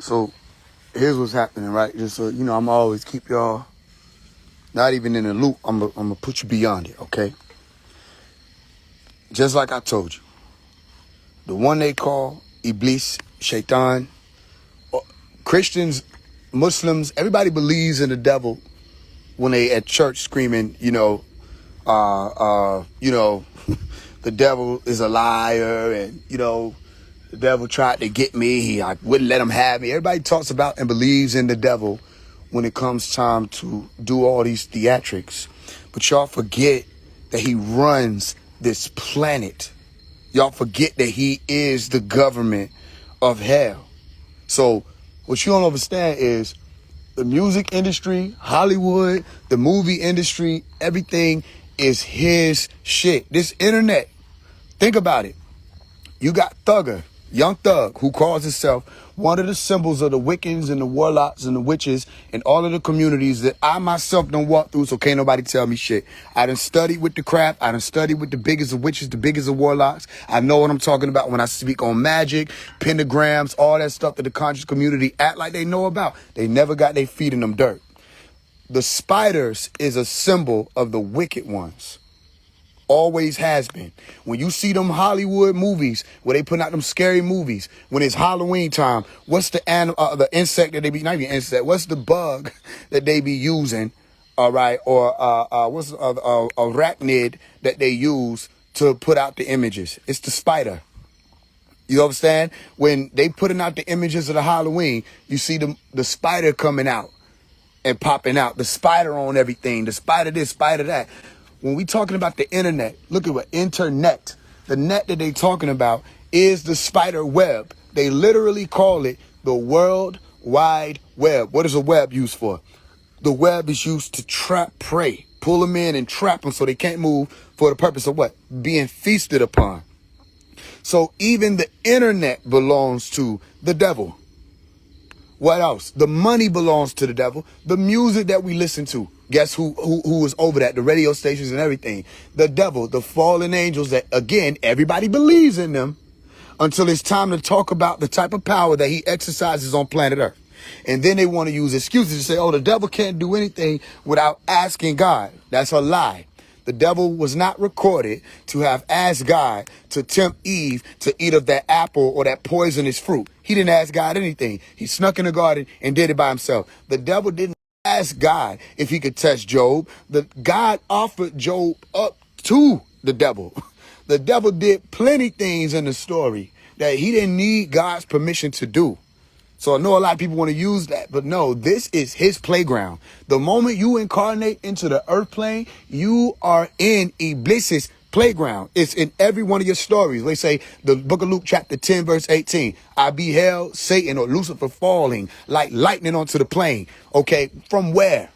So here's what's happening, right? Just so you know, I'm always keep y'all not even in the loop. I'm gonna put you beyond it, okay? Just like I told you, the one they call Iblis, Shaitan, Christians, Muslims, everybody believes in the devil when they at church screaming, the devil is a liar, and the devil tried to get me. I wouldn't let him have me. Everybody talks about and believes in the devil when it comes time to do all these theatrics. But y'all forget that he runs this planet. Y'all forget that he is the government of hell. So what you don't understand is the music industry, Hollywood, the movie industry, everything is his shit. This internet, think about it. You got Thugger, Young Thug, who calls himself one of the symbols of the Wiccans and the warlocks and the witches and all of the communities that I myself don't walk through, so can't nobody tell me shit. I done studied with the crap. I done studied with the biggest of witches, the biggest of warlocks. I know what I'm talking about when I speak on magic, pentagrams, all that stuff that the conscious community act like they know about. They never got their feet in them dirt. The spiders is a symbol of the wicked ones. Always has been. When you see them Hollywood movies where they put out them scary movies, when it's Halloween time, what's the insect that they be, not even insect, what's the bug that they be using, all right, or what's arachnid that they use to put out the images? It's the spider. You understand? When they putting out the images of the Halloween, you see the spider coming out and popping out, the spider on everything, the spider this, spider that. When we talking about the internet, look at what internet, the net that they talking about is the spider web. They literally call it the World Wide Web. What is a web used for? The web is used to trap prey, pull them in and trap them so they can't move for the purpose of what? Being feasted upon. So even the internet belongs to the devil. What else? The money belongs to the devil. The music that we listen to. Guess who was over that? The radio stations and everything. The devil, the fallen angels that, again, everybody believes in them until it's time to talk about the type of power that he exercises on planet Earth. And then they want to use excuses to say, oh, the devil can't do anything without asking God. That's a lie. The devil was not recorded to have asked God to tempt Eve to eat of that apple or that poisonous fruit. He didn't ask God anything. He snuck in the garden and did it by himself. The devil didn't ask God if he could test Job. God offered Job up to the devil. The devil did plenty things in the story that he didn't need God's permission to do. So I know a lot of people want to use that, but no, this is his playground. The moment you incarnate into the earth plane, you are in Iblis's playground. It's in every one of your stories. They say the book of Luke chapter 10 verse 18, I beheld Satan or Lucifer falling like lightning onto the plane. Okay, from where?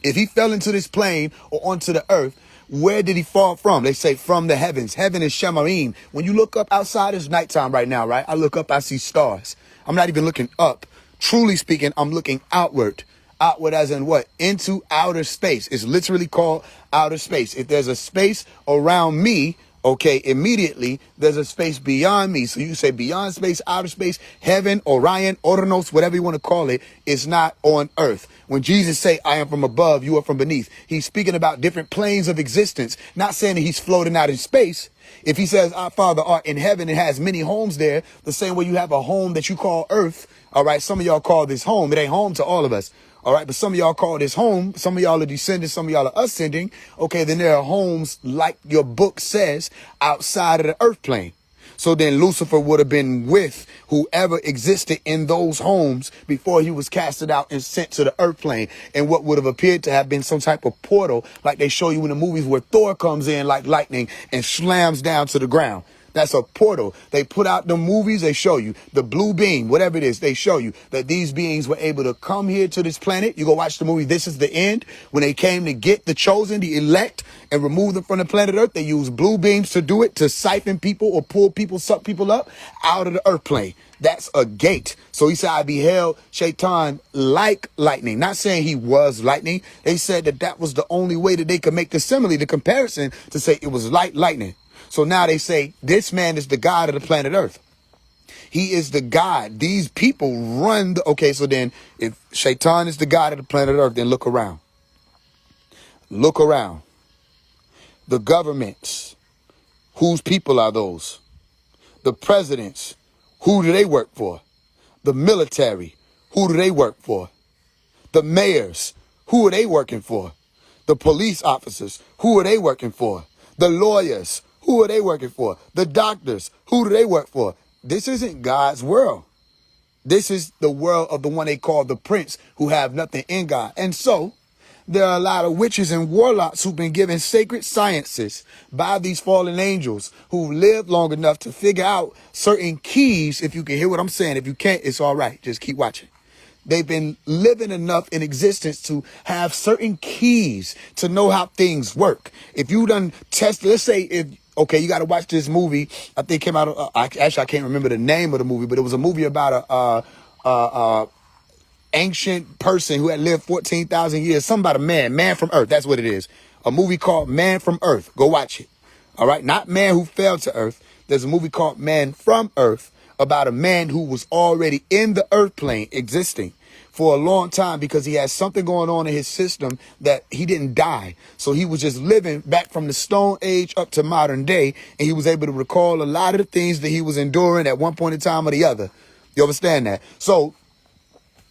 If he fell into this plane or onto the earth, where did he fall from? They say from the heavens. Heaven is Shemarim. When you look up outside, it's nighttime right now, right? I look up, I see stars. I'm not even looking up. Truly speaking, I'm looking outward. Outward as in what? Into outer space. It's literally called outer space. If there's a space around me, okay, immediately there's a space beyond me. So you say beyond space, outer space, heaven, Orion, Oranos, whatever you want to call it, is not on earth. When Jesus say, I am from above, you are from beneath, he's speaking about different planes of existence, not saying that he's floating out in space. If he says, our Father art in heaven and has many homes there, the same way you have a home that you call earth, all right, some of y'all call this home. It ain't home to all of us. All right, but some of y'all call this home. Some of y'all are descendants. Some of y'all are ascending. Okay, then there are homes, like your book says, outside of the earth plane. So then Lucifer would have been with whoever existed in those homes before he was casted out and sent to the earth plane. And what would have appeared to have been some type of portal, like they show you in the movies where Thor comes in like lightning and slams down to the ground. That's a portal. They put out the movies. They show you the blue beam, whatever it is. They show you that these beings were able to come here to this planet. You go watch the movie. This is the end. When they came to get the chosen, the elect, and remove them from the planet Earth, they used blue beams to do it, to siphon people or pull people, suck people up out of the earth plane. That's a gate. So he said, I beheld Shaitan like lightning. Not saying he was lightning. They said that that was the only way that they could make the simile, the comparison, to say it was like lightning. So now they say this man is the God of the planet Earth. He is the God. These people run the, okay, so then if Shaitan is the God of the planet Earth, then look around. Look around. The governments, whose people are those? The presidents, who do they work for? The military, who do they work for? The mayors, who are they working for? The police officers, who are they working for? The lawyers, who are they working for? The doctors, who do they work for? This isn't God's world. This is the world of the one they call the prince, who have nothing in God. And so there are a lot of witches and warlocks who've been given sacred sciences by these fallen angels who've lived long enough to figure out certain keys. If you can hear what I'm saying, if you can't, it's all right. Just keep watching. They've been living enough in existence to have certain keys to know how things work. If you done test, let's say okay, you got to watch this movie. I think it came out, actually I can't remember the name of the movie, but it was a movie about a ancient person who had lived 14,000 years. Something about a man from Earth. That's what it is. A movie called Man from Earth. Go watch it. All right. Not Man Who Fell to Earth. There's a movie called Man from Earth about a man who was already in the earth plane existing for a long time because he had something going on in his system that he didn't die. So he was just living back from the Stone Age up to modern day. And he was able to recall a lot of the things that he was enduring at one point in time or the other. You understand that? So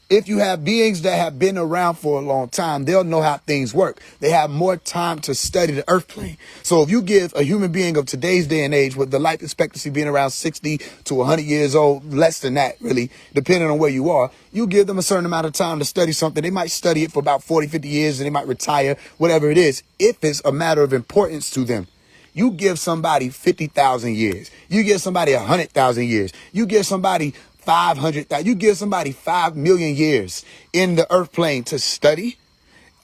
if you have beings that have been around for a long time, they'll know how things work. They have more time to study the earth plane. So if you give a human being of today's day and age, with the life expectancy being around 60 to 100 years old, less than that, really, depending on where you are, you give them a certain amount of time to study something. They might study it for about 40, 50 years and they might retire, whatever it is, if it's a matter of importance to them. You give somebody 50,000 years. You give somebody 100,000 years. You give somebody 500,000. You give somebody 5 million years in the earth plane to study.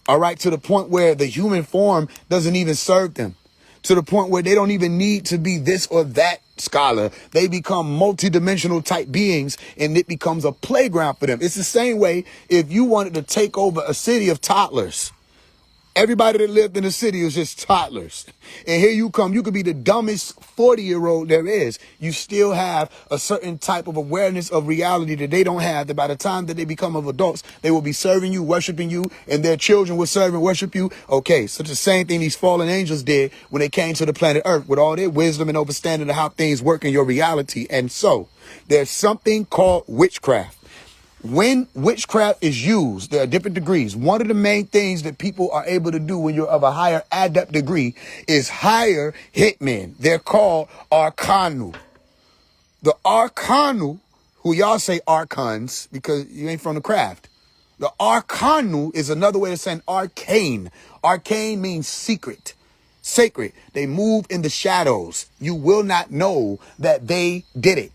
All right. To the point where the human form doesn't even serve them. To the point where they don't even need to be this or that scholar. They become multidimensional type beings and it becomes a playground for them. It's the same way if you wanted to take over a city of toddlers. Everybody that lived in the city was just toddlers. And here you come. You could be the dumbest 40-year-old there is. You still have a certain type of awareness of reality that they don't have, that by the time that they become of adults, they will be serving you, worshiping you, and their children will serve and worship you. Okay, so it's the same thing these fallen angels did when they came to the planet Earth with all their wisdom and understanding of how things work in your reality. And so there's something called witchcraft. When witchcraft is used, there are different degrees. One of the main things that people are able to do when you're of a higher adept degree is hire hitmen. They're called arcanu. The arcanu, who y'all say archons because you ain't from the craft. The arcanu is another way of saying arcane. Arcane means secret, sacred. They move in the shadows. You will not know that they did it.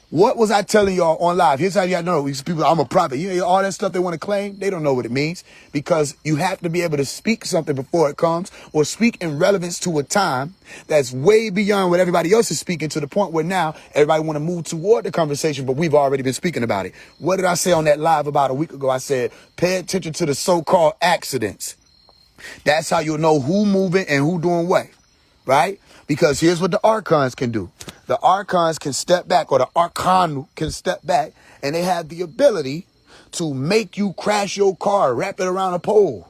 What was I telling y'all on live? Here's how y'all know these people, I'm a prophet. You know, all that stuff they want to claim, they don't know what it means because you have to be able to speak something before it comes or speak in relevance to a time that's way beyond what everybody else is speaking to the point where now everybody want to move toward the conversation, but we've already been speaking about it. What did I say on that live about a week ago? I said, pay attention to the so-called accidents. That's how you'll know who moving and who doing what, right? Because here's what the archons can do. The archons can step back, or the arcanu can step back, and they have the ability to make you crash your car, wrap it around a pole.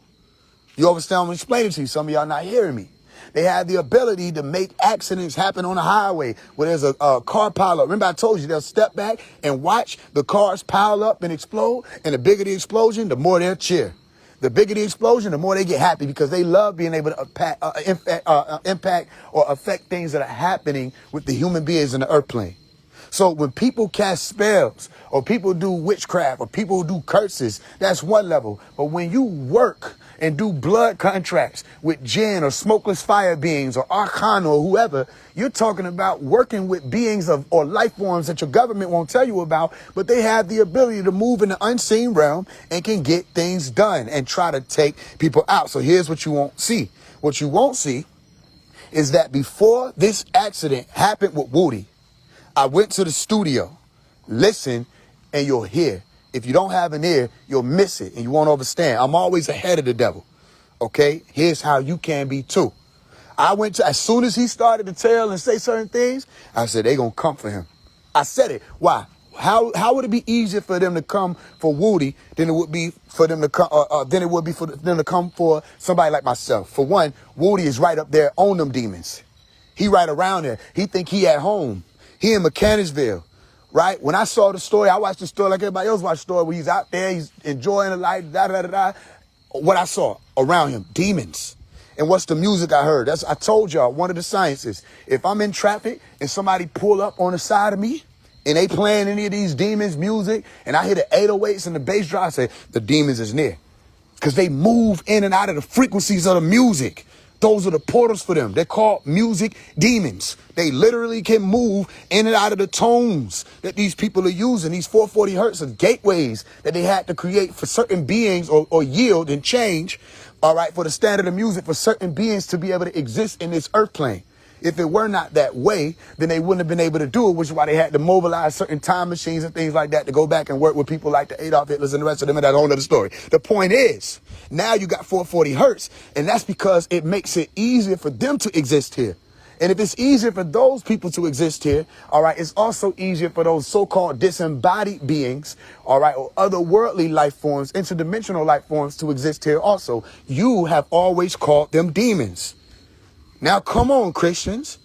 You understand? I'm explaining to you. Some of y'all not hearing me. They have the ability to make accidents happen on the highway where there's a car pile up. Remember I told you they'll step back and watch the cars pile up and explode, and the bigger the explosion, the more they'll cheer. The bigger the explosion, the more they get happy because they love being able to impact or affect things that are happening with the human beings in the earth plane. So when people cast spells or people do witchcraft or people do curses, that's one level. But when you work and do blood contracts with jinn or smokeless fire beings or arcana or whoever, you're talking about working with beings or life forms that your government won't tell you about, but they have the ability to move in the unseen realm and can get things done and try to take people out. So here's what you won't see. What you won't see is that before this accident happened with Woody, I went to the studio, listen, and you'll hear. If you don't have an ear, you'll miss it and you won't understand. I'm always ahead of the devil. Okay, here's how you can be too. I went to, as soon as he started to tell and say certain things, I said, they gonna come for him. I said it. Why? How would it be easier for them to come for Woody than it would be for them to come than it would be for them to come for somebody like myself? For one, Woody is right up there on them demons. He right around there. He think he at home. He in Mechanicsville, right? When I saw the story, I watched the story like everybody else watched the story where he's out there, he's enjoying the life, da. What I saw around him, demons. And what's the music I heard? I told y'all, one of the sciences. If I'm in traffic and somebody pull up on the side of me and they playing any of these demons music and I hear the 808s and the bass drop, I say, the demons is near. Because they move in and out of the frequencies of the music. Those are the portals for them. They're called music demons. They literally can move in and out of the tones that these people are using. These 440 hertz are gateways that they had to create for certain beings or yield and change, all right, for the standard of music for certain beings to be able to exist in this earth plane. If it were not that way, then they wouldn't have been able to do it, which is why they had to mobilize certain time machines and things like that to go back and work with people like the Adolf Hitlers and the rest of them, and that's a whole other story. The point is, now you got 440 hertz, and that's because it makes it easier for them to exist here. And if it's easier for those people to exist here, all right, it's also easier for those so-called disembodied beings, all right, or otherworldly life forms, interdimensional life forms to exist here also. You have always called them demons. Now, come on, Christians.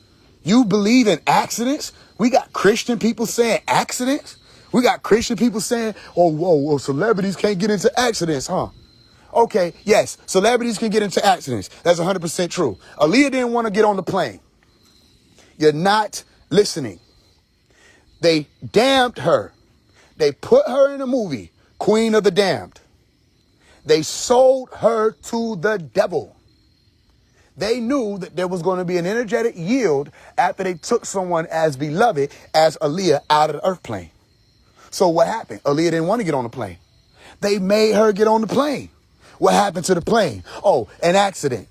You believe in accidents? We got Christian people saying accidents. We got Christian people saying, oh, whoa, celebrities can't get into accidents, huh? Okay, yes, celebrities can get into accidents. That's 100% true. Aaliyah didn't want to get on the plane. You're not listening. They damned her. They put her in a movie, Queen of the Damned. They sold her to the devil. They knew that there was going to be an energetic yield after they took someone as beloved as Aaliyah out of the earth plane. So what happened? Aaliyah didn't want to get on the plane. They made her get on the plane. What happened to the plane? Oh, an accident.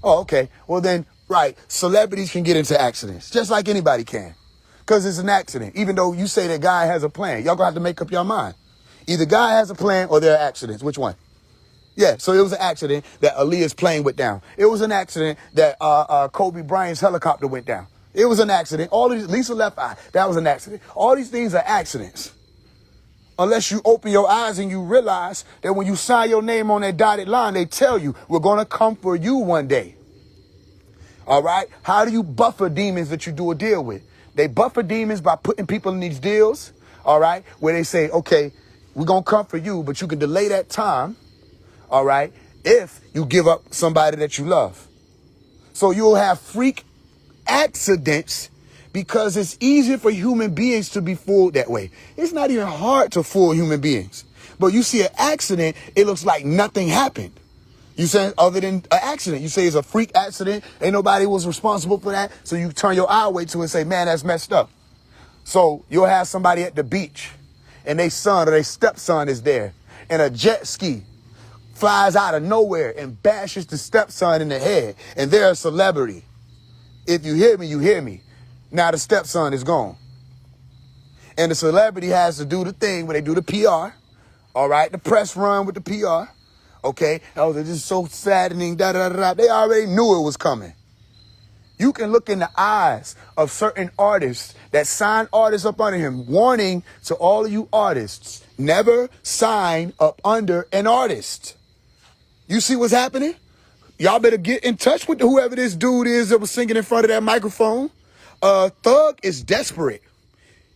Oh, okay. Well then, right, celebrities can get into accidents just like anybody can because it's an accident. Even though you say that guy has a plan, y'all gonna have to make up your mind. Either guy has a plan or there are accidents. Which one? Yeah, so it was an accident that Aaliyah's plane went down. It was an accident that Kobe Bryant's helicopter went down. It was an accident. All these, Lisa left eye, that was an accident. All these things are accidents. Unless you open your eyes and you realize that when you sign your name on that dotted line, they tell you, we're going to come for you one day. All right? How do you buffer demons that you do a deal with? They buffer demons by putting people in these deals, all right, where they say, okay, we're going to come for you, but you can delay that time. All right, if you give up somebody that you love. So you'll have freak accidents because it's easier for human beings to be fooled that way. It's not even hard to fool human beings. But you see an accident, it looks like nothing happened. You say other than an accident. You say it's a freak accident. Ain't nobody was responsible for that. So you turn your eye away to it and say, man, that's messed up. So you'll have somebody at the beach and their son or their stepson is there and a jet ski flies out of nowhere and bashes the stepson in the head. And they're a celebrity. If you hear me, you hear me. Now the stepson is gone. And the celebrity has to do the thing where they do the PR. All right, the press run with the PR. Okay, oh, this is so saddening, da-da-da-da. They already knew it was coming. You can look in the eyes of certain artists that sign artists up under him. Warning to all of you artists, never sign up under an artist. You see what's happening? Y'all better get in touch with whoever this dude is that was singing in front of that microphone. Thug is desperate.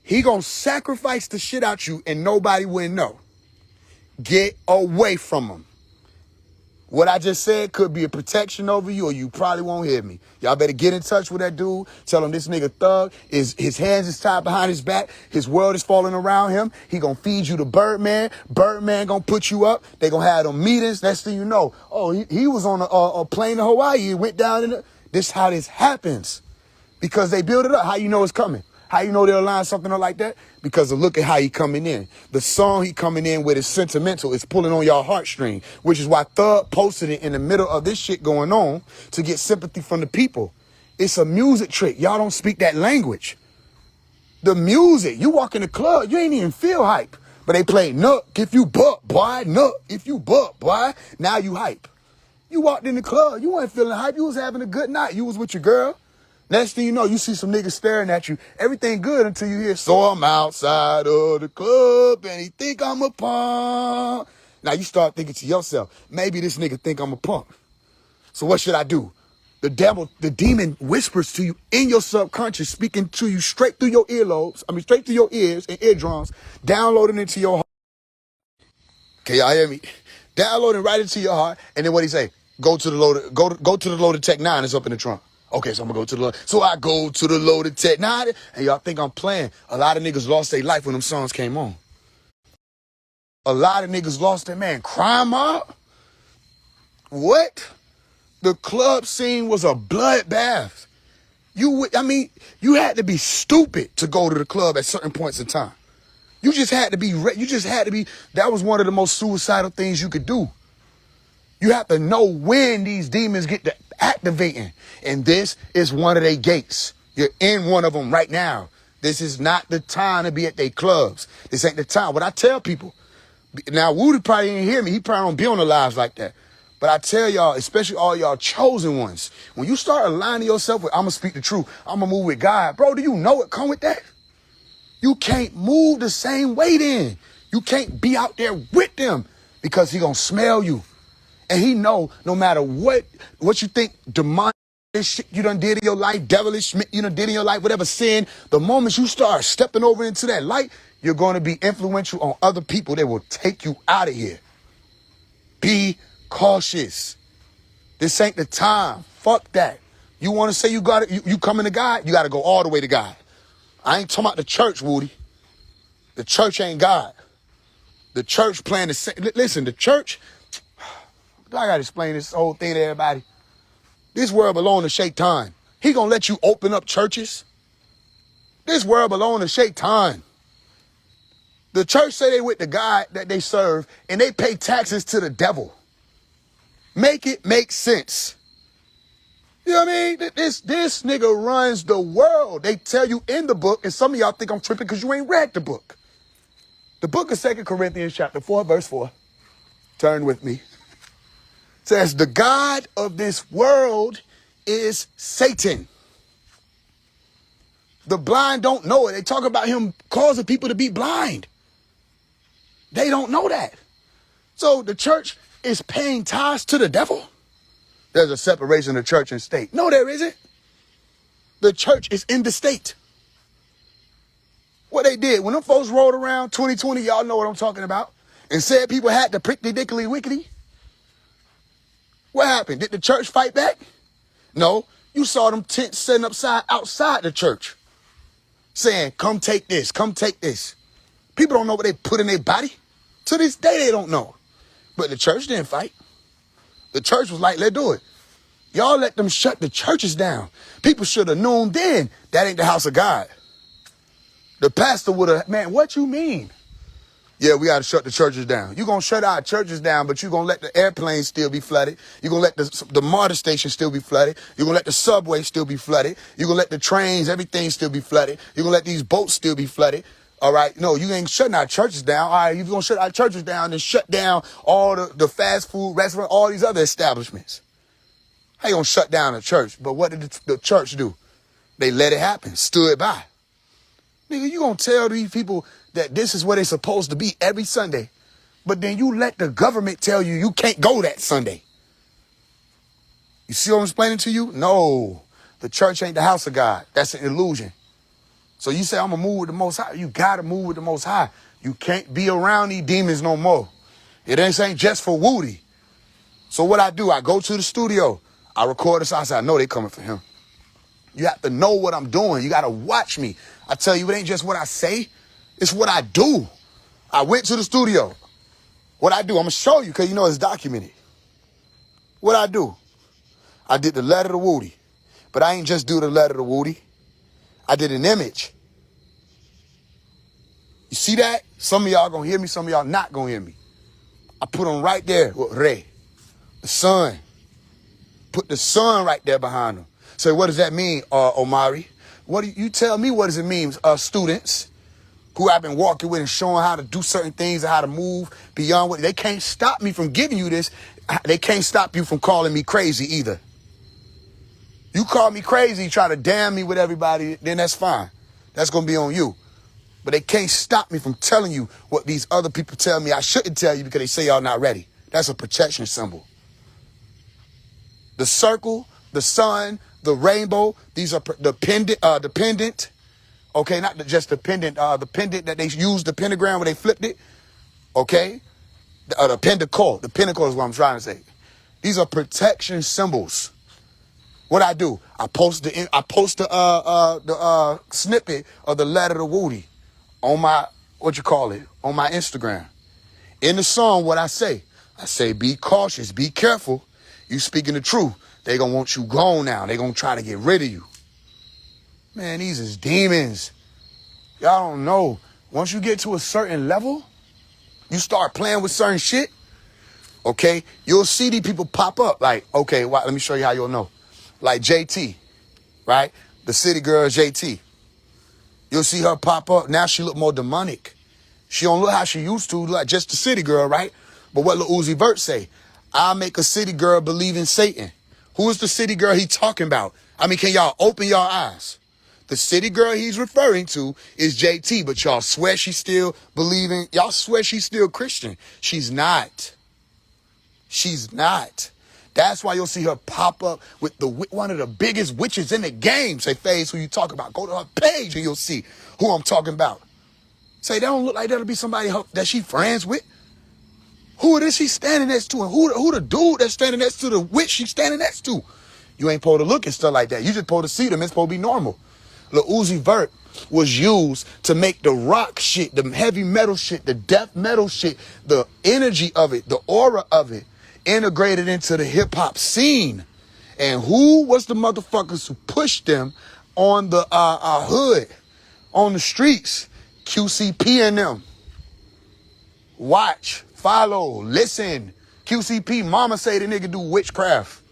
He gonna sacrifice the shit out you and nobody will know. Get away from him. What I just said could be a protection over you or you probably won't hear me. Y'all better get in touch with that dude. Tell him this nigga Thug is his hands is tied behind his back. His world is falling around him. He gonna feed you to Birdman. Birdman gonna put you up. They gonna have them meetings. Next thing you know, oh, he was on a plane to Hawaii. He went down in this how this happens. Because they build it up. How you know it's coming? How you know they'll line something up like that? Because of look at how he coming in. The song he coming in with is sentimental. It's pulling on your heartstring, which is why Thug posted it in the middle of this shit going on to get sympathy from the people. It's a music trick. Y'all don't speak that language. The music, you walk in the club, you ain't even feel hype. But they play, Nook, if you buck, boy, Nook, if you buck, boy, now you hype. You walked in the club, you weren't feeling hype. You was having a good night. You was with your girl. Next thing you know, you see some niggas staring at you. Everything good until you hear, so I'm outside of the club and he think I'm a punk. Now you start thinking to yourself, maybe this nigga think I'm a punk. So what should I do? The devil, the demon whispers to you in your subconscious, speaking to you straight through your earlobes. Straight through your ears and eardrums, downloading into your heart. Can y'all hear me? Downloading right into your heart. And then what he say? Go to the loaded Tech 9. It's up in the trunk. Okay, so I'm gonna go to the loaded. So I go to the loaded Tech 9, and y'all think I'm playing. A lot of niggas lost their life when them songs came on. A lot of niggas lost their man. Crime Mob? What? The club scene was a bloodbath. You had to be stupid to go to the club at certain points in time. You just had to be, that was one of the most suicidal things you could do. You have to know when these demons get to activating. And this is one of their gates. You're in one of them right now. This is not the time to be at their clubs. This ain't the time. What I tell people, now Woody probably didn't hear me. He probably don't be on the lives like that. But I tell y'all, especially all y'all chosen ones, when you start aligning yourself with, I'm going to speak the truth, I'm going to move with God. Bro, do you know what come with that? You can't move the same way then. You can't be out there with them because he going to smell you. And he know no matter what you think demonic shit you done did in your life, devilish you done did in your life, whatever sin, the moment you start stepping over into that light, you're going to be influential on other people that will take you out of here. Be cautious. This ain't the time. Fuck that. You want to say you got it, you coming to God, you got to go all the way to God. I ain't talking about the church, Woody. The church ain't God. The church playing the same. Listen, the church, I got to explain this whole thing to everybody. This world belong to Shaitan. He going to let you open up churches. This world belong to Shaitan. The church say they with the God that they serve and they pay taxes to the devil. Make it make sense. You know what I mean? This nigga runs the world. They tell you in the book, and some of y'all think I'm tripping because you ain't read the book. The book of 2 Corinthians chapter 4, verse 4. Turn with me. It says, the God of this world is Satan. The blind don't know it. They talk about him causing people to be blind. They don't know that. So the church is paying tithes to the devil. There's a separation of church and state. No, there isn't. The church is in the state. What they did, when them folks rolled around 2020, y'all know what I'm talking about, and said people had to prick the dickly wickety. What happened? Did the church fight back? No. You saw them tents setting outside the church, saying, come take this, come take this. People don't know what they put in their body. To this day, they don't know. But the church didn't fight. The church was like, let's do it. Y'all let them shut the churches down. People should have known then that ain't the house of God. The pastor would have, man, what you mean? Yeah, we got to shut the churches down. You're going to shut our churches down, but you're going to let the airplanes still be flooded. You're going to let the MARTA station still be flooded. You're going to let the subway still be flooded. You're going to let the trains, everything still be flooded. You're going to let these boats still be flooded. All right. No, you ain't shutting our churches down. All right. You're going to shut our churches down and shut down all the fast food restaurant, all these other establishments. How you going to shut down a church? But what did the church do? They let it happen, stood by. Nigga, you going to tell these people that this is where they're supposed to be every Sunday, but then you let the government tell you you can't go that Sunday. You see what I'm explaining to you? No, the church ain't the house of God. That's an illusion. So you say, I'm going to move with the Most High. You got to move with the Most High. You can't be around these demons no more. It ain't just for Woody. So what I do, I go to the studio. I record this. I say, I know they coming for him. You have to know what I'm doing. You got to watch me. I tell you, it ain't just what I say. It's what I do. I went to the studio. What I do, I'm going to show you because you know it's documented. What I do, I did the letter to Woody. But I ain't just do the letter to Woody. I did an image. You see that? Some of y'all going to hear me. Some of y'all not going to hear me. I put them right there with Ray, the sun. Put the sun right there behind them. So what does that mean, Omari? What do you tell me? What does it mean? Students who I've been walking with and showing how to do certain things and how to move beyond what they can't stop me from giving you this. They can't stop you from calling me crazy either. You call me crazy, try to damn me with everybody, then that's fine. That's going to be on you. But they can't stop me from telling you what these other people tell me I shouldn't tell you because they say y'all not ready. That's a protection symbol. The circle, the sun, the rainbow, these are dependent. Okay, not just dependent, the pendant that they used, the pentagram where they flipped it. Okay, the pentacle. The pinnacle is what I'm trying to say. These are protection symbols. What I do? I post the snippet of the letter to Woody on my on my Instagram. In the song, what I say, be cautious, be careful. You speaking the truth. They gonna want you gone now. They gonna try to get rid of you. Man, these is demons. Y'all don't know. Once you get to a certain level, you start playing with certain shit. Okay, you'll see these people pop up. Like, okay, let me show you how you'll know. Like JT, right? The city girl JT. You'll see her pop up. Now she look more demonic. She don't look how she used to, like just the city girl, right? But what Lil Uzi Vert say? I'll make a city girl believe in Satan. Who is the city girl he talking about? I mean, can y'all open your eyes? The city girl he's referring to is JT, but y'all swear she's still believing. Y'all swear she's still Christian. She's not. She's not. That's why you'll see her pop up with one of the biggest witches in the game. Say, Faise, who you talking about? Go to her page and you'll see who I'm talking about. Say, they don't look like that'll be somebody that she friends with. Who it is she standing next to? And who the dude that's standing next to the witch she's standing next to? You ain't supposed to look at stuff like that. You just supposed to see them. It's supposed to be normal. Lil Uzi Vert was used to make the rock shit, the heavy metal shit, the death metal shit, the energy of it, the aura of it, integrated into the hip hop scene. And who was the motherfuckers who pushed them on the hood, on the streets? QCP and them. Watch, follow, listen. QCP mama say the nigga do witchcraft.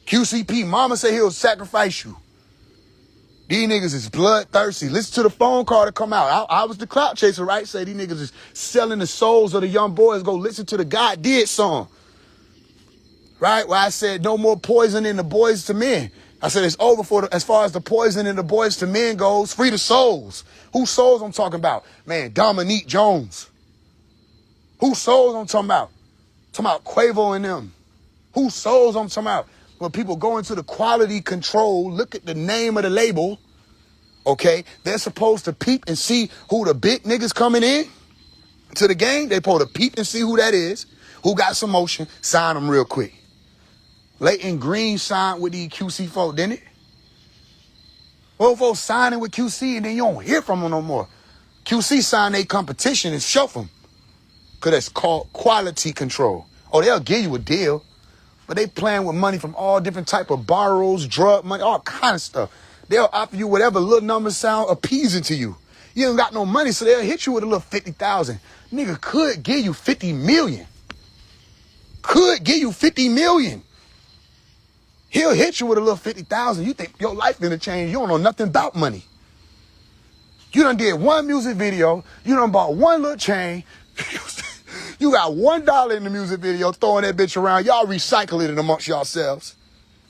QCP mama say he'll sacrifice you. These niggas is bloodthirsty. Listen to the phone call to come out. I was the clout chaser, right? Say these niggas is selling the souls of the young boys. Go listen to the God Did song. Right? Where I said no more poison in the boys to men. I said it's over as far as the poison in the boys to men goes. Free the souls. Whose souls I'm talking about? Man, Dominique Jones. Whose souls I'm talking about? Talking about Quavo and them. Whose souls I'm talking about? When people go into the quality control, look at the name of the label, okay? They're supposed to peep and see who the big niggas coming in to the game. They're supposed to peep and see who that is, who got some motion, sign them real quick. Leighton Green signed with the QC folk, didn't it? Well, folks signing with QC and then you don't hear from them no more. QC signed their competition and shelf them. Because that's called quality control. Oh, they'll give you a deal. But they playing with money from all different type of borrows, drug money, all kind of stuff. They'll offer you whatever little numbers sound appeasing to you. You ain't got no money, so they'll hit you with a little 50,000. Nigga could give you 50 million. Could give you 50 million. He'll hit you with a little 50,000. You think your life gonna change. You don't know nothing about money. You done did one music video. You done bought one little chain. You got $1 in the music video, throwing that bitch around. Y'all recycle it amongst yourselves.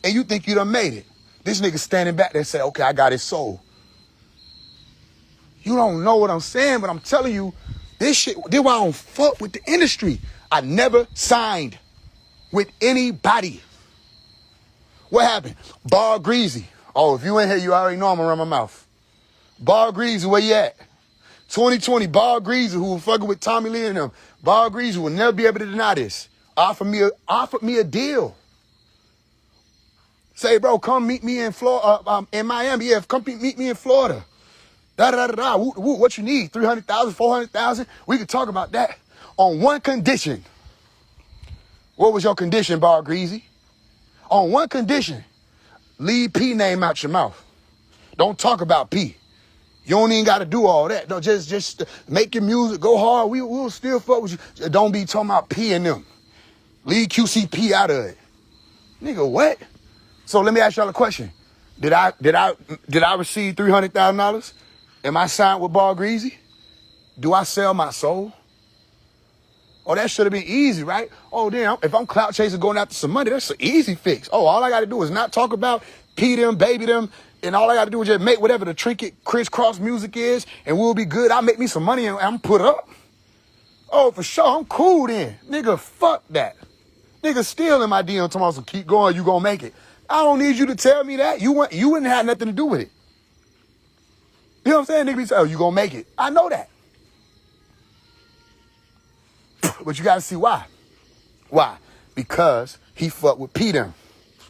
And you think you done made it. This nigga standing back there and say, okay, I got his soul. You don't know what I'm saying, but I'm telling you, this shit, this why I don't fuck with the industry. I never signed with anybody. What happened? Bar Greasy. Oh, if you ain't here, you already know I'm gonna run my mouth. Bar Greasy, where you at? 2020, Bar Greasy, who was fucking with Tommy Lee and them. Bar Greasy will never be able to deny this. Offered me a deal. Say, bro, come meet me in Florida, in Miami. Yeah, come meet me in Florida. Da-da-da-da-da. What you need? 300,000, 400,000? We could talk about that on one condition. What was your condition, Bar Greasy? On one condition. Leave P name out your mouth. Don't talk about P. You don't even got to do all that. No, just make your music, go hard. We'll still fuck with you. Don't be talking about P and them. Leave QCP out of it. Nigga, what? So let me ask y'all a question. Did I receive $300,000? Am I signed with Bar Greasy? Do I sell my soul? Oh, that should have been easy, right? Oh, damn, if I'm clout chasing going after some money, that's an easy fix. Oh, all I got to do is not talk about pee them, baby them, and all I got to do is just make whatever the trinket crisscross music is, and we'll be good. I'll make me some money and I'm put up. Oh, for sure, I'm cool then. Nigga, fuck that. Nigga still in my DM talking about some keep going, you gonna make it. I don't need you to tell me that. You wouldn't have nothing to do with it. You know what I'm saying? Nigga be saying, oh, you gonna make it. I know that. But you gotta see why. Why? Because he fucked with P them.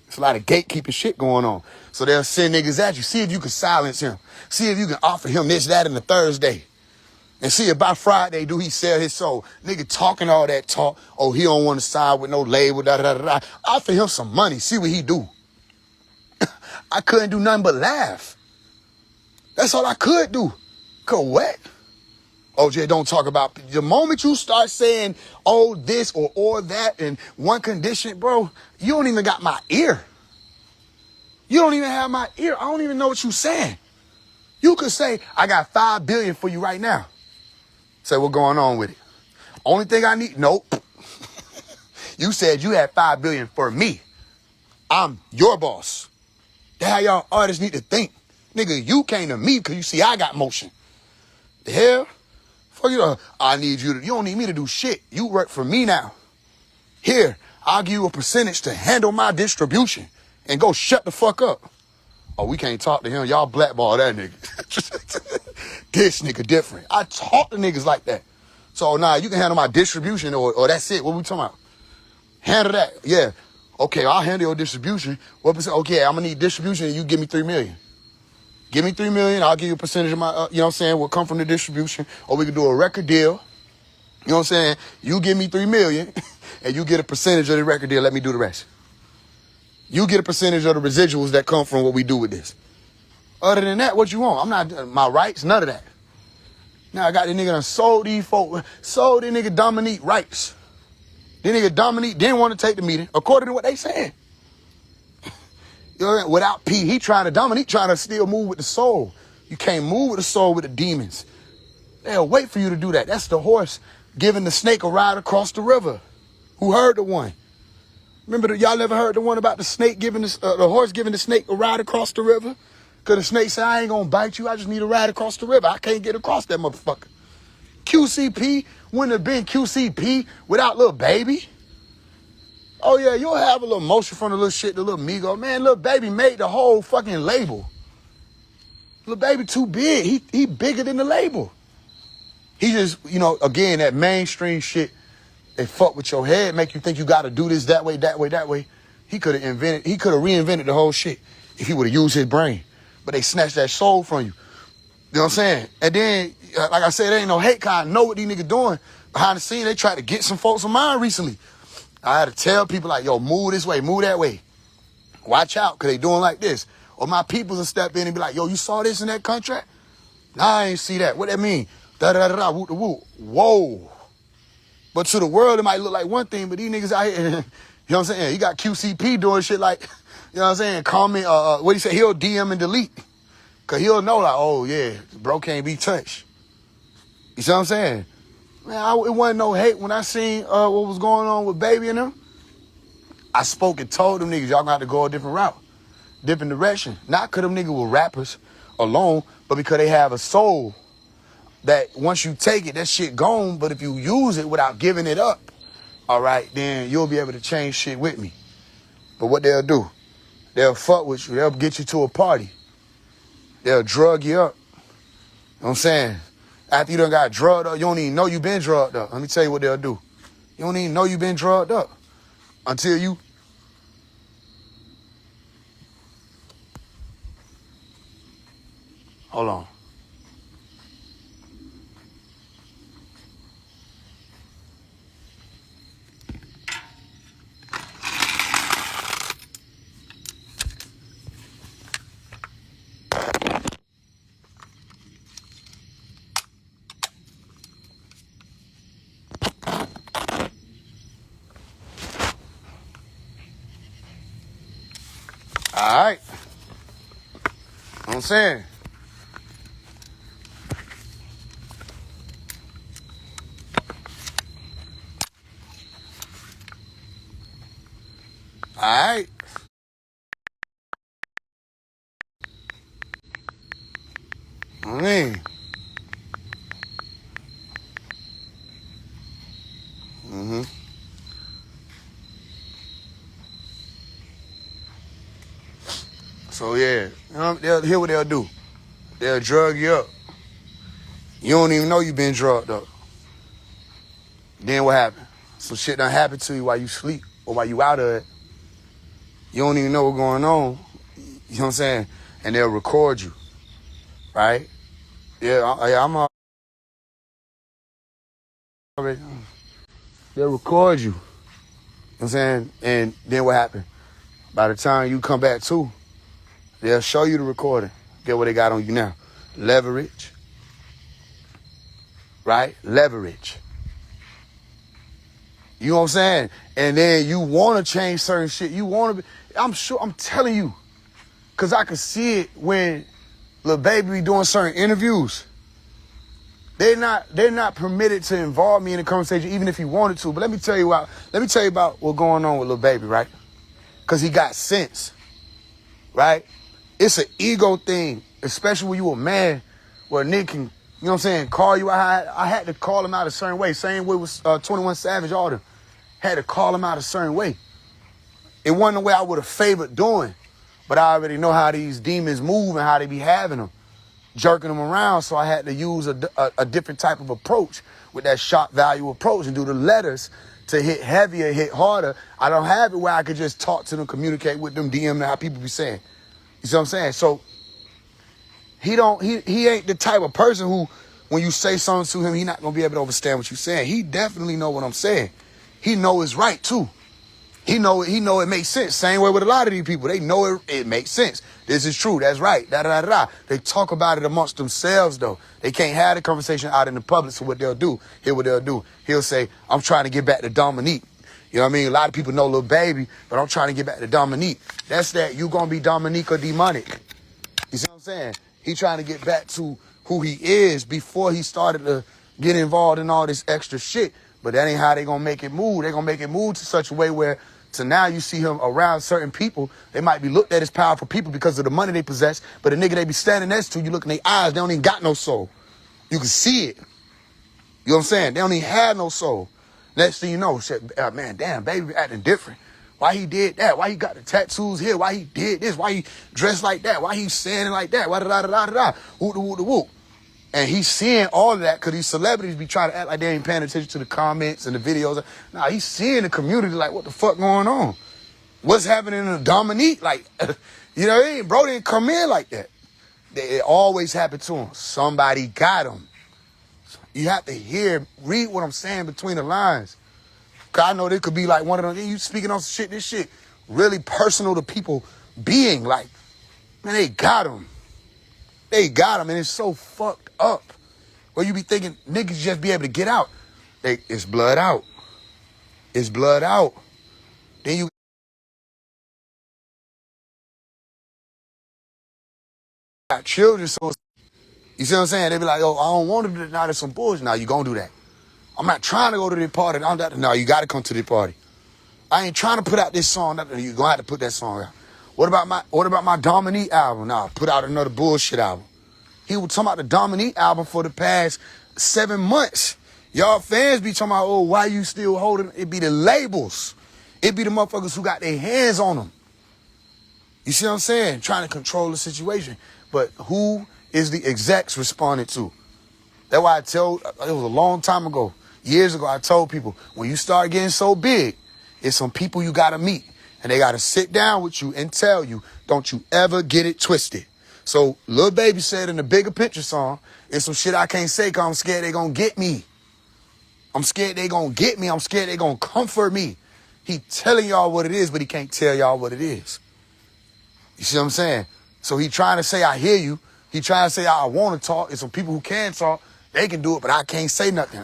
There's a lot of gatekeeping shit going on. So they'll send niggas at you. See if you can silence him. See if you can offer him this, that, and the Thursday. And see if by Friday do he sell his soul. Nigga talking all that talk. Oh, he don't want to side with no label, da da da da. Offer him some money. See what he do. I couldn't do nothing but laugh. That's all I could do. Could what? OJ, don't talk about the moment you start saying, oh, this or that in one condition, bro, you don't even got my ear. You don't even have my ear. I don't even know what you're saying. You could say, I got $5 billion for you right now. Say, what's going on with it? Only thing I need, nope. You said you had $5 billion for me. I'm your boss. That's how y'all artists need to think. Nigga, you came to me because you see I got motion. The hell? Fuck you. I need you to, you don't need me to do shit. You work for me now. Here, I'll give you a percentage to handle my distribution and go shut the fuck up. Oh, we can't talk to him. Y'all blackball that nigga. This nigga different. I talk to niggas like that. So nah, you can handle my distribution or that's it. What we talking about? Handle that. Yeah. Okay, I'll handle your distribution. What percent? Okay, I'm gonna need distribution and you give me $3 million. Give me $3 million, I'll give you a percentage of my, you know what I'm saying, will come from the distribution. Or we can do a record deal. You know what I'm saying? You give me $3 million and you get a percentage of the record deal. Let me do the rest. You get a percentage of the residuals that come from what we do with this. Other than that, what you want? I'm not, my rights, none of that. Now I got this nigga done sold these folk, sold this nigga Dominique rights. This nigga Dominique didn't want to take the meeting, according to what they saying. You know, without P, Dominique trying to still move with the soul. You can't move with the soul with the demons. They'll wait for you to do that. That's the horse giving the snake a ride across the river. Who heard the one? Remember, y'all ever heard the one about the snake giving the horse giving the snake a ride across the river? Because the snake said, I ain't going to bite you. I just need a ride across the river. I can't get across that motherfucker. QCP wouldn't have been QCP without little baby. Oh, yeah, you'll have a little motion from the little shit, the little Migo. Man, little baby made the whole fucking label. Little baby too big. He bigger than the label. He just, you know, again, that mainstream shit, they fuck with your head, make you think you got to do this that way, that way, that way. He could have reinvented the whole shit if he would have used his brain. But they snatched that soul from you. You know what I'm saying? And then, like I said, there ain't no hate, cause I know what these niggas doing. Behind the scene, they tried to get some folks of mine recently. I had to tell people like, yo, move this way, move that way. Watch out, because they doing like this. Or my peoples will step in and be like, yo, you saw this in that contract? Nah, I ain't see that. What that mean? Da-da-da-da, whoop-da-whoop. Whoa. But to the world, it might look like one thing, but these niggas out here, you know what I'm saying? You got QCP doing shit like, you know what I'm saying? Comment, what do you say? He'll DM and delete. Because he'll know like, oh, yeah, bro can't be touched. You see what I'm saying? Man, it wasn't no hate when I seen what was going on with Baby and them. I spoke and told them niggas, y'all gonna have to go a different route, different direction. Not because them niggas were rappers alone, but because they have a soul that once you take it, that shit gone. But if you use it without giving it up, all right, then you'll be able to change shit with me. But what they'll do, they'll fuck with you. They'll get you to a party. They'll drug you up. You know what I'm saying? After you done got drugged up, you don't even know you been drugged up. Let me tell you what they'll do. You don't even know you been drugged up until you... Hold on. All right. You know what I'm saying? All right. mean? Mm-hmm. So yeah, here's what they'll do. They'll drug you up. You don't even know you've been drugged up. Then what happened? Some shit done happened to you while you sleep or while you out of it. You don't even know what's going on. You know what I'm saying? And they'll record you, right? I'm already. They'll record you. You know what I'm saying? And then what happened? By the time you come back to, they'll show you the recording. Get what they got on you now. Leverage. Right? Leverage. You know what I'm saying? And then you want to change certain shit. You want to be, I'm telling you, because I can see it when Lil Baby be doing certain interviews. They're not permitted to involve me in the conversation, even if he wanted to. But let me tell you about what's going on with Lil Baby, right? Because he got sense, right? It's an ego thing, especially when you a man, where a nigga can, you know what I'm saying, call you out. I had to call him out a certain way. Same way with 21 Savage, all them. Had to call him out a certain way. It wasn't the way I would have favored doing, but I already know how these demons move and how they be having them, jerking them around, so I had to use a different type of approach with that shock value approach and do the letters to hit heavier, hit harder. I don't have it where I could just talk to them, communicate with them, DM them, how people be saying. You see what I'm saying? So he ain't the type of person who, when you say something to him, he not gonna be able to understand what you're saying. He definitely know what I'm saying. He know it's right too. He know it makes sense. Same way with a lot of these people. They know it makes sense. This is true. That's right. Da-da-da-da. They talk about it amongst themselves, though. They can't have the conversation out in the public. So what they'll do, hear what they'll do. He'll say, I'm trying to get back to Dominique. You know what I mean? A lot of people know Lil Baby, but I'm trying to get back to Dominique. That's that. You gonna be Dominique or demonic. You see what I'm saying? He trying to get back to who he is before he started to get involved in all this extra shit. But that ain't how they gonna make it move. They gonna make it move to such a way where to now you see him around certain people. They might be looked at as powerful people because of the money they possess, but the nigga they be standing next to, you look in their eyes, they don't even got no soul. You can see it. You know what I'm saying? They don't even have no soul. Next thing you know, shit, man, damn, Baby acting different. Why he did that? Why he got the tattoos here? Why he did this? Why he dressed like that? Why he saying it like that? Why da-da-da-da-da-da? Whoop-de-whoop-de-whoop. And he's seeing all of that because these celebrities be trying to act like they ain't paying attention to the comments and the videos. Nah, he's seeing the community like, what the fuck going on? What's happening in the Dominique? Like, you know what I mean? Bro didn't come in like that. It always happened to him. Somebody got him. You have to read what I'm saying between the lines. Cause I know this could be like one of them, you speaking on some shit, this shit really personal to people being like, man, they got him. They got him, and it's so fucked up. Where you be thinking niggas just be able to get out. It's blood out. It's blood out. Then you got children, so you see what I'm saying? They be like, oh, I don't want to do that. Now there's some bullshit. Now you gonna do that. I'm not trying to go to the party. No, you gotta come to the party. I ain't trying to put out this song. You gonna have to put that song out. What about my Dominique album? Nah, put out another bullshit album. He was talking about the Dominique album for the past 7 months. Y'all fans be talking about, oh, why you still holding? It be the labels. It be the motherfuckers who got their hands on them. You see what I'm saying? Trying to control the situation. But who is the execs responding to? That's why it was a long time ago, years ago, I told people, when you start getting so big, it's some people you got to meet. And they got to sit down with you and tell you, don't you ever get it twisted. So Lil Baby said in the Bigger Picture song, it's some shit I can't say because I'm scared they going to get me. I'm scared they going to get me. I'm scared they going to comfort me. He telling y'all what it is, but he can't tell y'all what it is. You see what I'm saying? So he trying to say, I hear you. He trying to say, I want to talk. It's some people who can talk. They can do it, but I can't say nothing.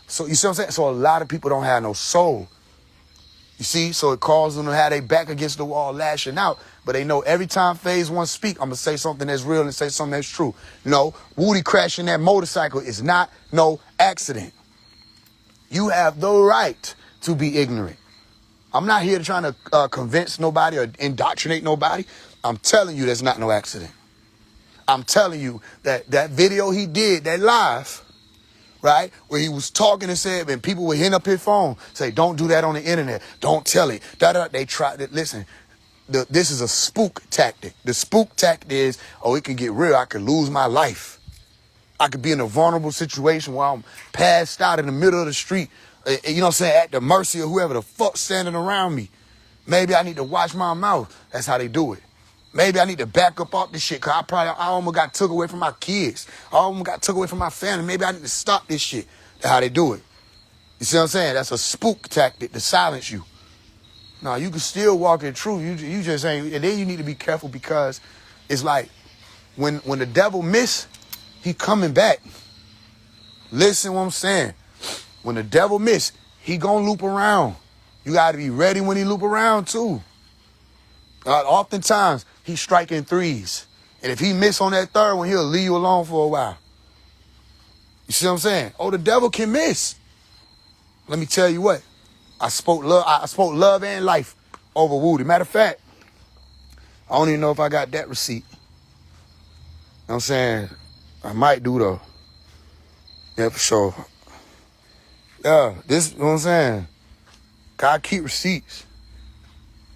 So you see what I'm saying? So a lot of people don't have no soul. You see? So it causes them to have their back against the wall lashing out. But they know every time Faise One speak, I'm going to say something that's real and say something that's true. No, Woody crashing that motorcycle is not no accident. You have the right to be ignorant. I'm not here trying to convince nobody or indoctrinate nobody. I'm telling you that's not no accident. I'm telling you that video he did, that live, right, where he was talking and said, and people would hit up his phone, say, don't do that on the internet. Don't tell it. They tried it. Listen, this is a spook tactic. The spook tactic is, oh, it can get real. I could lose my life. I could be in a vulnerable situation where I'm passed out in the middle of the street, you know what I'm saying, at the mercy of whoever the fuck standing around me. Maybe I need to watch my mouth. That's how they do it. Maybe I need to back up off this shit, because I almost got took away from my kids. I almost got took away from my family. Maybe I need to stop this shit. That's how they do it. You see what I'm saying? That's a spook tactic to silence you. No, you can still walk in truth. You just ain't, and then you need to be careful, because it's like when the devil miss, he coming back. Listen what I'm saying. When the devil miss, he gonna loop around. You gotta be ready when he loop around too. Oftentimes, he's striking threes. And if he miss on that third one, he'll leave you alone for a while. You see what I'm saying? Oh, the devil can miss. Let me tell you what. I spoke love and life over Woody. Matter of fact, I don't even know if I got that receipt. You know what I'm saying? I might do though. Yeah, for sure. Yeah, this, you know what I'm saying? Gotta keep receipts.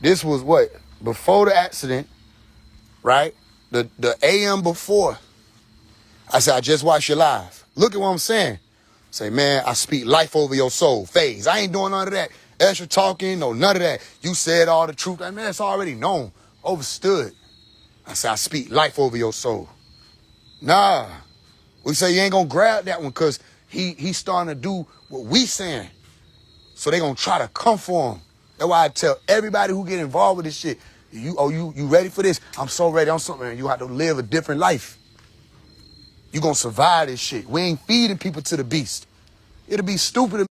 This was what? Before the accident, right? The AM before. I said, I just watched you live. Look at what I'm saying. Say, man, I speak life over your soul. Faise. I ain't doing none of that extra talking, no, none of that. You said all the truth. I mean, it's already known, overstood. I said, I speak life over your soul. Nah. We say you ain't gonna grab that one, because he's starting to do what we saying. So they gonna try to come for him. That's why I tell everybody who get involved with this shit, you ready for this? I'm so ready. I'm so ready. You have to live a different life. You gonna survive this shit. We ain't feeding people to the beast. It'll be stupid of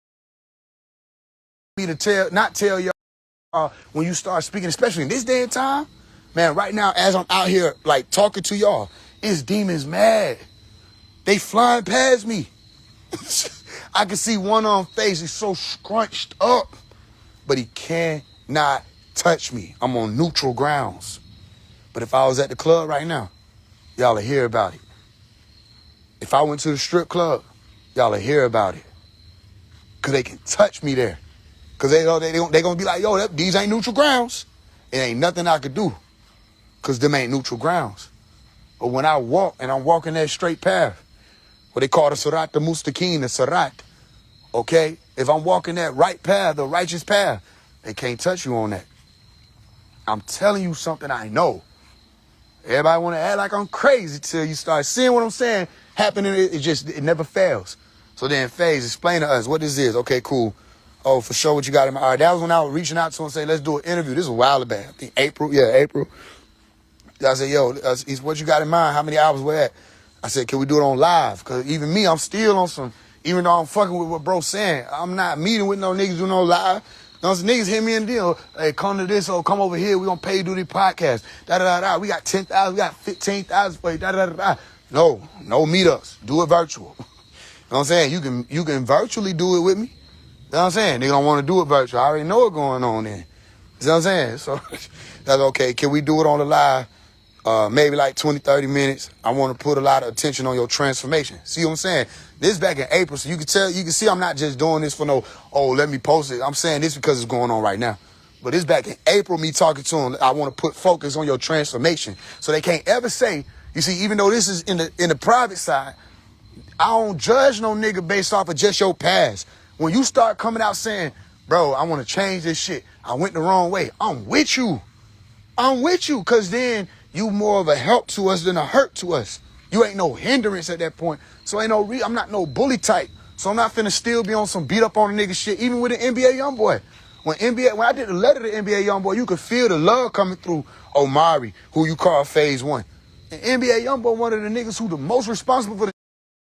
me to not tell y'all when you start speaking, especially in this day and time. Man, right now, as I'm out here like talking to y'all, it's demons mad. They flying past me. I can see one on face. He's so scrunched up, but he cannot touch me. I'm on neutral grounds. But if I was at the club right now, y'all will hear about it. If I went to the strip club, y'all will hear about it. Because they can touch me there. Because they going to be like, yo, these ain't neutral grounds. It ain't nothing I could do. Because them ain't neutral grounds. But when I walk, and I'm walking that straight path, what they call the Surat, the Mustaqim, the Surat, okay? If I'm walking that right path, the righteous path, they can't touch you on that. I'm telling you something I know. Everybody want to act like I'm crazy till you start seeing what I'm saying happening. It never fails. So then Faise, explain to us what this is. Okay, cool. Oh, for sure, what you got in mind. All right, that was when I was reaching out to him and saying, let's do an interview. This was a while back. I think April. Yeah, April. I said, yo, what you got in mind? How many hours we're at? I said, can we do it on live? Because even me, I'm still on some, even though I'm fucking with what bro's saying, I'm not meeting with no niggas doing no live. Those niggas hit me in the deal. Hey, come to this, or come over here. We gonna pay you to do the podcast. Da-da-da-da. We got 10,000, we got 15,000 for you. Da-da-da-da. No meetups. Do it virtual. You know what I'm saying? You can virtually do it with me. You know what I'm saying? They don't want to do it virtual. I already know what's going on there. You know what I'm saying? So that's okay. Can we do it on the live? Maybe like 20, 30 minutes. I want to put a lot of attention on your transformation. See what I'm saying? This back in April, so you can see I'm not just doing this for no, oh, let me post it. I'm saying this because it's going on right now. But this back in April, me talking to him, I want to put focus on your transformation. So they can't ever say, you see, even though this is in the private side, I don't judge no nigga based off of just your past. When you start coming out saying, bro, I want to change this shit. I went the wrong way. I'm with you. Because then you more of a help to us than a hurt to us. You ain't no hindrance at that point. So I'm not no bully type. So I'm not finna still be on some beat up on a nigga shit, even with the NBA YoungBoy. When I did the letter to NBA YoungBoy, you could feel the love coming through Omari, who you call Faise One. And NBA YoungBoy, one of the niggas who the most responsible for the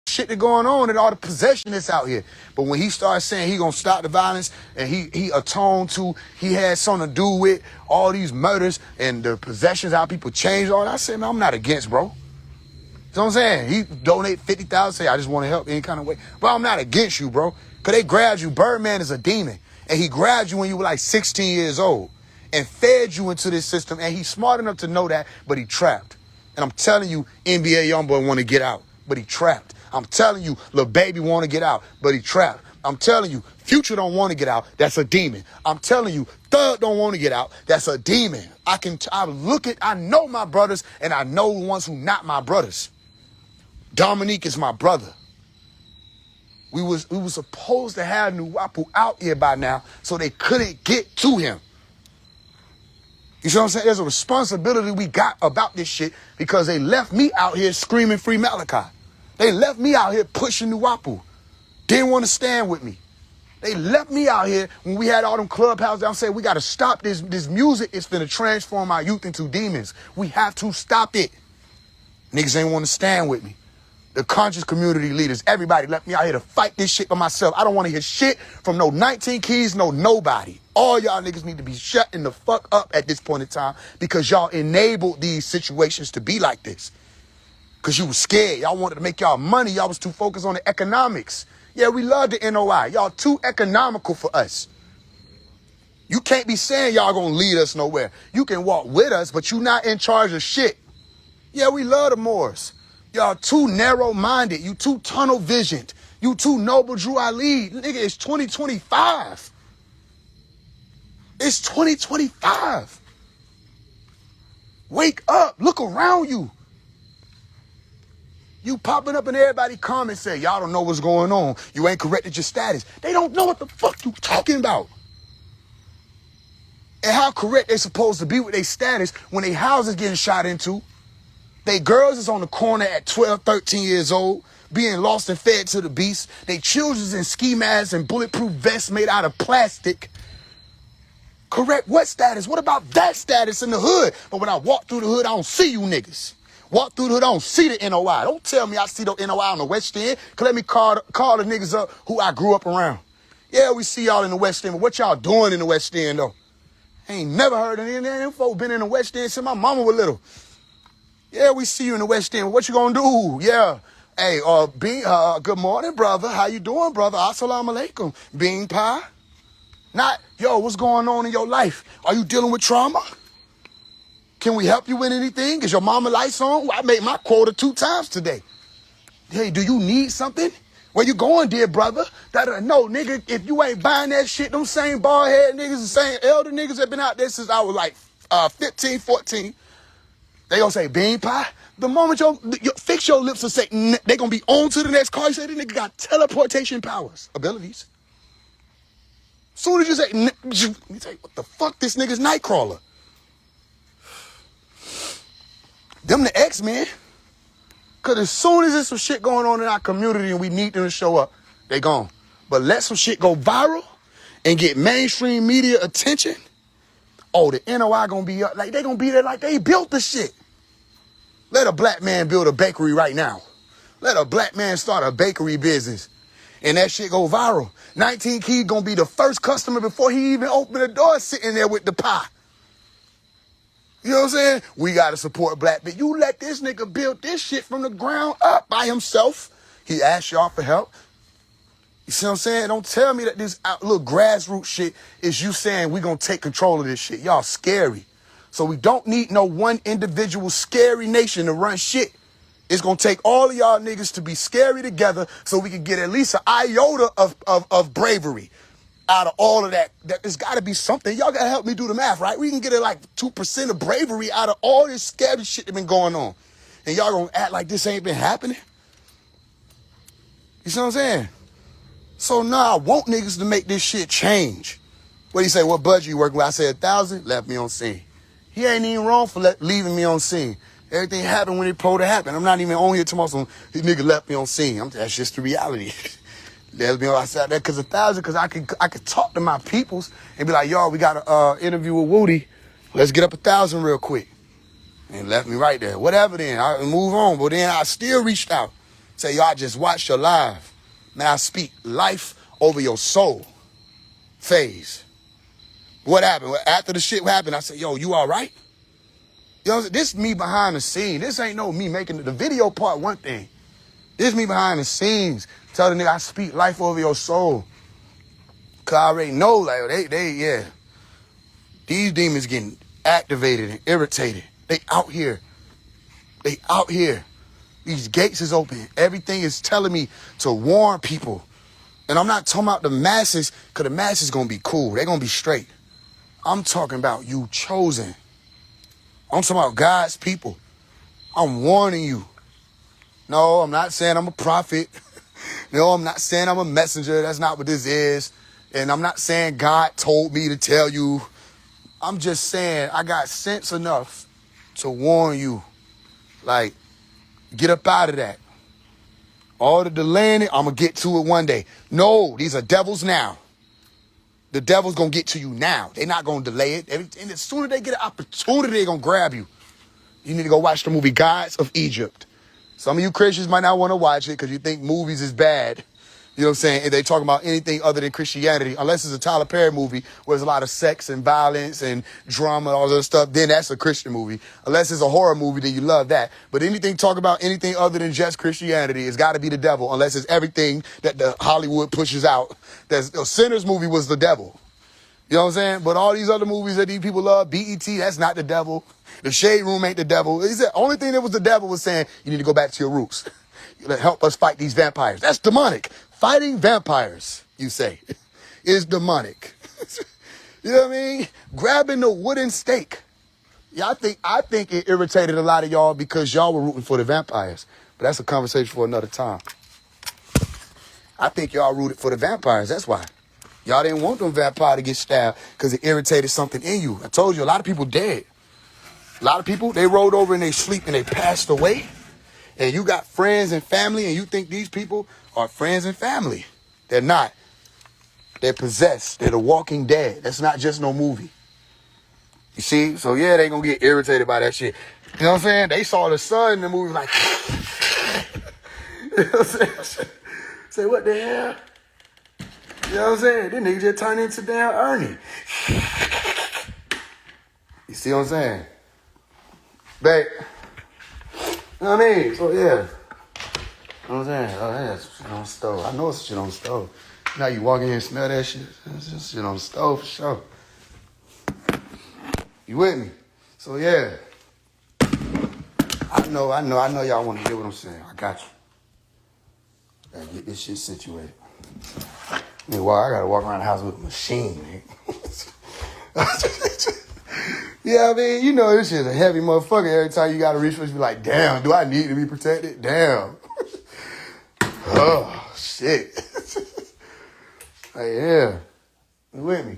shit that going on and all the possession that's out here. But when he started saying he gonna stop the violence and he atoned to, he had something to do with all these murders and the possessions, how people change all that, I said, man, I'm not against, bro. You know what I'm saying? He donate 50,000, say, I just want to help any kind of way. But I'm not against you, bro. Because they grabbed you. Birdman is a demon. And he grabbed you when you were like 16 years old and fed you into this system. And he's smart enough to know that, but he trapped. And I'm telling you, NBA YoungBoy want to get out, but he trapped. I'm telling you, Lil Baby want to get out, but he trapped. I'm telling you, Future don't want to get out. That's a demon. I'm telling you, Thug don't want to get out. That's a demon. I know my brothers, and I know the ones who not my brothers. Dominique is my brother. We was supposed to have Nuwapu out here by now, so they couldn't get to him. You see what I'm saying? There's a responsibility we got about this shit because they left me out here screaming Free Malachi. They left me out here pushing Nuwapu. Didn't want to stand with me. They left me out here when we had all them clubhouses. I'm saying we got to stop this music. It's finna transform our youth into demons. We have to stop it. Niggas ain't want to stand with me. The conscious community leaders, everybody left me out here to fight this shit by myself. I don't want to hear shit from no 19 keys, no nobody. All y'all niggas need to be shutting the fuck up at this point in time because y'all enabled these situations to be like this. Because you was scared. Y'all wanted to make y'all money. Y'all was too focused on the economics. Yeah, we love the NOI. Y'all too economical for us. You can't be saying y'all gonna lead us nowhere. You can walk with us, but you not in charge of shit. Yeah, we love the Moors. Y'all too narrow-minded. You too tunnel-visioned. You too Noble Drew Ali. Nigga, it's 2025. It's 2025. Wake up. Look around you. You popping up in everybody's comments say, y'all don't know what's going on. You ain't corrected your status. They don't know what the fuck you talking about. And how correct they supposed to be with their status when their houses getting shot into. They girls is on the corner at 12, 13 years old, being lost and fed to the beast. They children's in ski masks and bulletproof vests made out of plastic. Correct what status? What about that status in the hood? But when I walk through the hood, I don't see you niggas. Walk through the hood, I don't see the NOI. Don't tell me I see the NOI on the West End. Cause let me call the niggas up who I grew up around. Yeah, we see y'all in the West End, but what y'all doing in the West End though? Ain't never heard of any of them folk been in the West End since my mama was little. Yeah, we see you in the West End. What you gonna do? Yeah. Hey, good morning, brother. How you doing, brother? Assalamu alaikum. Bean pie. Not, yo, what's going on in your life? Are you dealing with trauma? Can we help you with anything? Is your mama lights on? Well, I made my quota 2 times today. Hey, do you need something? Where you going, dear brother? No, nigga, if you ain't buying that shit, them same bald head niggas, the same elder niggas that been out there since I was like 15, 14. They gonna say bean pie. The moment you fix your lips and say, they gonna be on to the next car. You say, this nigga got teleportation powers, abilities. Soon as you say, you say, what the fuck, this nigga's Nightcrawler. Them the X-Men. Cause as soon as there's some shit going on in our community and we need them to show up, they gone. But let some shit go viral and get mainstream media attention. Oh, the NOI gonna be up. Like, they gonna be there like they built the shit. Let a black man build a bakery right now. Let a black man start a bakery business. And that shit go viral. 19 Keys gonna be the first customer before he even opened the door sitting there with the pie. You know what I'm saying? We gotta support black people. You let this nigga build this shit from the ground up by himself. He asked y'all for help. You see what I'm saying? Don't tell me that this little grassroots shit is you saying we gonna take control of this shit. Y'all scary. So we don't need no one individual scary nation to run shit. It's gonna take all of y'all niggas to be scary together so we can get at least an iota of bravery out of all of that. There's gotta be something. Y'all gotta help me do the math, right? We can get like 2% of bravery out of all this scary shit that been going on. And y'all gonna act like this ain't been happening? You see what I'm saying? So now I want niggas to make this shit change. What do you say? What budget you working with? I said 1,000, left me on scene. He ain't even wrong for leaving me on scene. Everything happened when it supposed to happen. I'm not even on here tomorrow. So this nigga left me on scene. That's just the reality. Left me on. I said that because 1,000, because I could talk to my peoples and be like, yo, we got an interview with Woody. Let's get up 1,000 real quick. And left me right there. Whatever then. I move on. But then I still reached out. Say, yo, I just watched your live. Now I speak life over your soul. Faise. What happened? After the shit happened, I said, yo, you all right? You know, this is me behind the scene. This ain't no me making the video part one thing. This is me behind the scenes. Tell the nigga I speak life over your soul. Cause I already know, like, yeah. These demons getting activated and irritated. They out here. They out here. These gates is open. Everything is telling me to warn people. And I'm not talking about the masses, because the masses going to be cool. They're going to be straight. I'm talking about you chosen. I'm talking about God's people. I'm warning you. No, I'm not saying I'm a prophet. No, I'm not saying I'm a messenger. That's not what this is. And I'm not saying God told me to tell you. I'm just saying I got sense enough to warn you. Like, get up out of that. All the delaying it, I'm going to get to it one day. No, these are devils now. The devil's going to get to you now. They're not going to delay it. And as soon as they get an opportunity, they're going to grab you. You need to go watch the movie Gods of Egypt. Some of you Christians might not want to watch it because you think movies is bad. You know what I'm saying? If they talk about anything other than Christianity, unless it's a Tyler Perry movie where there's a lot of sex and violence and drama and all that stuff, then that's a Christian movie. Unless it's a horror movie, then you love that. But anything talk about anything other than just Christianity, it's got to be the devil, unless it's everything that the Hollywood pushes out. A Sinners movie was the devil. You know what I'm saying? But all these other movies that these people love, BET, that's not the devil. The Shade Room ain't the devil. He said only thing that was the devil was saying, you need to go back to your roots. Help us fight these vampires. That's demonic. Fighting vampires, you say, is demonic. You know what I mean? Grabbing the wooden stake. Yeah, I think it irritated a lot of y'all because y'all were rooting for the vampires. But that's a conversation for another time. I think y'all rooted for the vampires. That's why. Y'all didn't want them vampires to get stabbed because it irritated something in you. I told you, a lot of people dead. A lot of people, they rolled over in their sleep and they passed away. And you got friends and family and you think these people are friends and family. They're not. They're possessed. They're the walking dead. That's not just no movie. You see? So yeah, they gonna get irritated by that shit. You know what I'm saying? They saw the sun in the movie like, you know what I'm saying? Say, what the hell? You know what I'm saying? This nigga just turned into damn Ernie. You see what I'm saying? Babe. You know what I mean? So, yeah. You know what I'm saying? Oh, yeah, it's shit on the stove. I know it's shit on the stove. Now you walk in here and smell that shit. It's just shit on the stove for sure. You with me? So, yeah. I know y'all want to hear what I'm saying. I got you. Gotta get this shit situated. I gotta walk around the house with a machine, man. Yeah, I mean, you know, this shit's a heavy motherfucker. Every time you gotta reach for it, you be like, damn, do I need to be protected? Damn. Oh, shit. Like, yeah. You with me?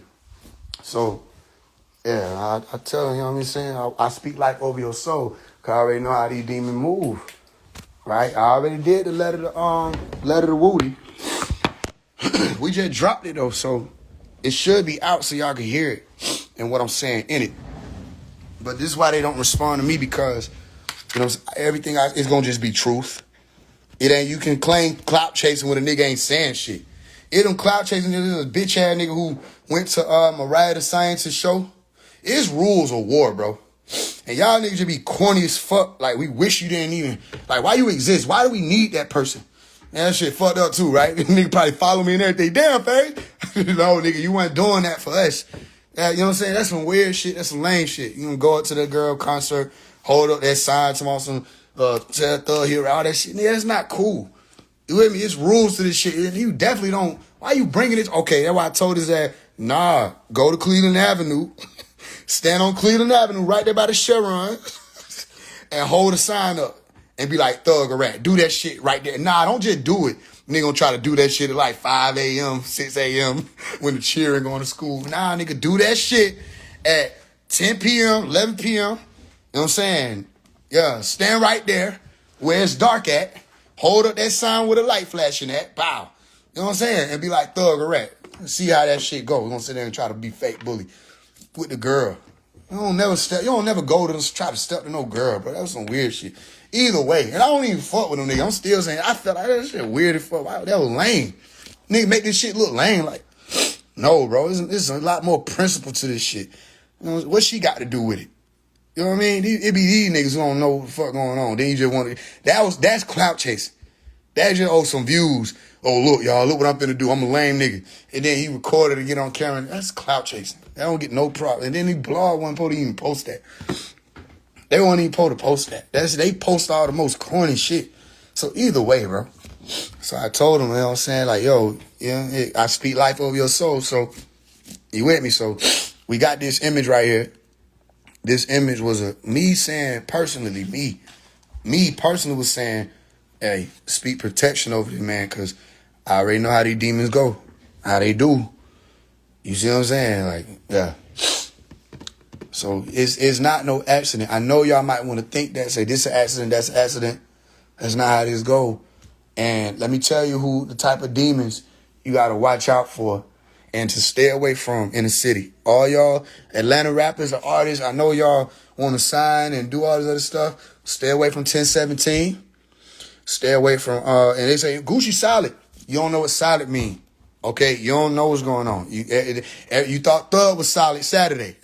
So, yeah, I tell you, you know what I'm saying? I speak life over your soul, because I already know how these demons move. Right? I already did the letter to Woody. We just dropped it, though, so it should be out so y'all can hear it and what I'm saying in it. But this is why they don't respond to me, because, you know, everything is going to just be truth. It ain't, you can claim clout chasing when a nigga ain't saying shit. It them clout chasing niggas, a bitch ass nigga who went to Mariah the Scientist show. It's rules of war, bro. And y'all niggas just be corny as fuck. Like, we wish you didn't even, like, why you exist? Why do we need that person? Man, that shit fucked up too, right? Nigga probably follow me and everything. Damn, Faise. No, nigga, you weren't doing that for us. You know what I'm saying? That's some weird shit. That's some lame shit. You can go up to that girl concert, hold up that sign, some awesome, tell thug hero, all that shit. Nigga, that's not cool. You with me? It's rules to this shit. And you definitely don't, why you bringing it? Okay, that's why I told his ass, nah, go to Cleveland Avenue, stand on Cleveland Avenue right there by the Chevron, and hold a sign up and be like, thug or rat. Do that shit right there. Nah, don't just do it. Nigga gonna try to do that shit at like 5 a.m., 6 a.m. when the cheering going to school. Nah, nigga, do that shit at 10 p.m., 11 p.m. You know what I'm saying? Yeah, stand right there where it's dark at. Hold up that sign with a light flashing at. Bow. You know what I'm saying? And be like thug or rat. See how that shit go. We're gonna sit there and try to be fake bully with the girl. You don't never go to try to step to no girl, bro. That was some weird shit. Either way, and I don't even fuck with them niggas. I'm still saying, I felt like that shit weird as fuck. That was lame. Nigga make this shit look lame. Like, no, bro. There's a lot more principle to this shit. You know, what she got to do with it? You know what I mean? It be these niggas who don't know what the fuck going on. Then you just want to, that's clout chasing. That's just, some views. Oh, look, y'all, look what I'm finna do. I'm a lame nigga. And then he recorded and get on camera. That's clout chasing. I don't get no problem. And then he blog wasn't supposed to even post that. They won't even supposed to post that. They post all the most corny shit. So either way, bro. So I told him, you know what I'm saying? Like, yo, yeah, I speak life over your soul. So you with me? So we got this image right here. This image was me saying personally, me personally was saying, hey, speak protection over this man, because I already know how these demons go, how they do. You see what I'm saying? Like, yeah. So it's not no accident. I know y'all might want to think that, say this is an accident, that's an accident. That's not how this go. And let me tell you who the type of demons you got to watch out for and to stay away from in the city. All y'all Atlanta rappers or artists, I know y'all want to sign and do all this other stuff. Stay away from 1017. Stay away from, and they say, Gucci solid. You don't know what solid mean. Okay, you don't know what's going on. You thought Thug was solid Saturday.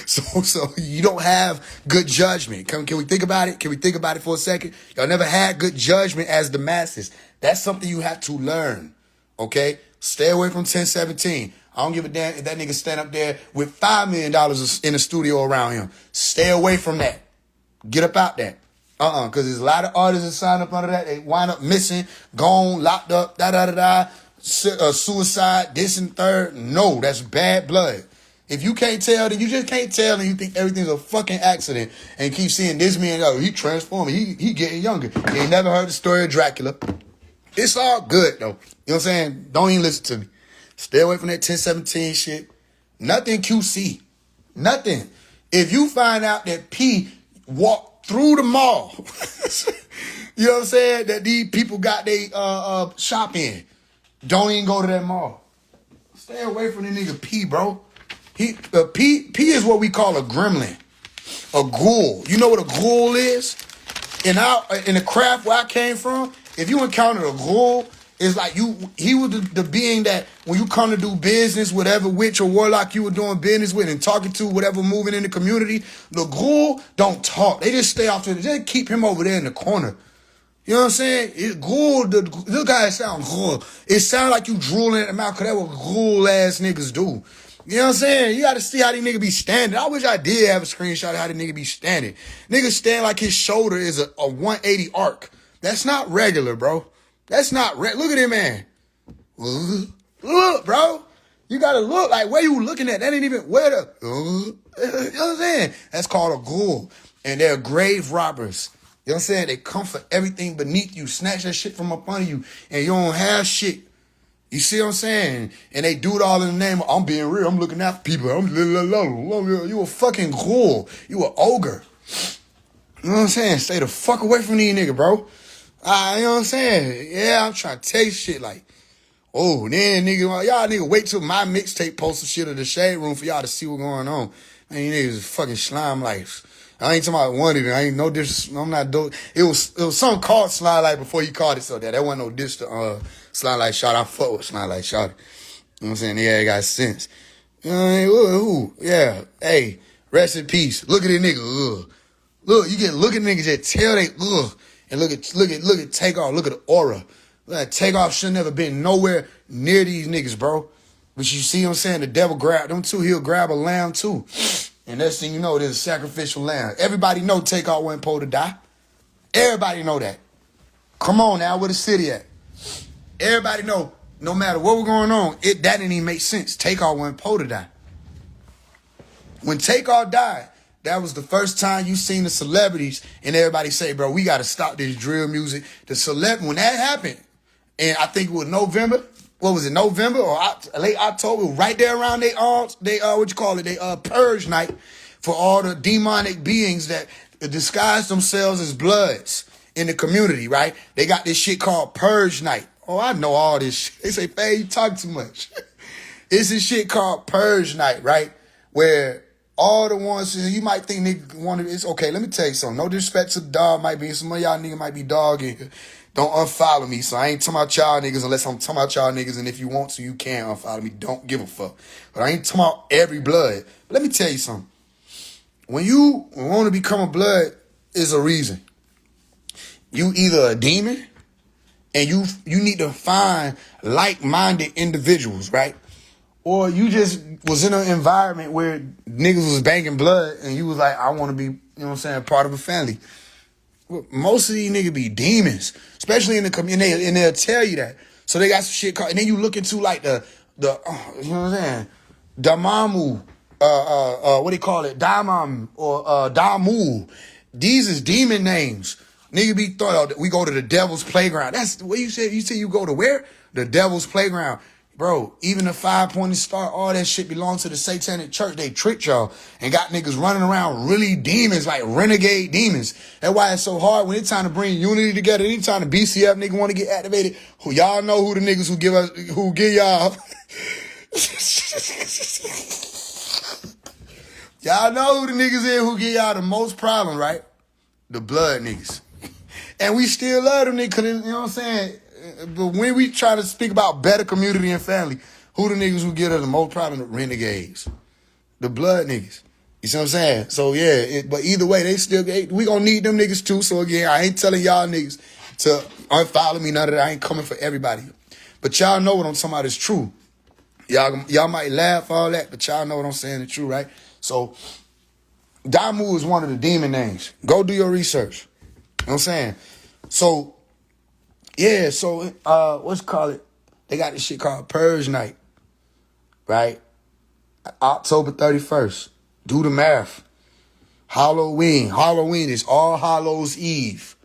so you don't have good judgment. Can we think about it? Can we think about it for a second? Y'all never had good judgment as the masses. That's something you have to learn. Okay? Stay away from 1017. I don't give a damn if that nigga stand up there with $5 million in the studio around him. Stay away from that. Get up out that. Because there's a lot of artists that sign up under that. They wind up missing, gone, locked up, suicide, this and third. No, that's bad blood. If you can't tell, then you just can't tell, and you think everything's a fucking accident, and keep seeing this man, oh, he transforming, he getting younger. You ain't never heard the story of Dracula. It's all good, though. You know what I'm saying? Don't even listen to me. Stay away from that 1017 shit. Nothing QC. Nothing. If you find out that P walked through the mall, you know what I'm saying, that these people got their shop in, don't even go to that mall. Stay away from the nigga P, bro. P is what we call a gremlin, a ghoul. You know what a ghoul is? In the craft where I came from, if you encountered a ghoul, it's like he was the being that when you come to do business, whatever witch or warlock you were doing business with and talking to, whatever moving in the community, the ghoul don't talk. They just stay off to just keep him over there in the corner. You know what I'm saying? This guy sound ghoul. It sound like you drooling at the mouth, because that's what ghoul ass niggas do. You know what I'm saying? You got to see how these niggas be standing. I wish I did have a screenshot of how the nigga be standing. Nigga stand like his shoulder is a 180 arc. That's not regular, bro. That's not Look at him, man. Look, bro. You got to look like where you looking at. That ain't even where the... You know what I'm saying? That's called a ghoul. And they're grave robbers. You know what I'm saying? They come for everything beneath you. Snatch that shit from up under you. And you don't have shit. You see what I'm saying? And they do it all in the name of, I'm being real. I'm looking after people. You a fucking ghoul. You a ogre. You know what I'm saying? Stay the fuck away from these niggas, bro. You know what I'm saying? Yeah, I'm trying to tell you shit like, oh, then nigga, y'all nigga wait till my mixtape post some shit of the Shade Room for y'all to see what's going on. Man, you niggas is fucking slime life. I ain't talking about one of them. I ain't no diss. I'm not doing. It was something called Slime Light before he called it so that wasn't no diss to Slime Light Shot. I fuck with Slime Light Shot. You know what I'm saying? Yeah, it got sense. You know what I mean? Ooh, yeah. Hey, rest in peace. Look at this nigga. Ugh. Look, you get look at niggas that tell they ugh. And look at Takeoff. Look at the aura. Look at Takeoff should never been nowhere near these niggas, bro. But you see what I'm saying? The devil grab them too. He'll grab a lamb too. And next thing you know, there's a sacrificial lamb. Everybody know Takeoff wasn't supposed to die. Everybody know that. Come on now, where the city at? Everybody know, no matter what was going on, that didn't even make sense. Takeoff wasn't supposed to die. When Takeoff died, that was the first time you seen the celebrities and everybody say, bro, we got to stop this drill music. When that happened, and I think it was November, what was it, November or late October, right there around they purge night for all the demonic beings that disguise themselves as Bloods in the community, right? They got this shit called purge night. Oh, I know all this shit. They say, Faye, you talk too much. It's this shit called purge night, right? Where all the ones, you might think nigga want to, it's okay, let me tell you something. No disrespect to the dog, might be, some of y'all niggas might be dog in here. Don't unfollow me. So I ain't talking about y'all niggas unless I'm talking about y'all niggas. And if you want to, you can unfollow me. Don't give a fuck. But I ain't talking about every blood. But let me tell you something. When you want to become a blood, is a reason. You either a demon and you need to find like-minded individuals, right? Or you just was in an environment where niggas was banging blood and you was like, I want to be, you know what I'm saying, part of a family. Well, most of these niggas be demons, especially in the community, and they'll tell you that. So they got some shit called, and then you look into like the you know what I'm saying, Damamu, what do you call it, Damam or Damu. These is demon names. Nigga be thought we go to the devil's playground. That's what you said. You said you go to where? The devil's playground. Bro, even the 5-pointed star, all that shit belongs to the satanic church. They tricked y'all and got niggas running around really demons, like renegade demons. That's why it's so hard when it's time to bring unity together. Anytime the BCF nigga want to get activated, who y'all know who the niggas who give y'all. Y'all know who the niggas is who give y'all the most problem, right? The blood niggas. And we still love them niggas, you know what I'm saying? But when we try to speak about better community and family, who the niggas who get us the most problem? The renegades. The blood niggas. You see what I'm saying? So yeah, but either way, we gonna need them niggas too. So again, I ain't telling y'all niggas to unfollow me, none of that. I ain't coming for everybody. But y'all know what I'm talking about is true. Y'all might laugh, all that, but y'all know what I'm saying is true, right? So Damu is one of the demon names. Go do your research. You know what I'm saying? So, yeah, so, what's it called? They got this shit called Purge Night, right? October 31st. Do the math. Halloween. Halloween is All Hallows Eve.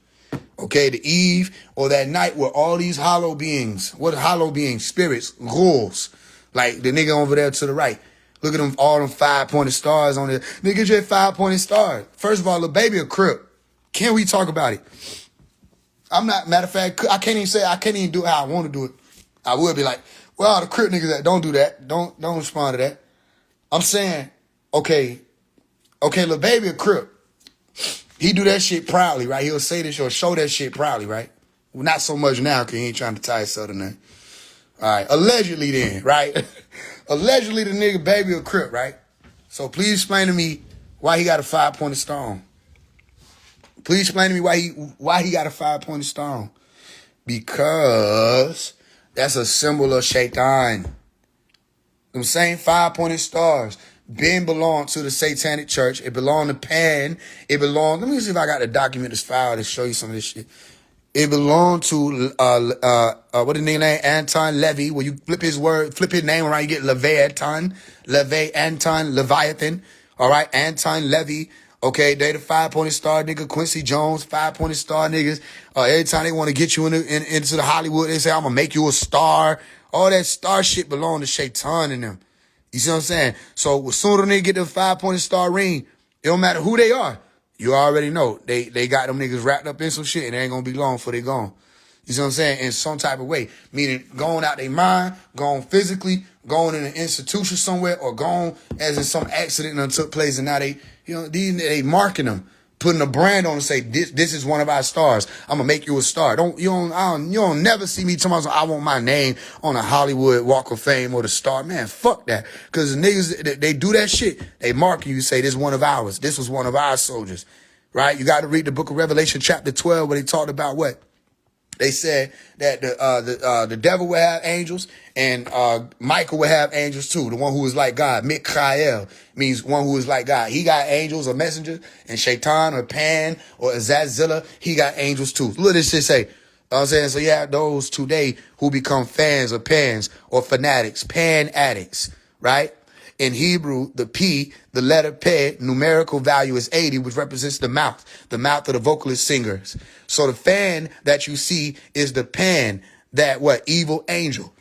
Okay, the eve or that night where all these hollow beings, what are hollow beings? Spirits, ghouls. Like the nigga over there to the right. Look at them, all them 5-pointed stars on there. Nigga, just 5-pointed stars. First of all, the baby a crip. Can we talk about it? Matter of fact, I can't even do it how I want to do it. I would be like, well, the crip niggas that don't do that. Don't respond to that. I'm saying, okay, little baby a crip. He do that shit proudly, right? He'll say this or show that shit proudly, right? Well, not so much now because he ain't trying to tie himself to nothing. All right, allegedly then, right? Allegedly the nigga baby a crip, right? So please explain to me why he got a 5-pointed star. Please explain to me why he got a 5-pointed star. Because that's a symbol of Shaitan. Them same 5-pointed stars been belonged to the satanic church. It belonged to Pan. Let me see if I got the document, this file to show you some of this shit. It belonged to, what the nigga name? Anton Levy. Where you flip his name around, you get Leviathan. Leviathan. All right, Anton Levy. Okay, they the 5-pointed star nigga. Quincy Jones, 5-pointed star niggas. Every time they want to get you into the Hollywood, they say, I'm going to make you a star. All that star shit belong to Shaitan and them. You see what I'm saying? So as soon as they get the 5-pointed star ring, it don't matter who they are. You already know. They got them niggas wrapped up in some shit and it ain't going to be long before they gone. You see what I'm saying? In some type of way. Meaning going out their mind, going physically, going in an institution somewhere, or going as in some accident that took place and now they marking them, putting a brand on and say, this is one of our stars. I'm gonna make you a star. You don't never see me talking about I want my name on a Hollywood Walk of Fame or the star. Man, fuck that. Cause the niggas, they do that shit. They mark you, say this is one of ours. This was one of our soldiers. Right? You got to read the book of Revelation chapter 12 where they talked about what? They said that the devil will have angels and Michael will have angels too. The one who is like God, Mikael, means one who is like God. He got angels or messengers, and Shaitan or Pan or Azazillah, he got angels too. Look at this shit say. I'm saying, so you have those today who become fans or pans or fanatics, pan addicts, right? In Hebrew, the P, the letter P, numerical value is 80, which represents the mouth of the vocalist singers. So the fan that you see is the Pan, that evil angel.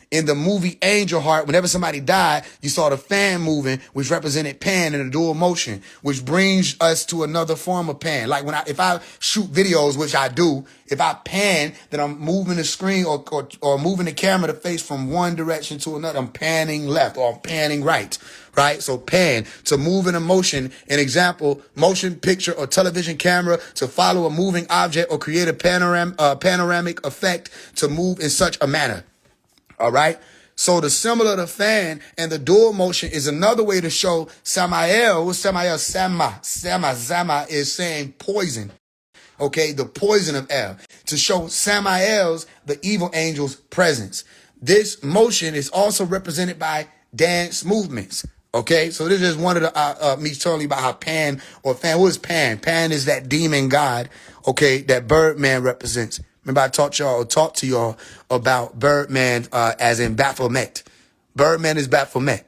In the movie Angel Heart, whenever somebody died, you saw the fan moving, which represented Pan in a dual motion, which brings us to another form of Pan. Like if I shoot videos, which I do, if I pan, then I'm moving the screen or moving the camera to face from one direction to another. I'm panning left or I'm panning right, right? So pan, to move in a motion, an example, motion picture or television camera, to follow a moving object or create a panoramic effect, to move in such a manner. All right. So the symbol of the fan and the dual motion is another way to show Samael. Sama is saying poison. Okay. The poison of El, to show Samael's, the evil angel's presence. This motion is also represented by dance movements. Okay, so this is one of the me telling you about how Pan or Fan. What is Pan? Pan is that demon god. Okay, that Birdman represents. Remember, I talked to y'all about Birdman as in Baphomet. Birdman is Baphomet.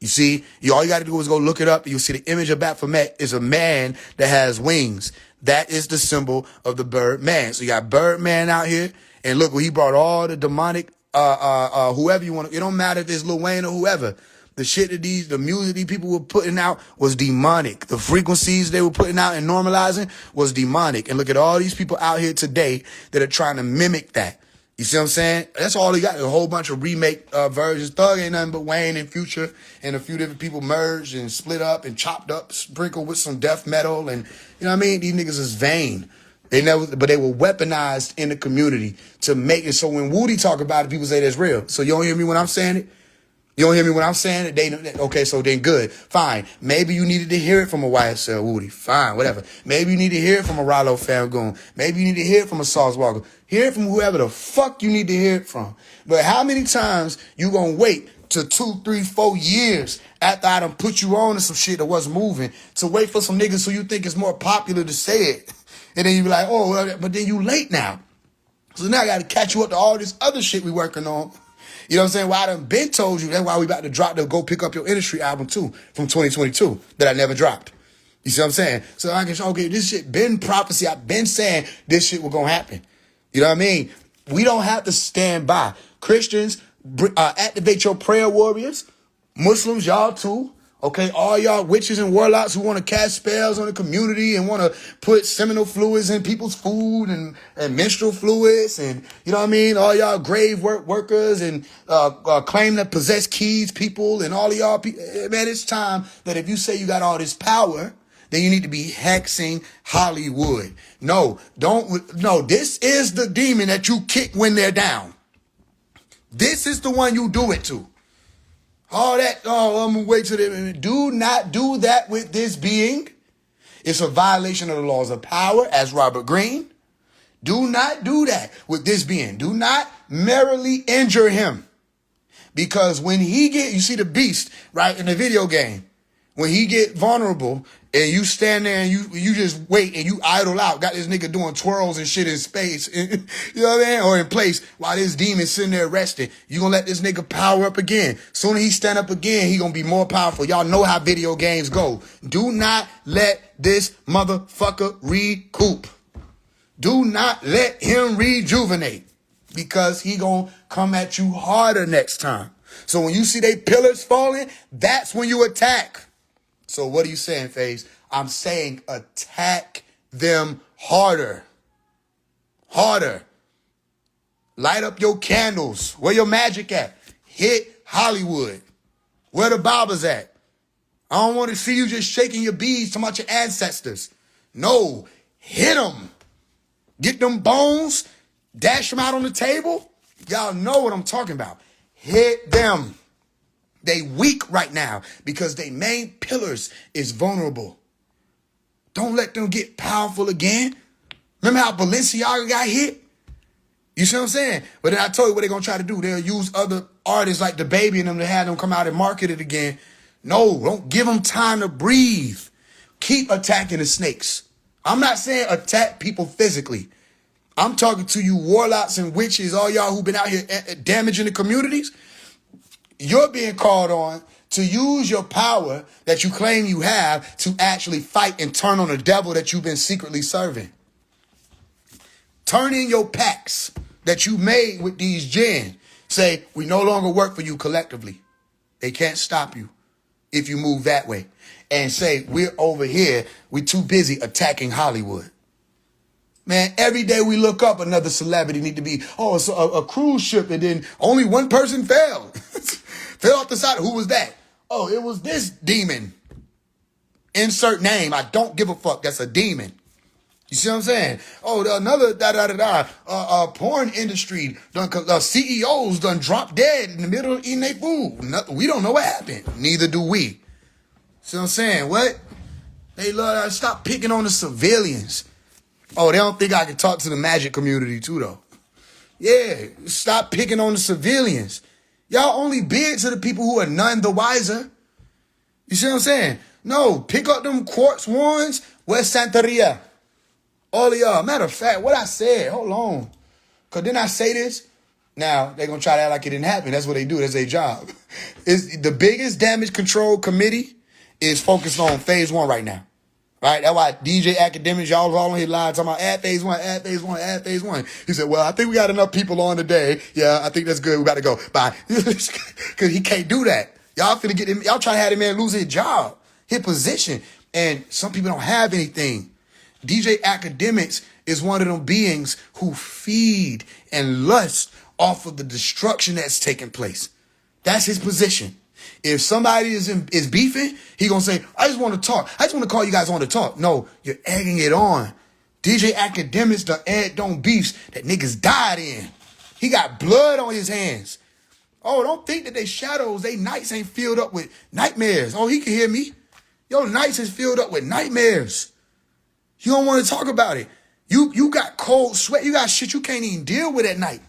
You see, all you got to do is go look it up. You'll see the image of Baphomet is a man that has wings. That is the symbol of the Birdman. So you got Birdman out here, and look, he brought all the demonic, whoever you want. It don't matter if it's Lil Wayne or whoever. The shit that the music these people were putting out was demonic. The frequencies they were putting out and normalizing was demonic. And look at all these people out here today that are trying to mimic that. You see what I'm saying? That's all he got. A whole bunch of remake versions. Thug ain't nothing but Wayne and Future and a few different people merged and split up and chopped up, sprinkled with some death metal. And you know what I mean? These niggas is vain. But they were weaponized in the community to make it. So when Woody talk about it, people say that's real. So you don't hear me when I'm saying it? You don't hear me when I'm saying it? Okay, so then good. Fine. Maybe you needed to hear it from a YSL Woody. Fine, whatever. Maybe you need to hear it from a Rollo Falcone. Maybe you need to hear it from a Sauce Walker. Hear it from whoever the fuck you need to hear it from. But how many times you gonna wait to 2, 3, 4 years after I done put you on to some shit that wasn't moving to wait for some niggas who you think is more popular to say it? And then you be like, oh, well, but then you late now. So now I got to catch you up to all this other shit we working on. You know what I'm saying? Well, I done been told you. That's why we about to drop the Go Pick Up Your Industry album too from 2022 that I never dropped. You see what I'm saying? So I can show, okay, this shit been prophecy. I've been saying this shit was going to happen. You know what I mean? We don't have to stand by. Christians, activate your prayer warriors. Muslims, y'all too. Okay, all y'all witches and warlocks who want to cast spells on the community and want to put seminal fluids in people's food and menstrual fluids and, you know what I mean? All y'all grave workers and claim to possess keys people and all of y'all people. Man, it's time that if you say you got all this power, then you need to be hexing Hollywood. No, this is the demon that you kick when they're down. This is the one you do it to. All that, I'm going to wait till they do not do that with this being. It's a violation of the laws of power, as Robert Greene. Do not do that with this being. Do not merrily injure him. Because when you see the beast, right, in the video game, when he get vulnerable and you stand there and you just wait and you idle out, got this nigga doing twirls and shit in space, you know what I mean? Or in place while this demon sitting there resting, you gonna let this nigga power up again. Soon as he stand up again, he gonna be more powerful. Y'all know how video games go. Do not let this motherfucker recoup. Do not let him rejuvenate because he gonna come at you harder next time. So when you see they pillars falling, that's when you attack. So what are you saying, Faise? I'm saying attack them harder. Harder. Light up your candles. Where your magic at? Hit Hollywood. Where the barbers at? I don't want to see you just shaking your beads talking about your ancestors. No, hit them. Get them bones. Dash them out on the table. Y'all know what I'm talking about. Hit them. They weak right now because their main pillars is vulnerable. Don't let them get powerful again. Remember how Balenciaga got hit? You see what I'm saying? But then I told you what they're going to try to do. They'll use other artists like the Baby and them to have them come out and market it again. No, don't give them time to breathe. Keep attacking the snakes. I'm not saying attack people physically. I'm talking to you warlocks and witches, all y'all who've been out here damaging the communities. You're being called on to use your power that you claim you have to actually fight and turn on the devil that you've been secretly serving. Turn in your pacts that you made with these jinn. Say, we no longer work for you collectively. They can't stop you if you move that way. And say, we're over here. We're too busy attacking Hollywood. Man, every day we look up, another celebrity need to be, it's a cruise ship, and then only one person fell. Fell off the side. Who was that? Oh, it was this demon. Insert name. I don't give a fuck. That's a demon. You see what I'm saying? Oh, another porn industry done. CEOs done dropped dead in the middle of eating their food. We don't know what happened. Neither do we. See what I'm saying? What? They love to stop picking on the civilians. Oh, they don't think I can talk to the magic community too, though. Yeah, stop picking on the civilians. Y'all only bid to the people who are none the wiser. You see what I'm saying? No, pick up them quartz ones, West Santeria. All of y'all. Matter of fact, what I said, hold on. Because didn't I say this? Now, they're going to try to act like it didn't happen. That's what they do. That's their job. It's the biggest damage control committee is focused on Faise One right now. Right? That's why DJ Academics, y'all all on here live talking about add Faise One, add Faise One, add Faise One. He said, well, I think we got enough people on today. Yeah, I think that's good. We got to go. Bye. Because he can't do that. Y'all finna get him. Y'all trying to have the man lose his job, his position. And some people don't have anything. DJ Academics is one of them beings who feed and lust off of the destruction that's taking place. That's his position. If somebody is beefing, he gonna say, I just want to talk. I just want to call you guys on to talk. No, you're egging it on. DJ Academics done egged on beefs that niggas died in. He got blood on his hands. Oh, don't think that they shadows, they nights ain't filled up with nightmares. Oh, he can hear me. Your nights is filled up with nightmares. You don't want to talk about it. You got cold sweat. You got shit you can't even deal with at night.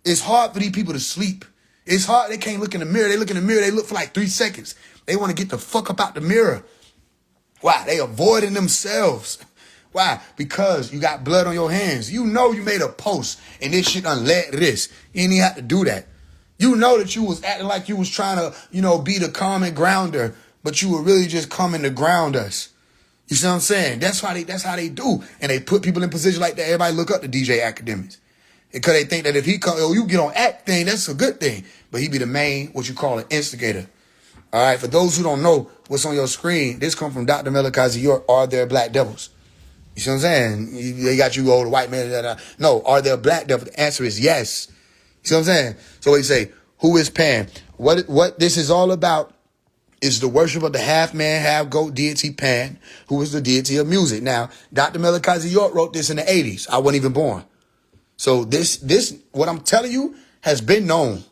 It's hard for these people to sleep. It's hard. They can't look in the mirror. They look in the mirror. They look for like 3 seconds. They want to get the fuck up out the mirror. Why? They avoiding themselves. Why? Because you got blood on your hands. You know you made a post and this shit done led to this. You didn't even have to do that. You know that you was acting like you was trying to, be the common grounder, but you were really just coming to ground us. You see what I'm saying? That's how they do. And they put people in positions like that. Everybody look up to DJ Academics. Because they think that if he come, you get on act thing, that's a good thing. But he be the main, what you call an instigator. All right, for those who don't know what's on your screen, this come from Dr. Melikazi York, Are There Black Devils? You see what I'm saying? They got you old white man. No, are there black devils? The answer is yes. You see what I'm saying? So they say, who is Pan? What this is all about is the worship of the half man, half goat deity Pan, who is the deity of music. Now, Dr. Melikazi York wrote this in the 80s. I wasn't even born. So this, what I'm telling you, has been known.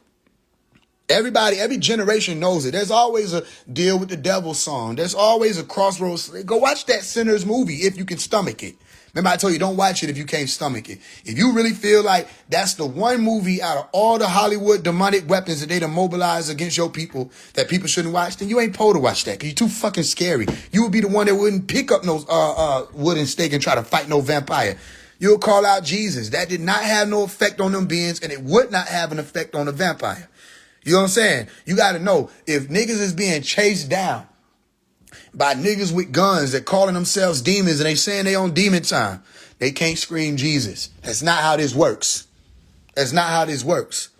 Everybody, every generation knows it. There's always a Deal with the Devil song. There's always a Crossroads. Go watch that Sinners movie if you can stomach it. Remember, I told you, don't watch it if you can't stomach it. If you really feel like that's the one movie out of all the Hollywood demonic weapons that they done mobilize against your people that people shouldn't watch, then you ain't supposed to watch that because you're too fucking scary. You would be the one that wouldn't pick up no wooden stake and try to fight no vampire. You'll call out Jesus. That did not have no effect on them beings, and it would not have an effect on the vampire. You know what I'm saying? You got to know, if niggas is being chased down by niggas with guns that calling themselves demons and they saying they on demon time, they can't scream Jesus. That's not how this works. That's not how this works.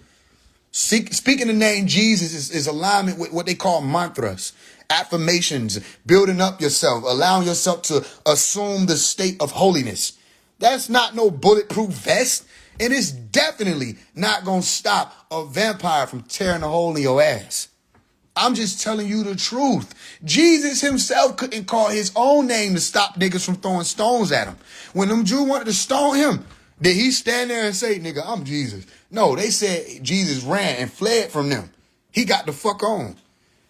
Speaking the name Jesus is alignment with what they call mantras, affirmations, building up yourself, allowing yourself to assume the state of holiness. That's not no bulletproof vest. And it's definitely not going to stop a vampire from tearing a hole in your ass. I'm just telling you the truth. Jesus himself couldn't call his own name to stop niggas from throwing stones at him. When them Jews wanted to stone him, did he stand there and say, nigga, I'm Jesus? No, they said Jesus ran and fled from them. He got the fuck on.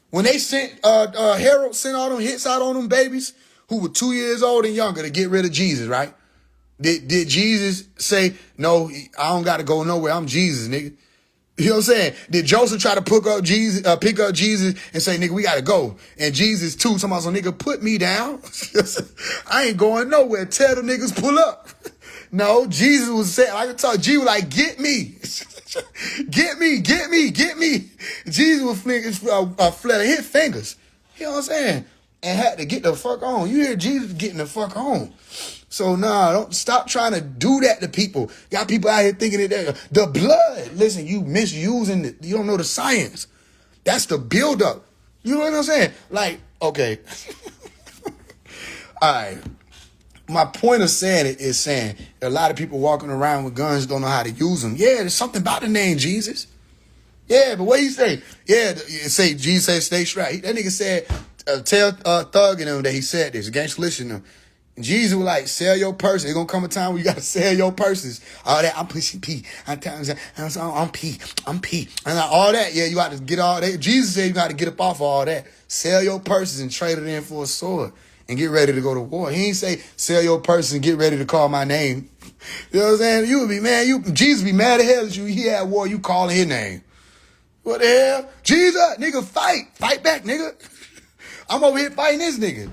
When they sent, Harold sent all them hits out on them babies who were 2 years old and younger to get rid of Jesus, right? Did Jesus say, no, I don't got to go nowhere. I'm Jesus, nigga. You know what I'm saying? Did Joseph try to pick up Jesus and say, nigga, we got to go? And Jesus too, talking about some nigga, put me down. I ain't going nowhere. Tell the niggas pull up. No, Jesus was saying, like I told Jesus was like, get me. Get me, get me, get me. Jesus was fled hit fingers. You know what I'm saying? And had to get the fuck on. You hear Jesus getting the fuck on. So don't stop trying to do that to people. Got people out here thinking that the blood. Listen, you misusing it. You don't know the science. That's the buildup. You know what I'm saying? Like, okay. All right. My point of saying it is saying a lot of people walking around with guns don't know how to use them. Yeah, there's something about the name Jesus. Yeah, but what he say? Yeah, say Jesus said stay strapped. That nigga said, tell Thug and them that he said this. Against listen to them. Jesus was like, sell your purse. There's going to come a time where you got to sell your purses. All that, I'm pushing P. I'm P. I'm P. And all that, yeah, you got to get all that. Jesus said you got to get up off of all that. Sell your purses and trade it in for a sword and get ready to go to war. He ain't say, sell your purse and get ready to call my name. You know what I'm saying? You would be mad. Jesus would be mad as hell at you. He had war, you calling his name. What the hell? Jesus, nigga, fight. Fight back, nigga. I'm over here fighting this nigga.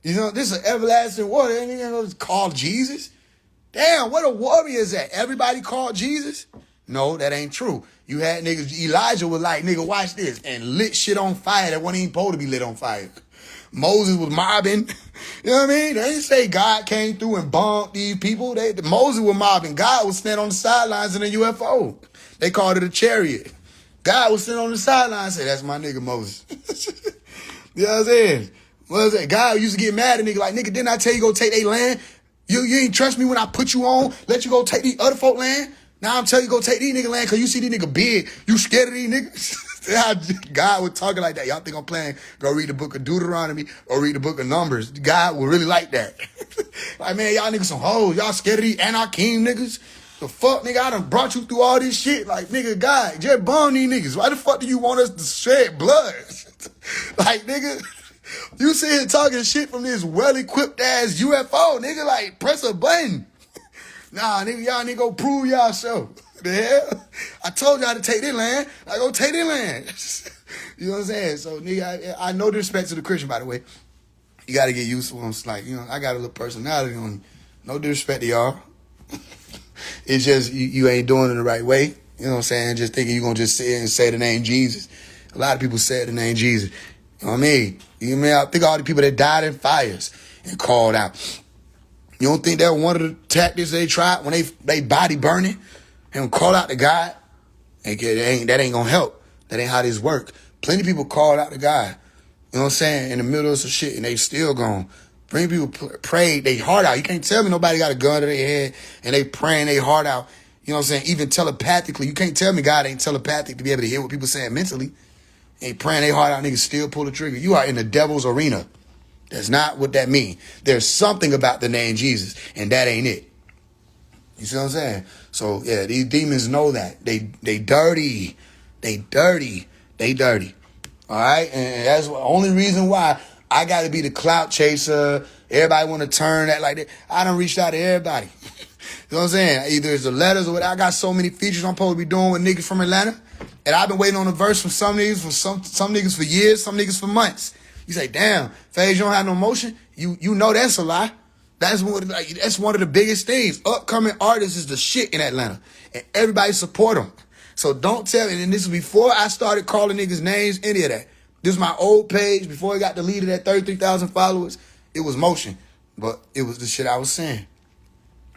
You know, this is an everlasting water. And nigga called Jesus. Damn, what a warrior is that? Everybody called Jesus? No, that ain't true. You had niggas, Elijah was like, nigga, watch this, and lit shit on fire that wasn't even supposed to be lit on fire. Moses was mobbing. You know what I mean? They didn't say God came through and bombed these people. Moses was mobbing. God was standing on the sidelines in a UFO. They called it a chariot. God was sitting on the sidelines and said, that's my nigga Moses. You know what I'm saying? What was that? God used to get mad at nigga like, nigga, didn't I tell you go take their land? You ain't trust me when I put you on, let you go take these other folk land? Now I'm telling you go take these nigga land because you see these nigga big. You scared of these niggas? God was talking like that. Y'all think I'm playing? Go read the book of Deuteronomy or read the book of Numbers. God will really like that. Like, man, y'all niggas some hoes. Y'all scared of these Anakim niggas? The fuck, nigga, I done brought you through all this shit. Like, nigga, God, just bomb these niggas. Why the fuck do you want us to shed blood? Like, nigga, you sit here talking shit from this well-equipped ass UFO, nigga, like, press a button. Nah, nigga, y'all nigga go prove y'all so. The hell? I told y'all to take this land. I go take this land. You know what I'm saying? So, nigga, I know disrespect to the Christian, by the way. You got to get used to them. It's like, you know, I got a little personality on you. No disrespect to y'all. It's just you ain't doing it the right way. You know what I'm saying? Just thinking you're going to just sit here and say the name Jesus. A lot of people said the name Jesus. You know what I mean? You know, I think all the people that died in fires and called out. You don't think that one of the tactics they tried when they body burning and call out to God? That ain't going to help. That ain't how this work. Plenty of people called out to God. You know what I'm saying? In the middle of some shit and they still gone. Plenty of people prayed their heart out. You can't tell me nobody got a gun to their head and they praying their heart out. You know what I'm saying? Even telepathically. You can't tell me God ain't telepathic to be able to hear what people saying mentally. Ain't praying their heart out, niggas still pull the trigger. You are in the devil's arena. That's not what that means. There's something about the name Jesus, and that ain't it. You see what I'm saying? So, yeah, these demons know that. They dirty. They dirty. They dirty. All right? And that's the only reason why I got to be the clout chaser. Everybody want to turn that like that. I done reached out to everybody. You know what I'm saying? Either it's the letters or what. I got so many features I'm supposed to be doing with niggas from Atlanta. And I've been waiting on a verse from some niggas for some niggas for years, some niggas for months. You say, damn, Faise, you don't have no motion? You know that's a lie. That's one of the biggest things. Upcoming artists is the shit in Atlanta. And everybody support them. So don't tell me, and this is before I started calling niggas names, any of that. This is my old page, before it got deleted at 33,000 followers. It was motion. But it was the shit I was saying.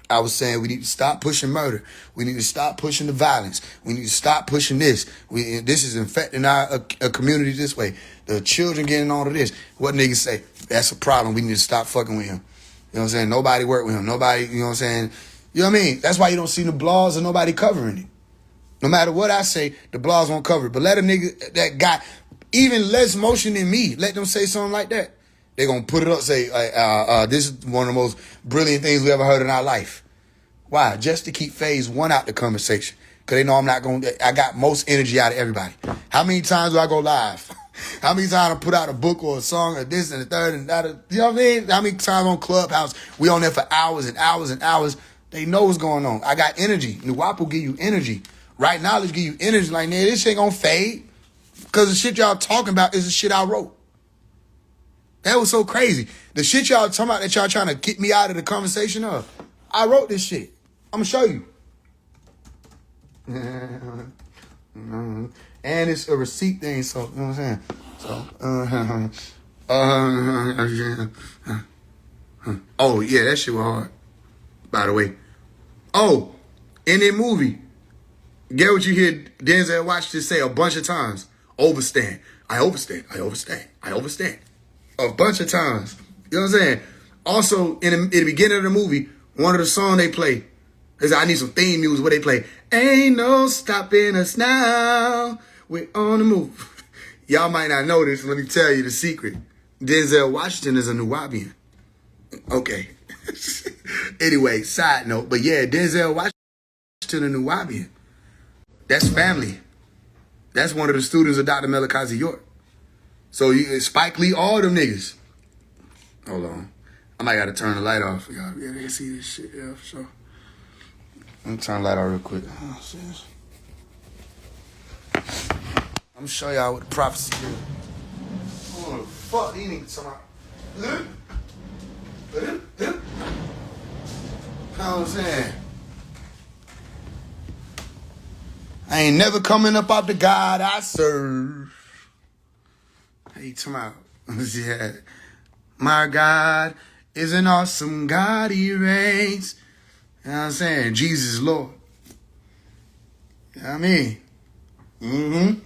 I was saying we need to stop pushing murder. We need to stop pushing the violence. We need to stop pushing this. This is infecting our community this way. The children getting all of this. What niggas say? That's a problem. We need to stop fucking with him. You know what I'm saying? Nobody work with him. Nobody, you know what I'm saying? You know what I mean? That's why you don't see the blogs or nobody covering it. No matter what I say, the blogs won't cover it. But let a nigga that got even less motion than me, let them say something like that. They're going to put it up, say, this is one of the most brilliant things we ever heard in our life. Why? Just to keep Faise One out the conversation. Because they know I'm not going to, I got most energy out of everybody. How many times do I go live? How many times I put out a book or a song or this and the third and that? You know what I mean? How many times on Clubhouse, we on there for hours and hours and hours. They know what's going on. I got energy. New WAP will give you energy. Right knowledge give you energy. Like, man, this shit going to fade. Because the shit y'all talking about is the shit I wrote. That was so crazy. The shit y'all talking about that y'all trying to get me out of the conversation of, I wrote this shit. I'm going to show you. And it's a receipt thing, so, you know what I'm saying? So, oh, yeah, that shit was hard, by the way. Oh, in that movie, get what you hear Denzel Washington say a bunch of times. Overstand. I overstand. I overstand. I overstand. A bunch of times. You know what I'm saying? Also, in the beginning of the movie, one of the songs they play is I need some theme music where they play, ain't no stopping us now. We're on the move. Y'all might not know this. Let me tell you the secret. Denzel Washington is a Nubian. Okay. Anyway, side note. But yeah, Denzel Washington a Nubian. That's family. That's one of the students of Dr. Melikazi York. So Spike Lee, all them niggas. Hold on. I might gotta turn the light off for y'all. Yeah, they can see this shit, yeah, for sure. Let me turn the light off real quick. Oh, I'm gonna show y'all what the prophecy is. Oh, fuck, these niggas talking about. You know what I'm saying? I ain't never coming up off the God I serve. Hey, talking about. Yeah. My God is an awesome God, he reigns. You know what I'm saying? Jesus is Lord. You know what I mean? Mm-hmm.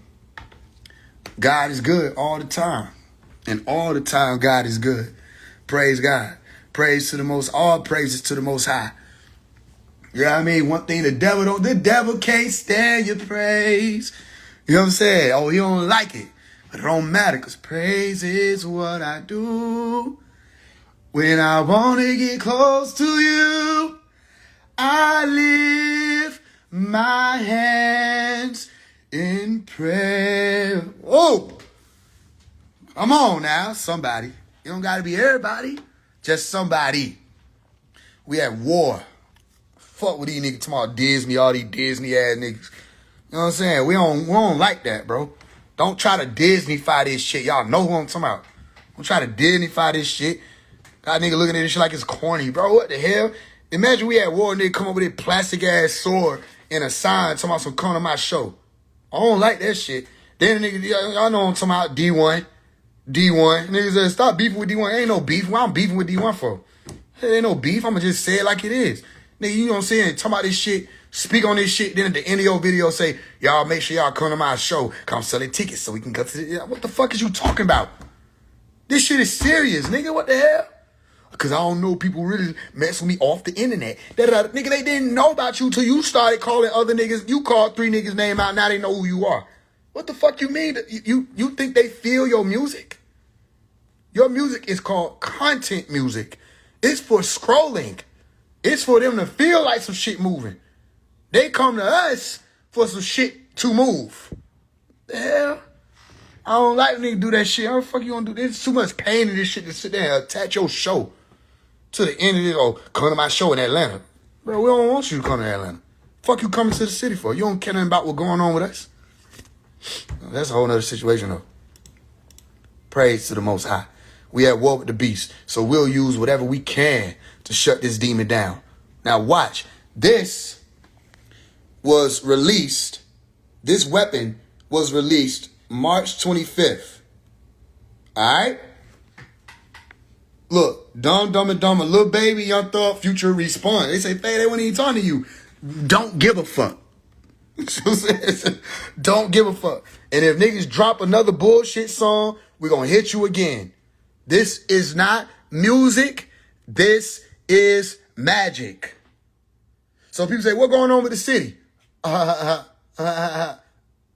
God is good all the time. And all the time, God is good. Praise God. Praise to the most, all praises to the Most High. You know what I mean? One thing the devil can't stand your praise. You know what I'm saying? Oh, he don't like it. But it don't matter, because praise is what I do. When I want to get close to you, I lift my hands in prayer. Whoa! Come on now, somebody. You don't got to be everybody. Just somebody. We at war. Fuck with these niggas talking about Disney, all these Disney ass niggas. You know what I'm saying? We don't like that, bro. Don't try to Disney-fy this shit. Y'all know who I'm talking about. Don't try to Disney-fy this shit. Got nigga looking at this shit like it's corny, bro. What the hell? Imagine we at war and they come up with a plastic ass sword and a sign talking about some come to my show. I don't like that shit. Then nigga, y'all know I'm talking about D1. Niggas said, stop beefing with D1. Ain't no beef. What I'm beefing with D1 for? There ain't no beef. I'ma just say it like it is. Nigga, you know what I'm saying? Talk about this shit, speak on this shit, then at the end of your video say, y'all make sure y'all come to my show. Come selling tickets so we can go to the... What the fuck is you talking about? This shit is serious, nigga. What the hell? Because I don't know, people really mess with me off the internet. Nigga, they didn't know about you till you started calling other niggas. You called 3 niggas' name out, now they know who you are. What the fuck you mean? You think they feel your music? Your music is called content music. It's for scrolling. It's for them to feel like some shit moving. They come to us for some shit to move. The hell? I don't like when niggas do that shit. How the fuck you gonna do this? There's too much pain in this shit to sit there and attach your show to the end of it. Oh, come to my show in Atlanta. Bro, we don't want you to come to Atlanta. Fuck you coming to the city for? You don't care nothing about what's going on with us? That's a whole nother situation though. Praise to the Most High. We at war with the beast. So we'll use whatever we can to shut this demon down. Now watch. This was released. This weapon was released March 25th. Alright? Look. Dumb and Dumber. Lil Baby, Young Thug, Future Respawn. They say, Faye, they weren't even talking to you. Don't give a fuck. Don't give a fuck. And if niggas drop another bullshit song, we're gonna hit you again. This is not music. This is magic. So people say, what going on with the city?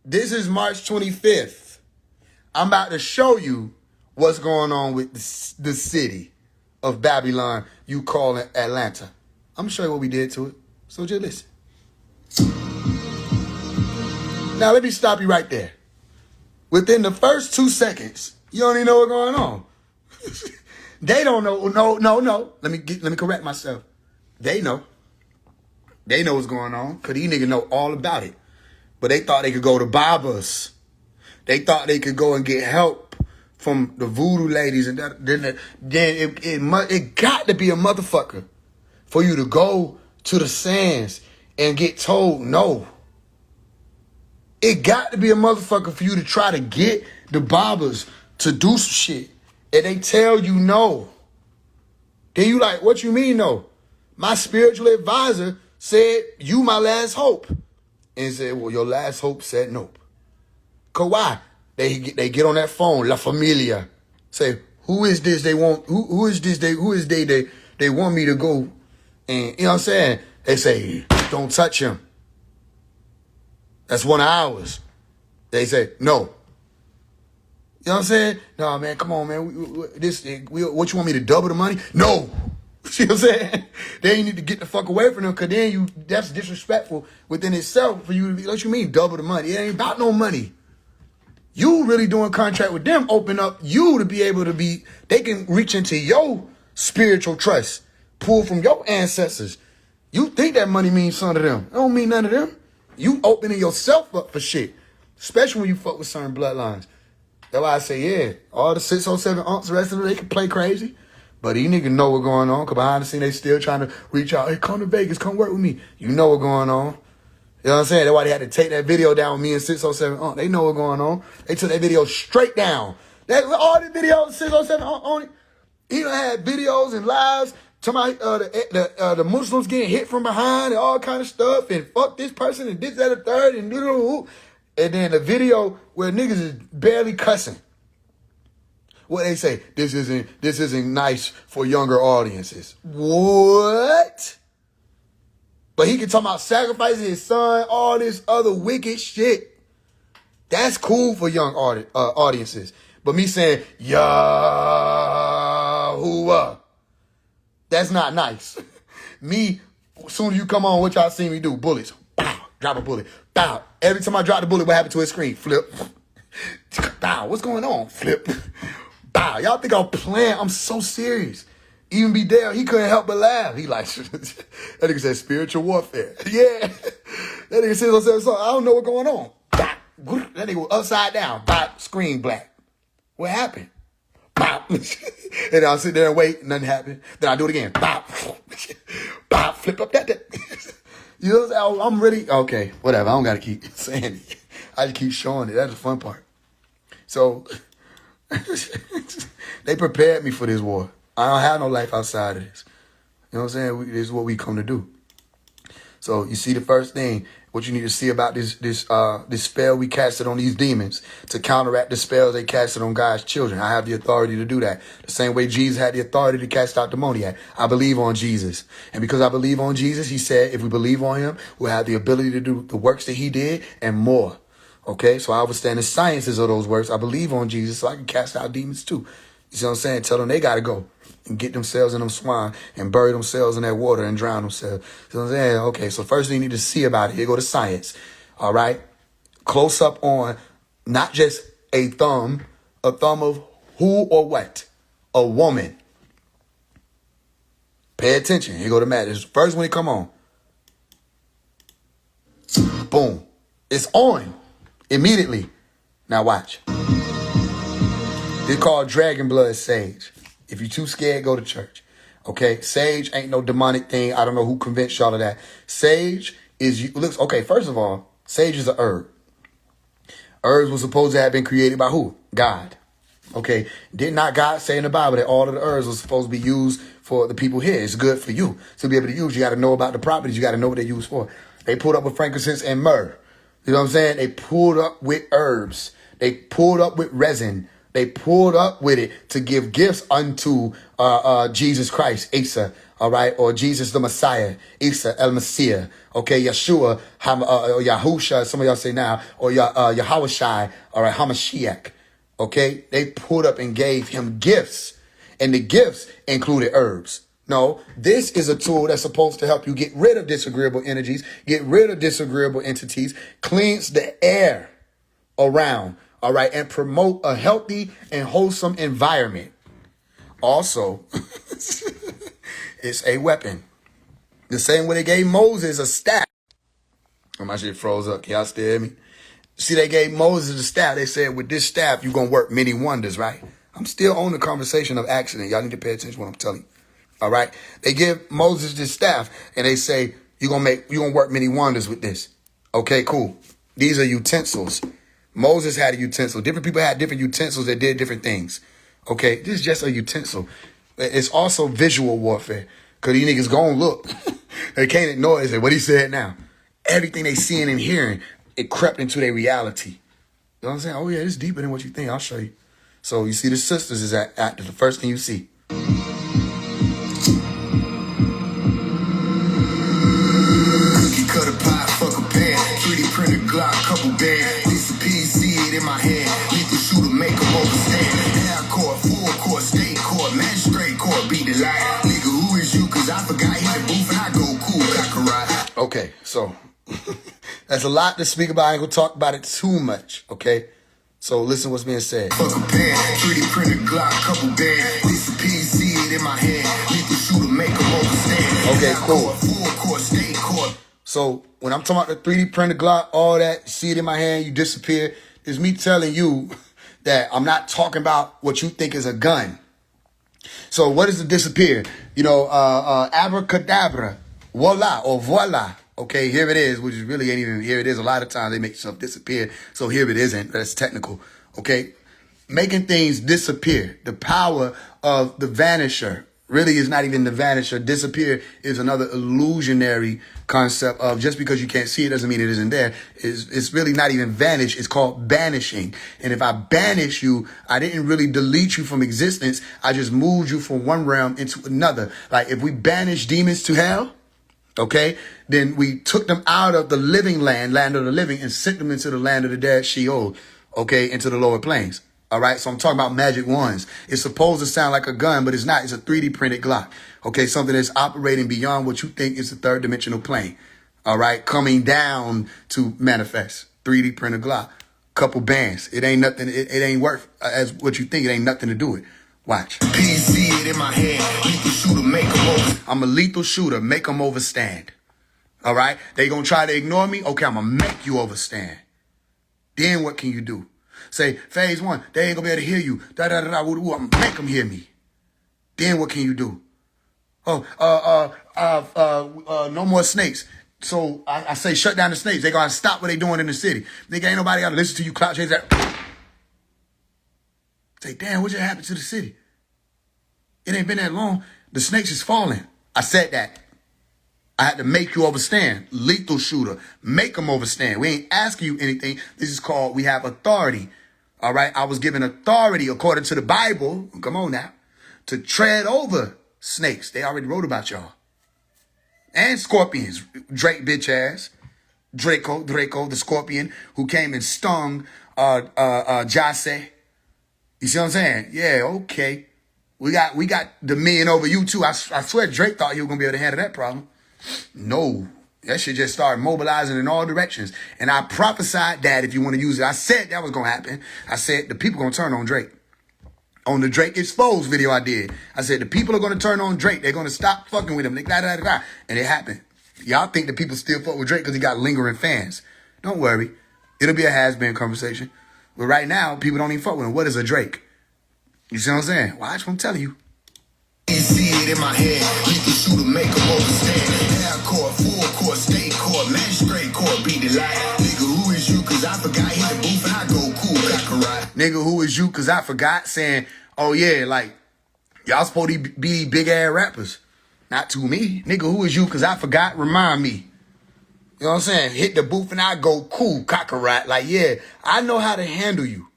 This is March 25th. I'm about to show you what's going on with the city of Babylon you call it Atlanta. I'm going to show you what we did to it. So just listen. Now let me stop you right there. Within the first 2 seconds, you don't even know what's going on. They don't know. No. Let me correct myself. They know. They know what's going on because these niggas know all about it. But they thought they could go to barbers. They thought they could go and get help from the voodoo ladies. And then it got to be a motherfucker for you to go to the sands and get told no. It got to be a motherfucker for you to try to get the barbers to do some shit. And they tell you no. Then you like, what you mean no? My spiritual advisor said, you my last hope. And said, well, your last hope said nope. Cause why? They get on that phone, La Familia. Say, who is this they want? Who is this they want me to go? And you know what I'm saying? They say, don't touch him. That's one of ours. They say, no. You know what I'm saying? No, man, come on, man. What you want me to double the money? No. See what I'm saying? They need to get the fuck away from them because then that's disrespectful within itself for you to be, what you mean, double the money? It ain't about no money. You really doing contract with them, open up you to be able to be, they can reach into your spiritual trust, pull from your ancestors. You think that money means something to them. It don't mean none of them. You opening yourself up for shit. especially when you fuck with certain bloodlines. That's why I say, yeah, all the 607 unks, the rest of them, they can play crazy. But these niggas know what's going on, because behind the scene, they still trying to reach out. Hey, come to Vegas, come work with me. You know what's going on. You know what I'm saying? That's why they had to take that video down with me and 607 Unk. They know what's going on. They took that video straight down. That all the videos, 607 Unk on it. He done had videos and lives talking about the Muslims getting hit from behind and all kind of stuff, and fuck this person and this, that, and the third, and and then the video where niggas is barely cussing. What they say, this isn't nice for younger audiences. What? But he can talk about sacrificing his son, all this other wicked shit. That's cool for young audiences. But me saying, Yahuwah, that's not nice. Me, as soon as you come on, what y'all see me do? Bullets. Bow. Drop a bullet. Bow. Every time I drop the bullet, what happened to his screen? Flip. Bow. What's going on? Flip. Bow. Y'all think I'm playing? I'm so serious. Even be there, he couldn't help but laugh. He like, that nigga said spiritual warfare. Yeah. That nigga said, I don't know what's going on. That nigga was upside down. Screen black. What happened? And I'll sit there and wait, nothing happened. Then I do it again. Flip up that. You know what I'm saying? I'm ready. Okay, whatever. I don't got to keep saying it. I just keep showing it. That's the fun part. So, they prepared me for this war. I don't have no life outside of this. You know what I'm saying? This is what we come to do. So you see the first thing, what you need to see about this spell we casted on these demons to counteract the spells they casted on God's children. I have the authority to do that. The same way Jesus had the authority to cast out demoniac. I believe on Jesus. And because I believe on Jesus, he said, if we believe on him, we'll have the ability to do the works that he did and more. Okay, so I understand the sciences of those works. I believe on Jesus, so I can cast out demons too. You see what I'm saying? Tell them they got to go and get themselves in them swine and bury themselves in that water and drown themselves. You know what I'm saying? Okay, so first thing you need to see about it, here go to science. All right? Close up on not just a thumb of who or what? A woman. Pay attention. Here go the math. This is the first one to come on. Boom. It's on immediately. Now watch. It's called Dragon Blood Sage. If you're too scared, go to church. Okay? Sage ain't no demonic thing. I don't know who convinced y'all of that. Sage looks, okay, first of all, sage is a herb. Herbs were supposed to have been created by who? God. Okay? Did not God say in the Bible that all of the herbs were supposed to be used for the people here? It's good for you to be able to use. You got to know about the properties. You got to know what they're used for. They pulled up with frankincense and myrrh. You know what I'm saying? They pulled up with herbs. They pulled up with resin. They pulled up with it to give gifts unto Jesus Christ, Isa, all right, or Jesus the Messiah, Isa el Messiah, okay, Yeshua, or Yahusha, some of y'all say now, or Yahawashai, all right, Hamashiach, okay? They pulled up and gave him gifts, and the gifts included herbs. No, this is a tool that's supposed to help you get rid of disagreeable energies, get rid of disagreeable entities, cleanse the air around. All right, and promote a healthy and wholesome environment. Also, it's a weapon. The same way they gave Moses a staff. Oh, my shit froze up. Can y'all still hear me? See, they gave Moses a staff. They said, with this staff, you're going to work many wonders, right? I'm still on the conversation of accident. Y'all need to pay attention to what I'm telling you. All right? They give Moses this staff, and they say, you're going to work many wonders with this. Okay, cool. These are utensils. Moses had a utensil. Different people had different utensils that did different things. Okay, this is just a utensil. It's also visual warfare. Because these niggas gonna look. They can't ignore it. Say, what he said now. Everything they seeing and hearing, it crept into their reality. You know what I'm saying? Oh yeah, it's deeper than what you think. I'll show you. So you see the sisters is at the first thing you see. Cut a pie, fuck a pan. 3D printed Glock, couple band. In my hand, lethal shooter, make them overstand. Half court, full court, state court, magistrate court, beat the line. Nigga, who is you? Cause I forgot he the booth and I go cool, cockeright. Okay, so that's a lot to speak about. I ain't gonna talk about it too much, okay? So listen what's being said. Fuck a pen, 3D printed Glock, couple band. This PC in my hand, lethal shooter, make them overstand. Okay, cool. Full court, state court. So when I'm talking about the 3D printed Glock, all that, see it in my hand, you disappear, is me telling you that I'm not talking about what you think is a gun. So what is the disappear? Abracadabra, voila, or voila. Okay, here it is, which is really ain't even, here it is. A lot of times they make stuff disappear. So here it isn't. That's technical. Okay, making things disappear. The power of the vanisher really is not even the vanisher. Disappear is another illusionary concept of just because you can't see it doesn't mean it isn't there. It's really not even vanish. It's called banishing. And if I banish you, I didn't really delete you from existence. I just moved you from one realm into another. Like if we banish demons to hell, okay, then we took them out of the living land of the living, and sent them into the land of the dead, Sheol, okay, into the lower planes. All right, so I'm talking about magic wands. It's supposed to sound like a gun, but it's not. It's a 3D printed Glock. Okay, something that's operating beyond what you think is the third dimensional plane. All right, coming down to manifest. 3D printed Glock. Couple bands. It ain't nothing. It ain't worth as what you think. It ain't nothing to do it. Watch. PC it in my hand. Lethal shooter, make them over. I'm a lethal shooter. Make them overstand. All right, they gonna try to ignore me. Okay, I'm gonna make you overstand. Then what can you do? Say, Faise One, they ain't gonna be able to hear you. I'm gonna make them hear me. Then what can you do? Oh, no more snakes. So I say shut down the snakes. They gonna stop what they doing in the city. Nigga, ain't nobody gotta listen to you clout chase that. Say, damn, what just happened to the city? It ain't been that long. The snakes is falling. I said that. I had to make you overstand. Lethal shooter. Make them overstand. We ain't asking you anything. This is called, we have authority. All right. I was given authority according to the Bible. Come on now. To tread over snakes. They already wrote about y'all. And scorpions. Drake bitch ass. Draco, the scorpion who came and stung Jase. You see what I'm saying? Yeah, okay. We got dominion over you too. I swear Drake thought he was gonna be able to handle that problem. No, that shit just started mobilizing in all directions. And I prophesied that if you want to use it, I said that was going to happen. I said the people going to turn on Drake. On the Drake Exposed video I did, I said the people are going to turn on Drake. They're going to stop fucking with him. And it happened. Y'all think the people still fuck with Drake because he got lingering fans. Don't worry. It'll be a has-been conversation. But right now, people don't even fuck with him. What is a Drake? You see what I'm saying? Watch what I'm telling you. See it in my hand. Lethal shooter, make them overstand. Half court, full court, state court, magistrate court, beat the light. Nigga, who is you? Cause I forgot. Hit the booth and I go cool, cock. Nigga, who is you? Cause I forgot. Saying, oh yeah, like, y'all supposed to be big ass rappers. Not to me. Nigga, who is you? Cause I forgot. Remind me. You know what I'm saying? Hit the booth and I go cool, cock. Like, yeah, I know how to handle you.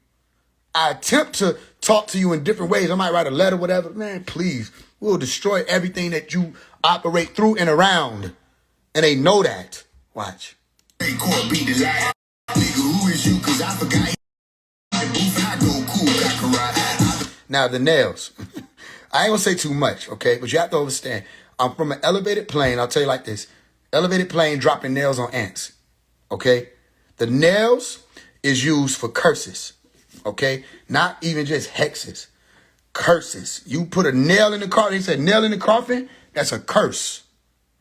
I attempt to talk to you in different ways. I might write a letter, whatever. Man, please. We'll destroy everything that you operate through and around. And they know that. Watch. Nigga, who is you? Cause I forgot. Now, the nails. I ain't gonna say too much, okay? But you have to understand. I'm from an elevated plane. I'll tell you like this. Elevated plane dropping nails on ants. Okay? The nails is used for curses. Okay? Not even just hexes. Curses. You put a nail in the coffin. He said nail in the coffin. That's a curse.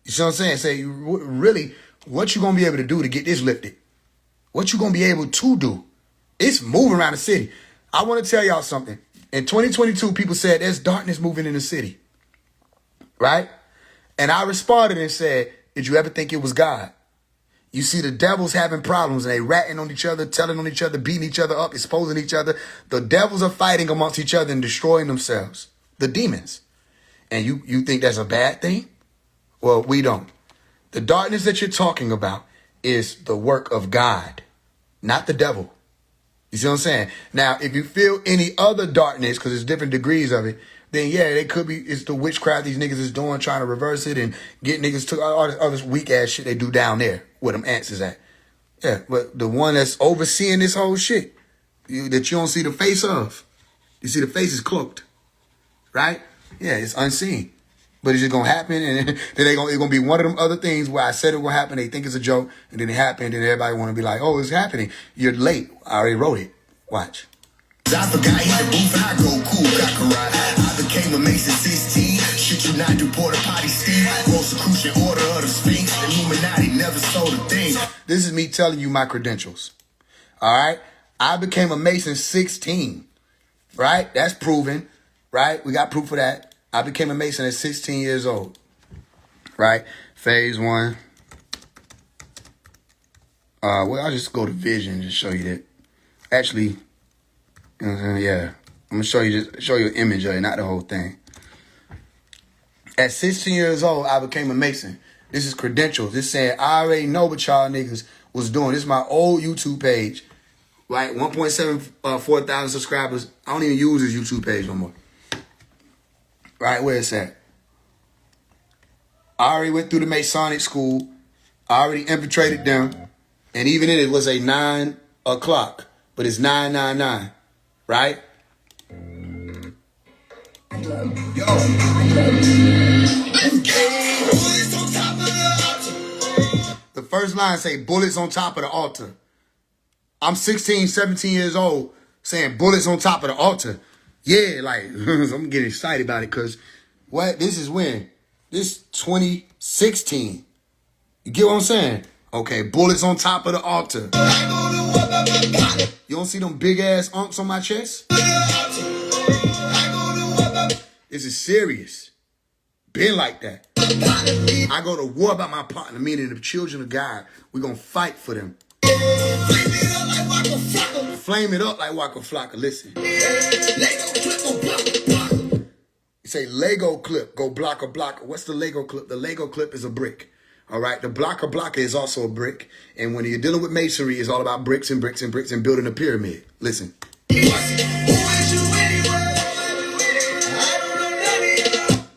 You see what I'm saying? Say, really, what you going to be able to do to get this lifted? What you going to be able to do? It's moving around the city. I want to tell y'all something. In 2022, people said there's darkness moving in the city. Right? And I responded and said, did you ever think it was God? You see the devils having problems and they ratting on each other, telling on each other, beating each other up, exposing each other. The devils are fighting amongst each other and destroying themselves. The demons. And you think that's a bad thing? Well, we don't. The darkness that you're talking about is the work of God, not the devil. You see what I'm saying? Now, if you feel any other darkness, because there's different degrees of it, then yeah, they could be, it's the witchcraft these niggas is doing, trying to reverse it and get niggas to all this weak ass shit they do down there where them ants is at. Yeah, but the one that's overseeing this whole shit, that you don't see the face of, you see the face is cloaked, right? Yeah, it's unseen. But it's just gonna happen, and then it's gonna be one of them other things where I said it will happen, they think it's a joke, and then it happened, and everybody wanna be like, oh, it's happening. You're late. I already wrote it. Watch. I forgot hit the booth and I go cool, cock. I became a Mason 16. Shit you not do porta potty Steve. Rosicrucian order of the Sphinx. Illuminati never saw me telling you my credentials. All right? I became a Mason 16, right? That's proven, right? We got proof of that. I became a Mason at 16 years old, right? Phase one. Well, I'll just go to vision and just show you that. Actually, you know what I'm saying? Yeah. I'm going to show you an image of it, not the whole thing. At 16 years old, I became a Mason. This is credentials. This saying, I already know what y'all niggas was doing. This is my old YouTube page. Right? 1.74 thousand subscribers. I don't even use this YouTube page no more. Right? Where it's at. I already went through the Masonic school. I already infiltrated them. And even in it was a 9 o'clock. But it's 999. Right? Yo. The first line say bullets on top of the altar. I'm 16, 17 years old saying bullets on top of the altar. Yeah, like, I'm getting excited about it because what? This is when? This 2016. You get what I'm saying? Okay, bullets on top of the altar. You don't see them big ass umps on my chest? This is serious. Been like that. I go to war about my partner, meaning the children of God. We're going to fight for them. Flame it up like Waka Flocka. Listen. You say Lego clip, go blocker, blocker. What's the Lego clip? The Lego clip is a brick. All right. The blocker, blocker is also a brick. And when you're dealing with masonry, it's all about bricks and bricks and bricks and building a pyramid. Listen.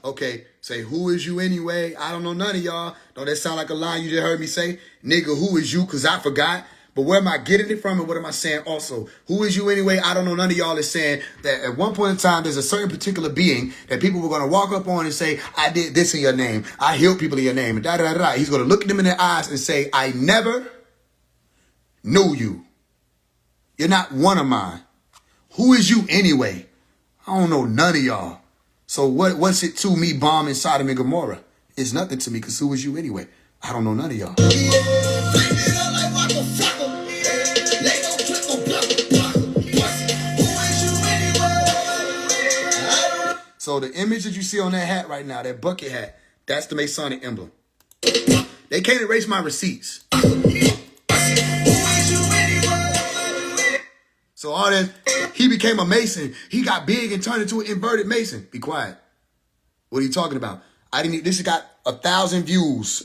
Okay, say, who is you anyway? I don't know none of y'all. Don't that sound like a line you just heard me say? Nigga, who is you? Because I forgot. But where am I getting it from and what am I saying also? Who is you anyway? I don't know none of y'all is saying that at one point in time, there's a certain particular being that people were going to walk up on and say, I did this in your name. I healed people in your name. And da-da-da-da. He's going to look at them in their eyes and say, I never knew you. You're not one of mine. Who is you anyway? I don't know none of y'all. So what's it to me bombing Sodom and Gomorrah? It's nothing to me because who is you anyway? I don't know none of y'all. So the image that you see on that hat right now, that bucket hat, that's the Masonic emblem. They can't erase my receipts. So all that, he became a Mason. He got big and turned into an inverted Mason. Be quiet. What are you talking about? This got 1,000 views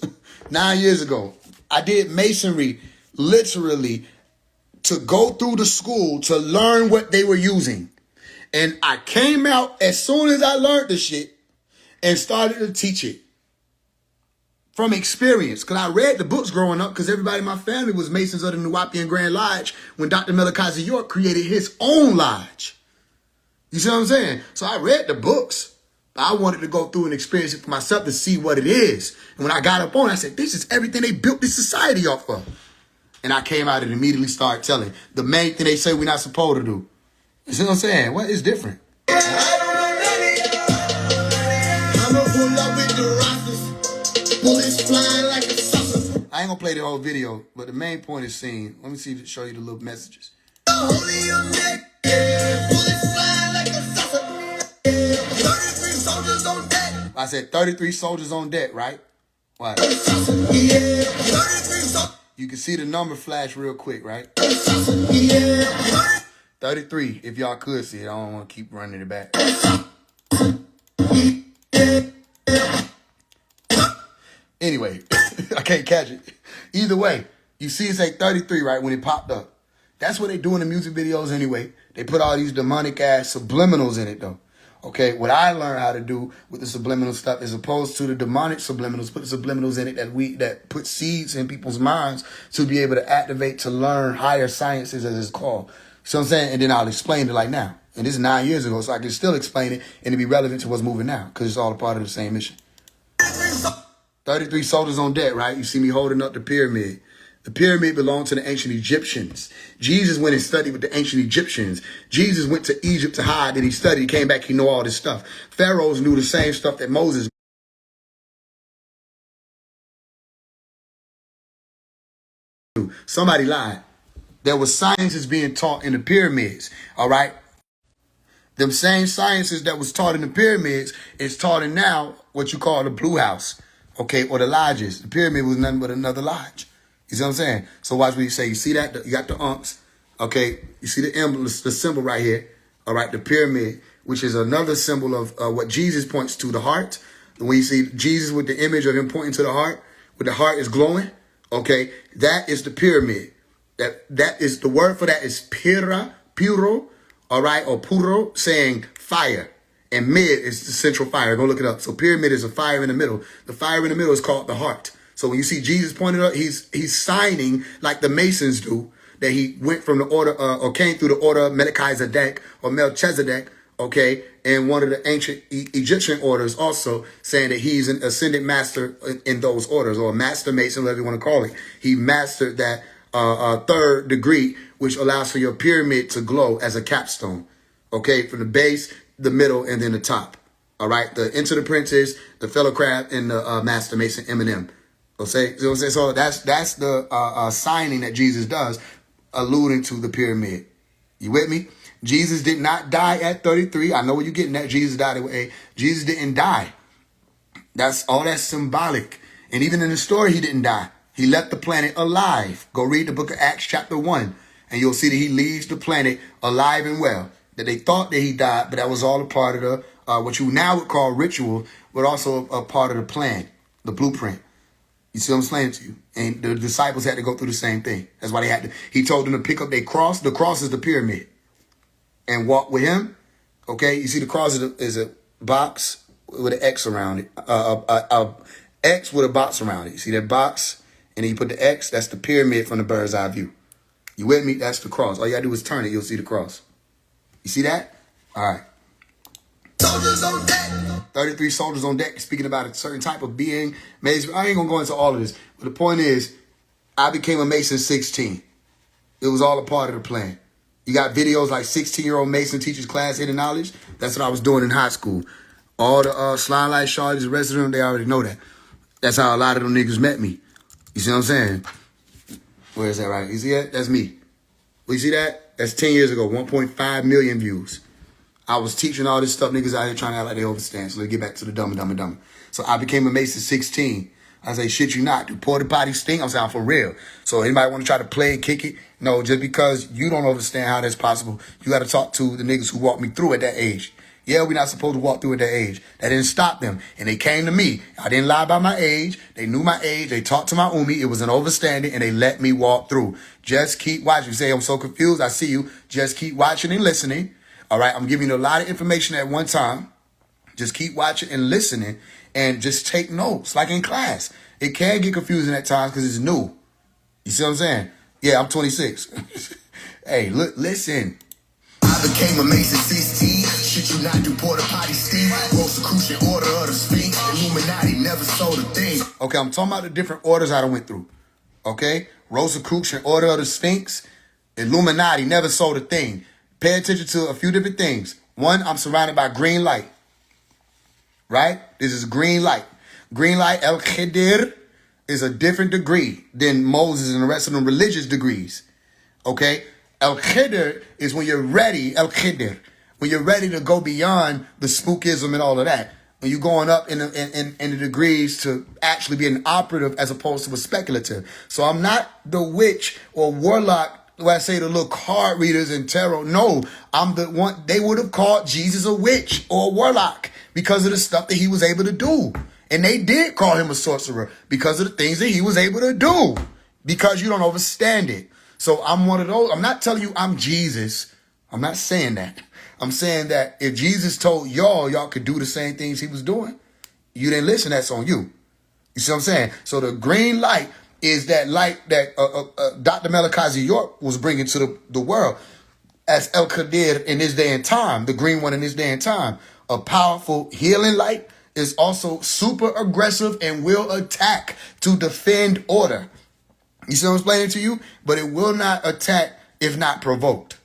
9 years ago. I did masonry literally to go through the school to learn what they were using. And I came out as soon as I learned the shit and started to teach it from experience. Because I read the books growing up because everybody in my family was Masons of the Nuwapian Grand Lodge when Dr. Malachi York created his own lodge. You see what I'm saying? So I read the books. I wanted to go through and experience it for myself to see what it is. And when I got up on it, I said, this is everything they built this society off of. And I came out and immediately started telling the main thing they say we're not supposed to do. You see what I'm saying? What is different? I ain't gonna play the whole video, but the main point is seen. Let me see, show you the little messages. I said 33 soldiers on deck, right? What? You can see the number flash real quick, right? 33, if y'all could see it. I don't want to keep running it back. Anyway, I can't catch it. Either way, you see it say 33, right, when it popped up. That's what they do in the music videos anyway. They put all these demonic ass subliminals in it, though. Okay, what I learned how to do with the subliminal stuff as opposed to the demonic subliminals, put the subliminals in it that put seeds in people's minds to be able to activate, to learn higher sciences, as it's called. So I'm saying, and then I'll explain it like now. And this is 9 years ago, so I can still explain it and it be relevant to what's moving now because it's all a part of the same mission. 33 soldiers on deck, right? You see me holding up the pyramid. The pyramid belonged to the ancient Egyptians. Jesus went and studied with the ancient Egyptians. Jesus went to Egypt to hide and he studied. He came back, he knew all this stuff. Pharaohs knew the same stuff that Moses knew. Somebody lied. There was sciences being taught in the pyramids, all right? Them same sciences that was taught in the pyramids is taught in now what you call the Blue House, okay, or the lodges. The pyramid was nothing but another lodge. You see what I'm saying? So watch what you say. You see that? You got the unks, okay? You see the emblem, the symbol right here, all right? The pyramid, which is another symbol of what Jesus points to, the heart. When you see Jesus with the image of him pointing to the heart, where the heart is glowing, okay, that is the pyramid. That is the word for that is puro, all right, or puro, saying fire. And mid is the central fire. Go look it up. So pyramid is a fire in the middle. The fire in the middle is called the heart. So when you see Jesus pointed up, he's signing like the Masons do, that he went from the order or came through the order of Melchizedek or Melchizedek, okay, and one of the ancient Egyptian orders also, saying that he's an ascended master in those orders, or master mason, whatever you want to call it. He mastered that third degree, which allows for your pyramid to glow as a capstone, okay, from the base, the middle, and then the top. All right, the Enter the Princess, the Fellow Crab, and the Master Mason Eminem. Okay, so that's the signing that Jesus does, alluding to the pyramid. You with me? Jesus did not die at 33. I know where you're getting at. Jesus died at age. Jesus didn't die. That's symbolic. And even in the story, he didn't die. He left the planet alive. Go read the book of Acts chapter 1, and you'll see that he leaves the planet alive and well. That they thought that he died, but that was all a part of the what you now would call ritual, but also a part of the plan, the blueprint. You see what I'm saying to you? And the disciples had to go through the same thing. That's why they had to. He told them to pick up their cross. The cross is the pyramid, and walk with him. Okay, you see the cross is a box with an X around it. A X with a box around it. You see that box? And then you put the X. That's the pyramid from the bird's eye view. You with me? That's the cross. All you gotta do is turn it. You'll see the cross. You see that? All right. Soldiers on deck. 33 soldiers on deck, speaking about a certain type of being. Mason, I ain't going to go into all of this. But the point is, I became a Mason 16. It was all a part of the plan. You got videos like 16-year-old Mason teaches class hidden knowledge. That's what I was doing in high school. All the slime light shawties, the rest of them, they already know that. That's how a lot of them niggas met me. You see what I'm saying? Where is that right? You see that? That's me. You see that? That's 10 years ago, 1.5 million views. I was teaching all this stuff, niggas out here trying to act like they overstand. So let's get back to the dumb and dumb and dumb. So I became a Mason 16. I say, shit you not. Do porta potty stink? I'm saying, for real. So anybody want to try to play and kick it? No, just because you don't understand how that's possible, you got to talk to the niggas who walked me through at that age. Yeah, we're not supposed to walk through at that age. That didn't stop them. And they came to me. I didn't lie about my age. They knew my age. They talked to my umi. It was an overstanding, and they let me walk through. Just keep watching. You say, I'm so confused. I see you. Just keep watching and listening. All right, I'm giving you a lot of information at one time. Just keep watching and listening, and just take notes, like in class. It can get confusing at times because it's new. You see what I'm saying? Yeah, I'm 26. Hey, look, listen. I became a Mason 16. Shit you not do porta potty steam. Rosicrucian order of the Sphinx. Illuminati never sold a thing. Okay, I'm talking about the different orders I done went through. Okay? Rosicrucian order of the Sphinx. Illuminati never sold a thing. Pay attention to a few different things. One, I'm surrounded by green light. Right? This is green light. Green light, El Khidir, is a different degree than Moses and the rest of them religious degrees. Okay? El Khidir is when you're ready, El Khidir, when you're ready to go beyond the spookism and all of that. When you're going up in the degrees to actually be an operative as opposed to a speculative. So I'm not the witch or warlock when I say the little card readers and tarot. No, I'm the one. They would have called Jesus a witch or a warlock because of the stuff that he was able to do. And they did call him a sorcerer because of the things that he was able to do, because you don't understand it. So I'm one of those. I'm not telling you I'm Jesus. I'm not saying that. I'm saying that if Jesus told y'all could do the same things he was doing, you didn't listen. That's on you. You see what I'm saying? So the green light is that light that Dr. Malachi York was bringing to the world as El Qadir in his day and time, the green one in his day and time. A powerful healing light is also super aggressive and will attack to defend order. You see what I'm explaining to you? But it will not attack if not provoked.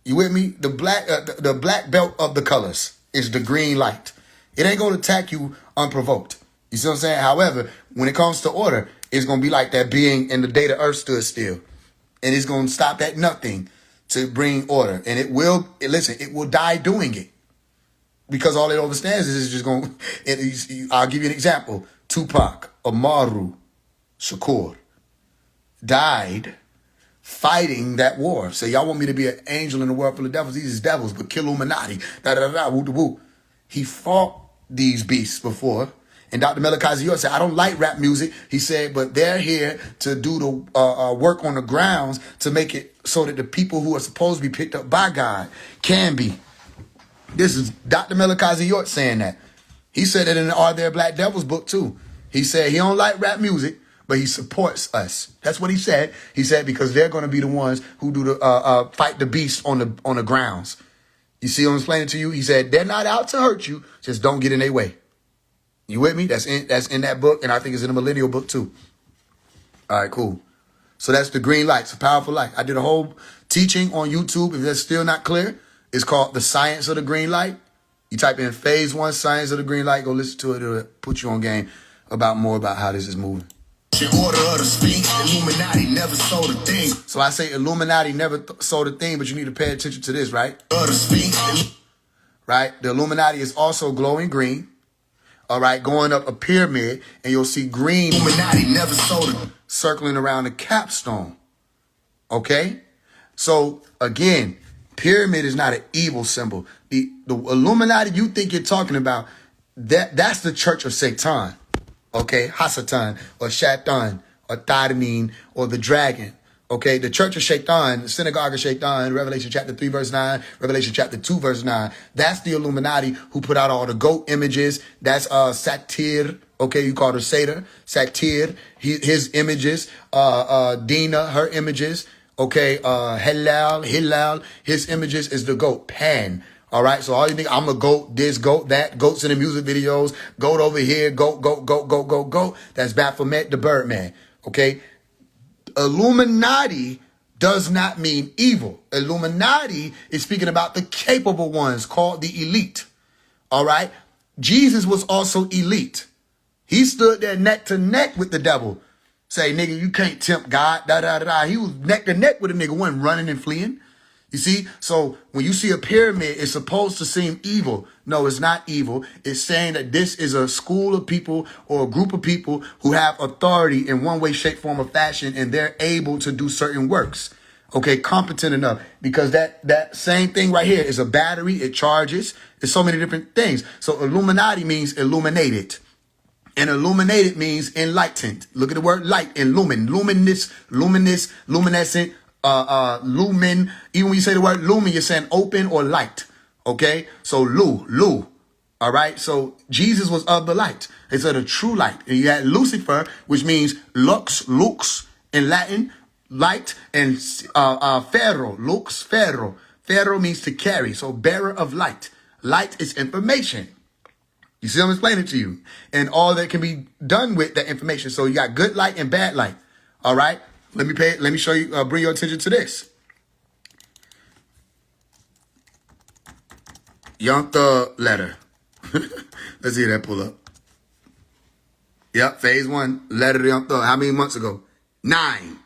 You with me? The black belt of the colors is the green light. It ain't going to attack you unprovoked. You see what I'm saying? However, when it comes to order, It's going to be like that being in the day the earth stood still. And it's going to stop at nothing to bring order. And it will, listen, it will die doing it. Because all it understands is it's just going to, I'll give you an example. Tupac Amaru Shakur died fighting that war. So y'all want me to be an angel in a world full of devils? These is devils, but kill Illuminati. Woo. He fought these beasts before. And Dr. Melchizedek said, I don't like rap music. He said, but they're here to do the work on the grounds to make it so that the people who are supposed to be picked up by God can be. This is Dr. Melchizedek saying that. He said it in the Are There Black Devils book too. He said he don't like rap music, but he supports us. That's what he said. He said because they're going to be the ones who do the fight the beast on the grounds. You see what I'm explaining to you? He said they're not out to hurt you, just don't get in their way. You with me? That's in that book, and I think it's in the Millennial book too. All right, cool. So that's the green light. It's a powerful light. I did a whole teaching on YouTube. If that's still not clear, it's called The Science of the Green Light. You type in Phase One, Science of the Green Light. Go listen to it. It'll put you on game about more about how this is moving. Order of the Sphinx, Illuminati never sold a thing. So I say Illuminati never sold a thing, but you need to pay attention to this, right? The Sphinx, right? The Illuminati is also glowing green. All right, going up a pyramid, and you'll see green Illuminati never sold a circling around the capstone. Okay? So, again, pyramid is not an evil symbol. The Illuminati you think you're talking about, that's the Church of Satan. Okay? Hasatan, or Shaitan, or Tadanin, or the dragon. Okay, the Church of Shaitan, the Synagogue of Shaitan, Revelation chapter 3, verse 9, Revelation chapter 2, verse 9. That's the Illuminati who put out all the goat images. That's Satir, okay, you call her Seder. Satir, his images. Dina, her images. Okay, Hillel, his images is the goat. Pan. All right, so all you think, I'm a goat, this, goat, that, goats in the music videos, goat over here, goat. That's Baphomet, the Birdman. Okay. Illuminati does not mean evil. Illuminati is speaking about the capable ones called the elite. All right. Jesus was also elite. He stood there neck to neck with the devil. Say, nigga, you can't tempt God. He was neck to neck with a nigga, wasn't running and fleeing. You see? So when you see a pyramid, it's supposed to seem evil. No, it's not evil. It's saying that this is a school of people or a group of people who have authority in one way, shape, form, or fashion, and they're able to do certain works. Okay, competent enough. Because that same thing right here is a battery. It charges. There's so many different things. So Illuminati means illuminated. And illuminated means enlightened. Look at the word light, illumin, luminous, luminescent, lumen. Even when you say the word lumen, you're saying open or light. Okay, so Lu. All right, so Jesus was of the light. It's of the true light. And you had Lucifer, which means lux in Latin, light, and ferro, lux, ferro. Ferro means to carry, so bearer of light. Light is information. You see what I'm explaining to you? And all that can be done with that information. So you got good light and bad light. All right, let me show you, bring your attention to this. Young Thug letter. Let's see that pull up. Yep, Phase One letter to Young Thug. How many months ago? 9.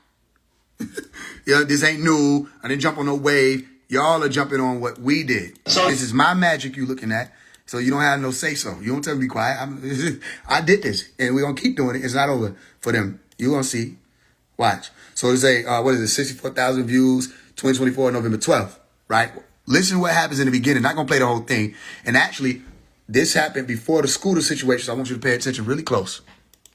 Yeah, this ain't new. I didn't jump on no wave. Y'all are jumping on what we did. So this is my magic you looking at. So you don't have no say so. You don't tell me to be quiet. I did this, and we're going to keep doing it. It's not over for them. You're going to see. Watch. So it's what is it, 64,000 views, 2024, November 12th, right? Listen to what happens in the beginning. Not going to play the whole thing. And actually, this happened before the scooter situation, so I want you to pay attention really close.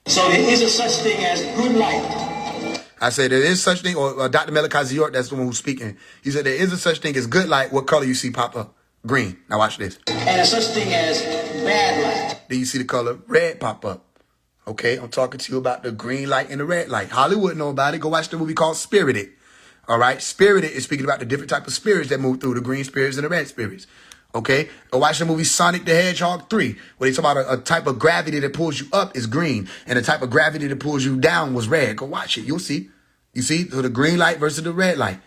So there is a such thing as good light. I say there is such thing, or Dr. Melchizedek, that's the one who's speaking. He said there is a such thing as good light. What color you see pop up? Green. Now watch this. And a such thing as bad light. Then you see the color red pop up. Okay, I'm talking to you about the green light and the red light. Hollywood know about it. Go watch the movie called Spirited. All right, Spirited is speaking about the different type of spirits that move through, the green spirits and the red spirits. Okay, go watch the movie Sonic the Hedgehog 3, where they talk about a type of gravity that pulls you up is green, and the type of gravity that pulls you down was red. Go watch it. You'll see. You see? So the green light versus the red light.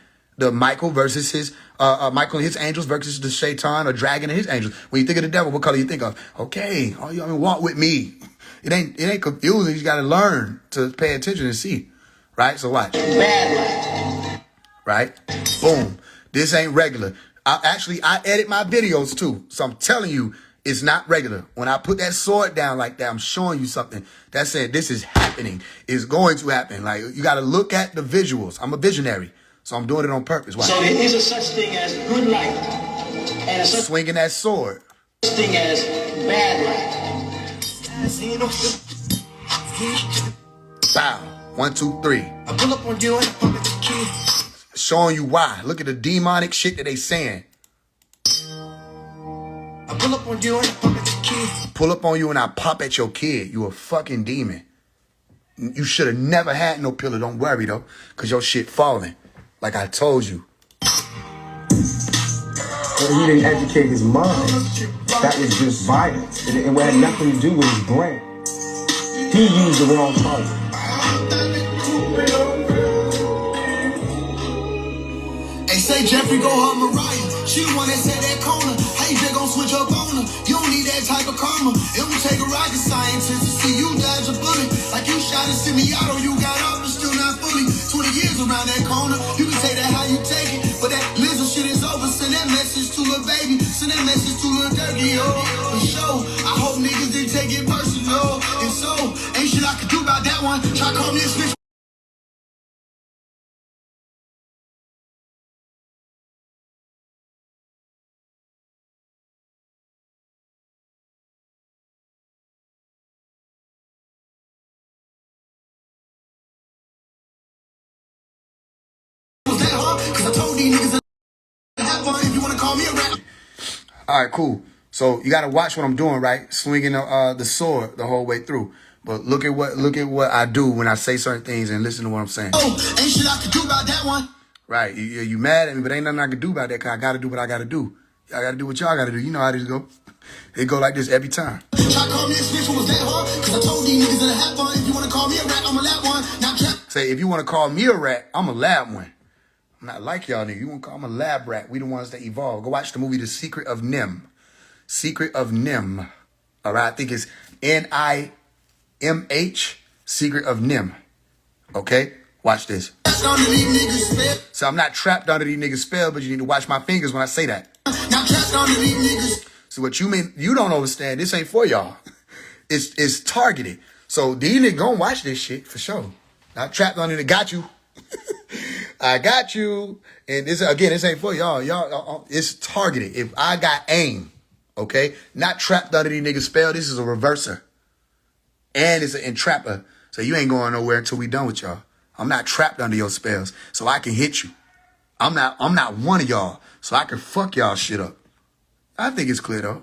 the Michael versus his Michael and his angels versus the Shaitan or dragon and his angels. When you think of the devil, what color you think of? Okay, oh, you walk with me. It ain't confusing. You got to learn to pay attention and see, right? So watch. Bad light. Right? Boom. This ain't regular. I edit my videos too, so I'm telling you, it's not regular. When I put that sword down like that, I'm showing you something that said this is happening. It's going to happen. Like, you got to look at the visuals. I'm a visionary, so I'm doing it on purpose. Watch. So there is a such thing as good light, and a such Swinging that sword. thing as bad light. Bow. 1, 2, 3. I pull up on you and I pump at the kid. Showing you why. Look at the demonic shit that they saying. I pull up on you and I pump at the kid. Pull up on you and I pop at your kid. You a fucking demon. You should have never had no pillow. Don't worry though, because your shit falling. Like I told you. He didn't educate his mind. That was just violence. It had nothing to do with his brain. He used the wrong target. Hey, say Jeffrey go hard Mariah. She the one that said that corner. How you just gon' switch up on her? You don't need that type of karma. It don't take a rocket scientist to see you dodge a bullet. Like you shot a semi-auto, you got up but still not fully. 20 years around that corner. You can say that how you take it, but that lizard shit is over. Send that message to a baby. Send that message to a dirty, yo. For sure. I hope niggas didn't take it personal. And so, ain't shit I could do about that one. Try call me a snitch. Was that hard? Cause I told these niggas to have fun if you wanna call me a rap. All right, cool. So you got to watch what I'm doing, right? Swinging the sword the whole way through. But look at what I do when I say certain things and listen to what I'm saying. Oh, ain't shit I could do about that one. Right? You mad at me, but ain't nothing I can do about that. Cause I got to do what I got to do. Y'all got to do what y'all got to do. You know how this go. It go like this every time. Try call me a snitch, was that hard? Cause I told these niggas to have fun. If you wanna call me a rap, I'm a lap one. Now trap. Say, if you want to call me a rat, I'm a lab one. I'm not like y'all niggas. You want to call me a lab rat. We the ones that evolve. Go watch the movie The Secret of Nim. Secret of Nim. All right, I think it's Nimh. Secret of Nim. Okay, watch this. So I'm not trapped under these niggas' spell, but you need to watch my fingers when I say that. Now trapped under these niggas. So what you mean? You don't understand. This ain't for y'all. It's targeted. So these niggas gonna watch this shit for sure. Not trapped under it. Got you. I got you. And this again, this ain't for y'all. Y'all, it's targeted. If I got aim. Okay? Not trapped under these niggas' spell. This is a reverser. And it's an entrapper. So you ain't going nowhere until we done with y'all. I'm not trapped under your spells. So I can hit you. I'm not one of y'all. So I can fuck y'all shit up. I think it's clear though.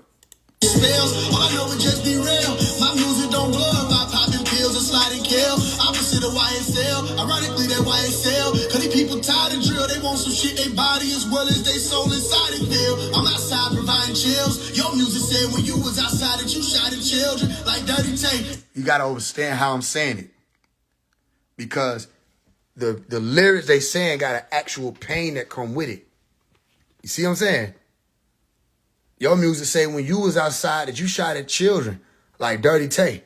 Spells, all I know is just be real. My music don't blow about popping pills and sliding kill. Opposite of YSL. Ironically, that YSL. Cause these people tired of drill. They want some shit, they body as well as they soul inside it feel. I'm outside providing chills. Your music said when you was outside that you shot at children like dirty tape. You gotta understand how I'm saying it. Because the lyrics they saying got an actual pain that come with it. You see what I'm saying? Your music say when you was outside that you shot at children like Dirty Tay.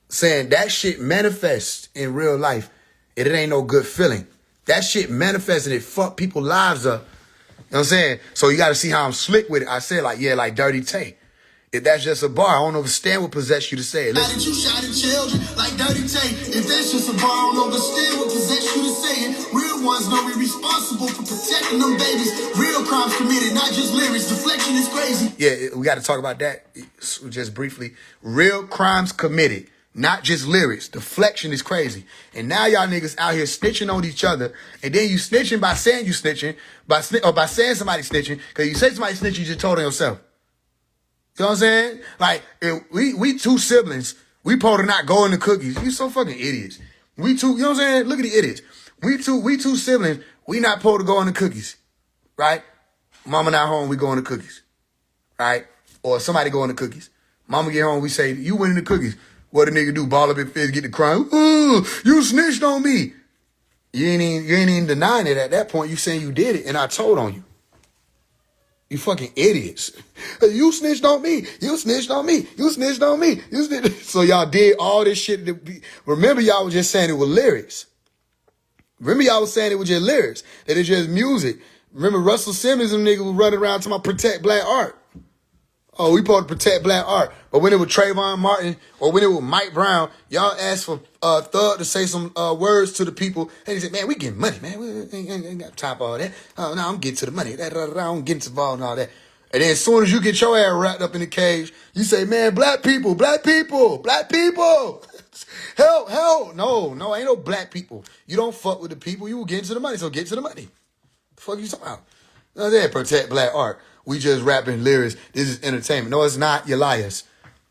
Saying that shit manifests in real life. It ain't no good feeling. That shit manifests and it fuck people's lives up. You know what I'm saying? So you got to see how I'm slick with it. I said like, yeah, like Dirty Tay. If that's just a bar, I don't understand what possessed you to say it. Listen. You shot at children like Dirty Tay. If that's just a bar, I don't understand what possessed you to say it. Real ones know we responsible for protecting them babies. Real crimes committed, not just lyrics. Deflection is crazy. Yeah, we got to talk about that just briefly. Real crimes committed, not just lyrics. Deflection is crazy. And now y'all niggas out here snitching on each other. And then you snitching by saying you snitching, by saying somebody snitching. Because you say somebody snitching, you just told on yourself. You know what I'm saying? Like, we two siblings, we supposed to not go in the cookies. You so fucking idiots. We two, you know what I'm saying? Look at the idiots. We two siblings, we not supposed to go in the cookies. Right? Mama not home, we go in the cookies. Right? Or somebody go in the cookies. Mama get home, we say, you went in the cookies. What a nigga do? Ball up in fist, get the crime. Ooh, you snitched on me. You ain't even denying it at that point. You saying you did it, and I told on you. You fucking idiots. You snitched on me. You snitched on me. You snitched on me. You snitched. So y'all did all this shit. Remember, y'all was just saying it with lyrics. Remember, y'all was saying it with just lyrics. That it's just music. Remember, Russell Simmons and niggas was running around talking about protect black art. Oh, we supposed to protect black art. But when it was Trayvon Martin or when it was Mike Brown, y'all asked for Thug to say some words to the people. And he said, man, we getting money, man. We ain't got time for all that. Oh, no, I'm getting to the money. I don't get involved in all that. And then as soon as you get your ass wrapped up in the cage, you say, man, black people, black people, black people. Help. No, ain't no black people. You don't fuck with the people. You will get into the money, so get to the money. The fuck you talking about? No, they protect black art. We just rapping lyrics. This is entertainment. No, it's not. You're liars.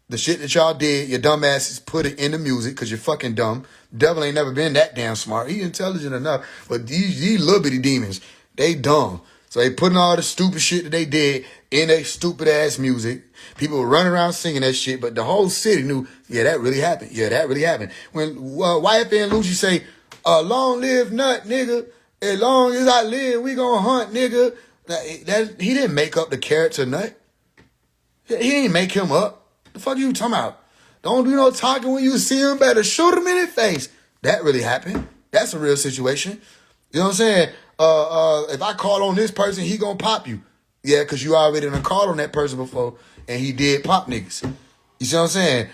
The shit that y'all did, your dumb asses put it in the music because you're fucking dumb. Devil ain't never been that damn smart. He intelligent enough. But these little bitty demons, they dumb. So they putting all the stupid shit that they did in their stupid ass music. People were running around singing that shit, but the whole city knew, yeah, that really happened. Yeah, that really happened. When YFN and Lucci say, long live nut, nigga. As long as I live, we gonna hunt, nigga. He didn't make up the character nut. He ain't make him up. The fuck you talking about? Don't do no talking when you see him. Better shoot him in the face. That really happened. That's a real situation. You know what I'm saying? If I call on this person, he gonna pop you. Yeah, because you already done called on that person before, and he did pop niggas. You see what I'm saying?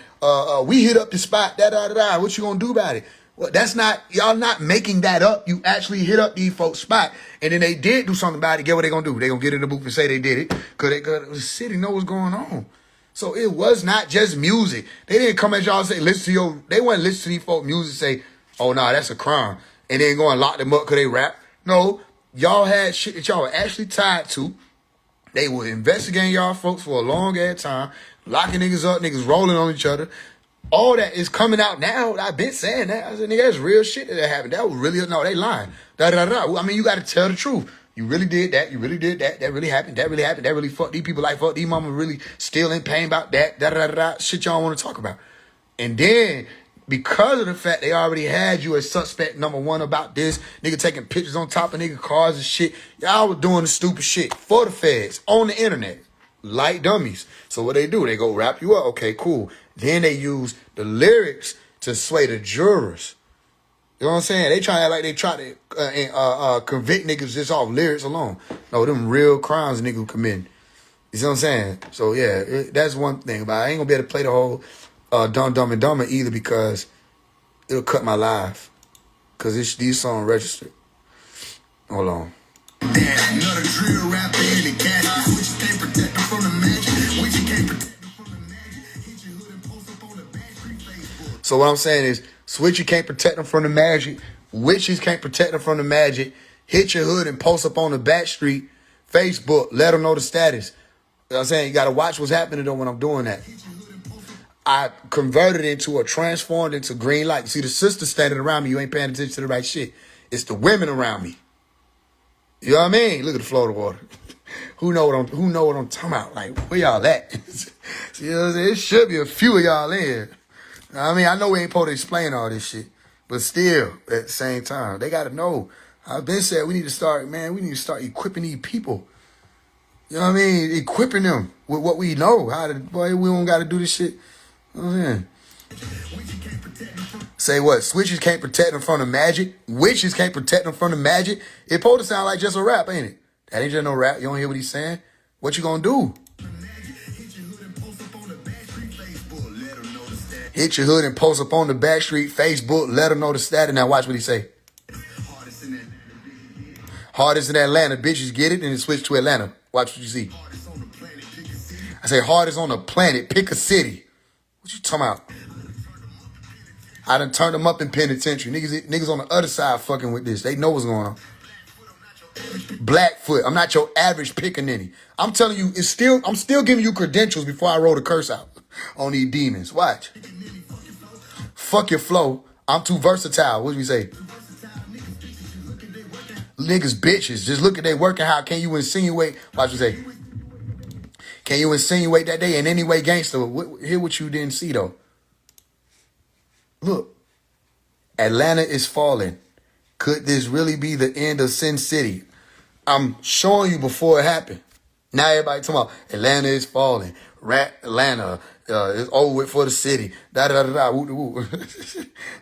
We hit up the spot, da-da-da-da. What you gonna do about it? Well, that's not, y'all not making that up. You actually hit up these folks' spot, and then they did do something about it. Get what they gonna do? They gonna get in the booth and say they did it, because the city know what's going on. So it was not just music. They didn't come at y'all and say, they wouldn't listen to these folk music and say, oh, nah, that's a crime. And then go and lock them up because they rap. No, y'all had shit that y'all were actually tied to. They were investigating y'all folks for a long ass time, locking niggas up, niggas rolling on each other. All that is coming out now. I've been saying that. I said, nigga, that's real shit that happened. That was really, no, they lying. Da-da-da-da. I mean, you got to tell the truth. You really did that. You really did that. That really happened. That really happened. That really fucked these people like fuck. These mama really still in pain about that. Da-da-da-da. Shit y'all want to talk about. And then, because of the fact they already had you as suspect number one about this, nigga taking pictures on top of nigga cars and shit, y'all was doing the stupid shit for the feds on the internet. Like dummies. So what they do, they go wrap you up. Okay, cool. Then they use the lyrics to sway the jurors. You know what I'm saying? They try to act like they try to convict niggas just off lyrics alone. No, them real crimes niggas committing. You see what I'm saying? So yeah, that's one thing. But I ain't gonna be able to play the whole Dumb and Dumber either because it'll cut my life. Cause these songs registered. Hold on. Another drill rapper in the casket. Switch can't protect them from the magic. Which you can't protect them from the magic. Hit your hood and post up on the back street Facebook. So what I'm saying is, Switchy can't protect them from the magic. Witches can't protect them from the magic. Hit your hood and post up on the back street Facebook. Let them know the status. You know what I'm saying? You got to watch what's happening though when I'm doing that. I converted into transformed into green light. You see the sisters standing around me. You ain't paying attention to the right shit. It's the women around me. You know what I mean? Look at the flow of the water. Who know what I'm talking about? Like, where y'all at? You know what I'm saying? It should be a few of y'all in here. I mean, I know we ain't supposed to explain all this shit, but still, at the same time, they got to know. I've been said we need to start equipping these people. You know what I mean? Equipping them with what we know. Boy, we don't got to do this shit. You know what I'm saying? Say what? Switches can't protect them from the magic. Witches can't protect them from the magic. It supposed to sound like just a rap, ain't it? That ain't just no rap. You don't hear what he's saying? What you gonna do? Hit your hood and post up on the back street Facebook. Let them know the status. Now watch what he say. Hardest in Atlanta. Bitches get it and then switch to Atlanta. Watch what you see. I say hardest on the planet. Pick a city. What you talking about? I done turned them up in penitentiary. Niggas on the other side fucking with this. They know what's going on. Blackfoot. I'm not your average pickaninny. I'm telling you, I'm still giving you credentials before I roll the curse out on these demons. Watch. Fuck your flow. I'm too versatile. What do we say? Niggas bitches. Just look at they working. How can you insinuate? Watch what you say. Can you insinuate that they in any way gangster? Hear what you didn't see though. Look. Atlanta is falling. Could this really be the end of Sin City? I'm showing you before it happened. Now everybody talking about Atlanta is falling. Atlanta is over with for the city. Da da da da. Woo, woo.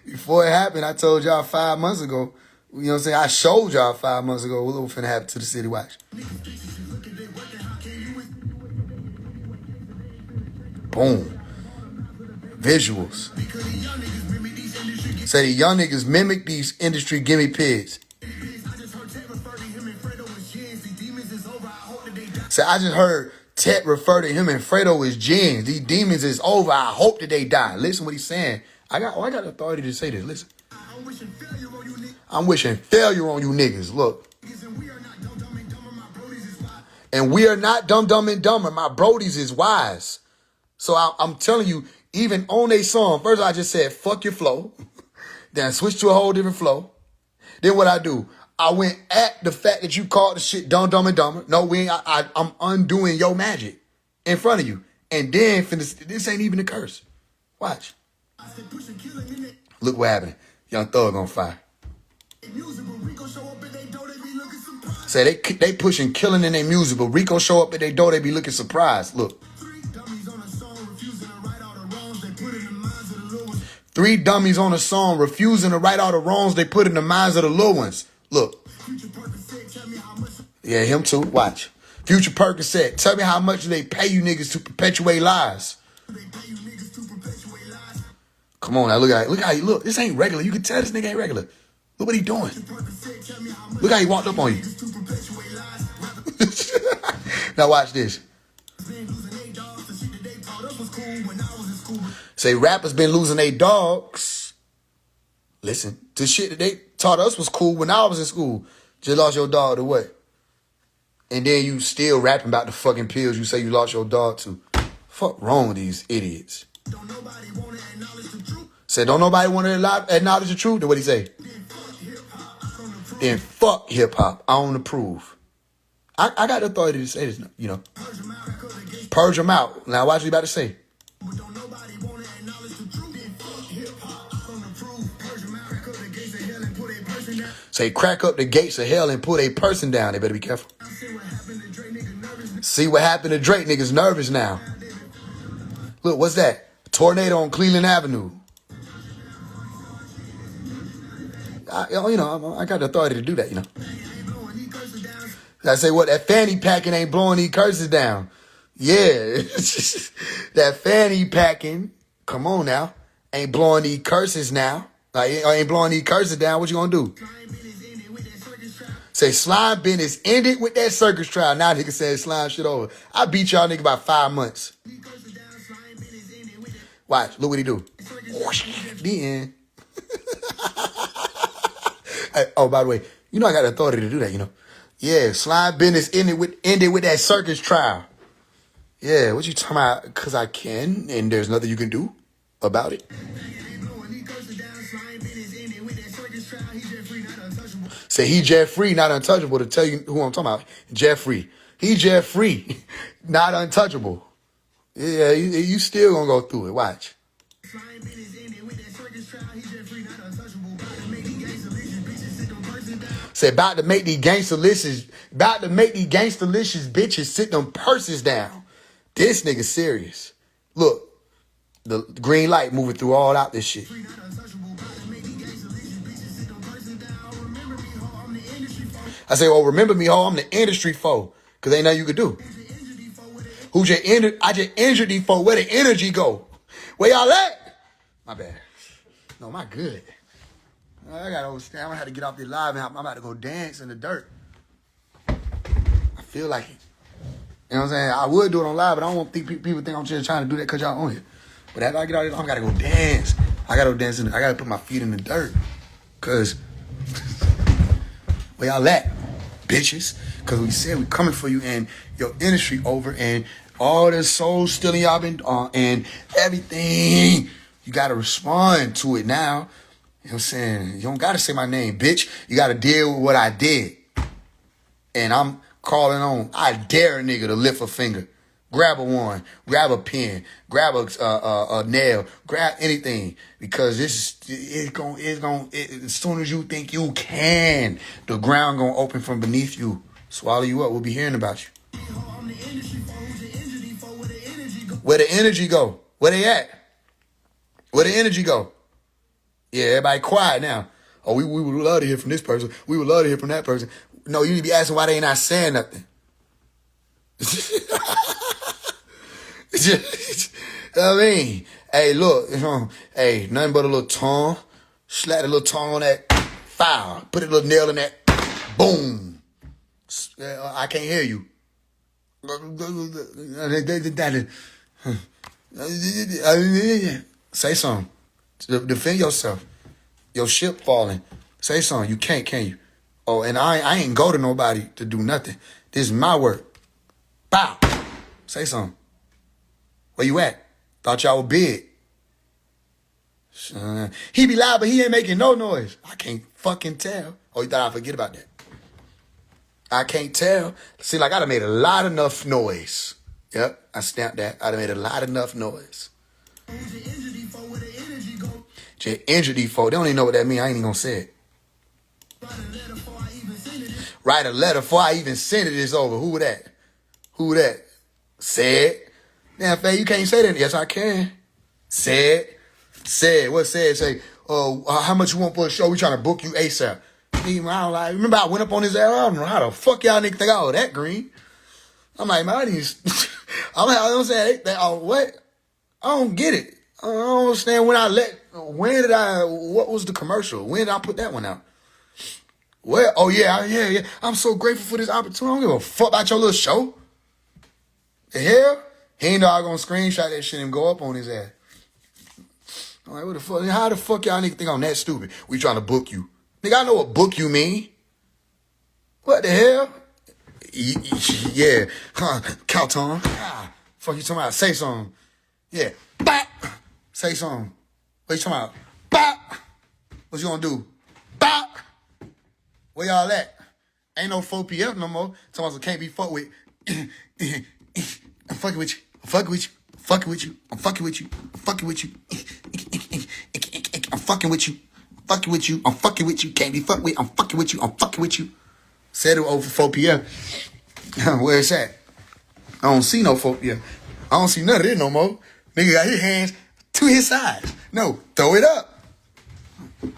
Before it happened, I told y'all 5 months ago. You know what I'm saying? I showed y'all 5 months ago what was finna happen to the city. Watch. Boom. Visuals. Say the young niggas mimic these industry gimme pigs. Say I just heard Tet refer to him and Fredo as gins. These demons is over. I hope that they die. Listen what he's saying. I got authority to say this. Listen. I'm wishing failure on you niggas. Look. And we are not dumb and dumber. My brodies is wise. So I'm telling you, even on a song, first I just said, fuck your flow. Then I switched to a whole different flow. Then what I do? I went at the fact that you called the shit dumb and dumber. No, I'm undoing your magic in front of you. And then this ain't even a curse. Watch. Look what happened. Young Thug on fire. Say they pushing killing in their music, but Rico show up at their door, they be looking surprised. Look. 3 dummies on a song refusing to write all the wrongs they put in the minds of the little ones. Look. Yeah, him too. Watch. Future Perkins said, tell me how much they pay you niggas to perpetuate lies. Come on now, look how you look. This ain't regular. You can tell this nigga ain't regular. Look what he doing. Look how he walked up on you. Now watch this. Say rappers been losing their dogs. Listen, to shit that they taught us was cool when I was in school. Just lost your dog to what? And then you still rapping about the fucking pills you say you lost your dog to. Fuck wrong with these idiots. Say, don't nobody want to acknowledge the truth? Then what he say? Then fuck hip hop. I don't approve. I got the authority to say this, you know. Purge them out. Now watch what you about to say. Say, crack up the gates of hell and put a person down. They better be careful. See what happened to Drake. Niggas nervous now. Look, what's that? Tornado on Cleveland Avenue. I got the authority to do that, you know. I say, what? That fanny packing ain't blowing these curses down. Yeah. That fanny packing, come on now, ain't blowing these curses now. Like, ain't blowing these curses down. What you gonna do? Say slime business ended with that circus trial. Now nigga said slime shit over. I beat y'all nigga about 5 months. Watch, look what he do. The end. Hey, oh, by the way, you know I got the authority to do that, you know. Yeah, slime business ended with that circus trial. Yeah, what you talking about? Because I can, and there's nothing you can do about it. Say he Jeffrey, not untouchable. To tell you who I'm talking about, Jeffrey. He Jeffrey, not untouchable. Yeah, you still gonna go through it. Watch. Say about to make these gangsterlicious bitches sit them purses down. This nigga serious. Look, the green light moving through all out this shit. I say, oh, remember me, ho, I'm the industry foe. Because ain't nothing you could do. I just injured these folk. Where the energy go? Where y'all at? My bad. No, my good. I gotta understand. I'm gonna have to get off this live and I'm about to go dance in the dirt. I feel like it. You know what I'm saying? I would do it on live, but I don't want people think I'm just trying to do that because y'all on here. But after I get out of this, I gotta go dance. I gotta go dance I gotta put my feet in the dirt. Cause where y'all at, bitches? Cause we said we coming for you and your industry over and all this soul stealing y'all been on and everything. You gotta respond to it now. You know what I'm saying? You don't gotta say my name, bitch. You gotta deal with what I did. And I'm calling on, I dare a nigga to lift a finger. Grab a wand, grab a pen, grab a nail, grab anything, because as soon as you think you can, the ground gonna open from beneath you, swallow you up. We'll be hearing about you. Where the energy go? Where they at? Where the energy go? Yeah, everybody quiet now. Oh, we would love to hear from this person. We would love to hear from that person. No, you need to be asking why they ain't not saying nothing. I mean, hey, look, hey, nothing but a little tongue. Slap a little tongue on that fire. Put a little nail in that. Boom. I can't hear you. Say something. Defend yourself. Your ship falling. Say something. You can't, can you? Oh, and I ain't go to nobody to do nothing. This is my work. Bow. Say something. Where you at? Thought y'all were big. He be loud, but he ain't making no noise. I can't fucking tell. Oh, you thought I'd forget about that? I can't tell. See, like I done made a lot enough noise. Yep, I stamped that. I done made a lot enough noise. Your energy folk. They don't even know what that means. I ain't even gonna say it. Write a letter before I even send it. It's over. Who that? Who that? Said. Damn, Faye, you can't say that. Yes, I can. Said. What said? Say, how much you want for a show? We trying to book you ASAP. Remember I went up on his ass? I don't know how the fuck y'all niggas think I was that green. I'm like, man, I'm saying, what? I don't get it. I don't understand what was the commercial? When did I put that one out? Well, oh yeah. I'm so grateful for this opportunity. I don't give a fuck about your little show. The hell? He ain't know I was gonna screenshot that shit and go up on his ass. I'm like, what the fuck? How the fuck y'all niggas think I'm that stupid? We trying to book you. Nigga, I know what book you mean. What the hell? Yeah. Calton. Fuck you talking about? Say something. Yeah. Bop. Say something. What you talking about? Bop. What you gonna do? Bop. Where y'all at? Ain't no 4 p.m. no more. Talking about can't be fucked with. I'm fucking with you. I'm fucking with you. I'm fucking with you. I'm fucking with you. I'm fucking with you. I'm fucking with you. I'm fucking with you. I'm fucking with you. Can't be fucked with. I'm fucking with you. I'm fucking with you. Said it over 4 p.m. Where it's at? I don't see no 4 p.m. I don't see none of it no more. Nigga got his hands to his sides. No, throw it up. You know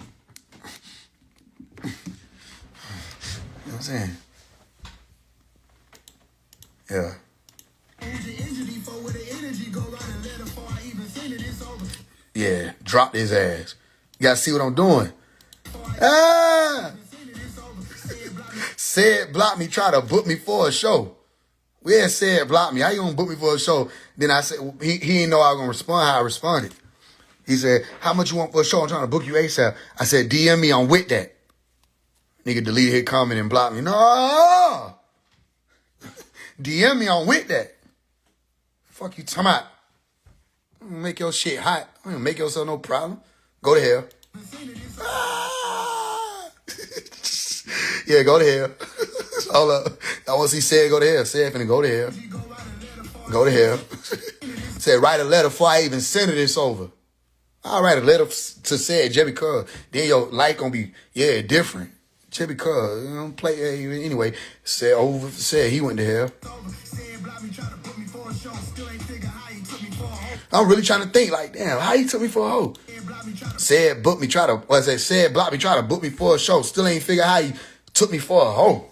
what I'm saying? Yeah. Yeah, dropped his ass. You gotta see what I'm doing. Said block me, try to book me for a show. Yeah, said block me. How you gonna book me for a show? Then I said, he didn't know I was gonna respond how I responded. He said, how much you want for a show? I'm trying to book you ASAP. I said, DM me, I'm with that. Nigga deleted his comment and blocked me. No! DM me, I'm with that. Fuck you talking about. I'm gonna make your shit hot. I'm gonna make yourself no problem. Go to hell. Yeah, go to hell. Hold up. I want to see said go to hell. Said finna go to hell. Go to hell. Said write a letter before I even send it. It's over. I'll write a letter to said Jebby Cuz. Then your life gonna be different. Jebby Cuz, play anyway. Said he went to hell. I'm really trying to think like, damn, how he took me for a hoe? Said book me, said block me, try to book me for a show. Still ain't figure how he took me for a hoe.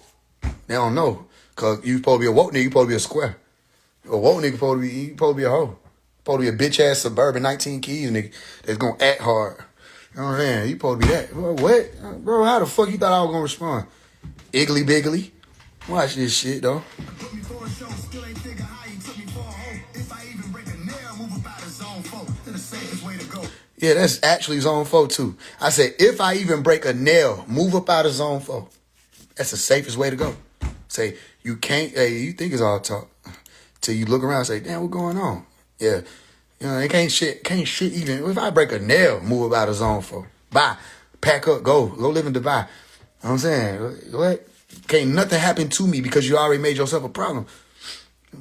They don't know. Cause you supposed to be a woke nigga, you supposed to be a square. A woke nigga supposed to be a hoe. Supposed to be a bitch ass suburban 19 keys nigga that's gonna act hard. You know what I'm saying? You supposed to be that. Bro, what? Bro, how the fuck you thought I was gonna respond? Iggly biggly. Watch this shit though. Yeah, that's actually zone 4 too. I said, if I even break a nail, move up out of zone 4. That's the safest way to go. Say, you can't, you think it's all talk. Till you look around and say, damn, what's going on? Yeah. You know, it can't shit even. If I break a nail, move up out of zone 4. Bye. Pack up, go live in Dubai. You know what I'm saying? What? Can't nothing happen to me because you already made yourself a problem.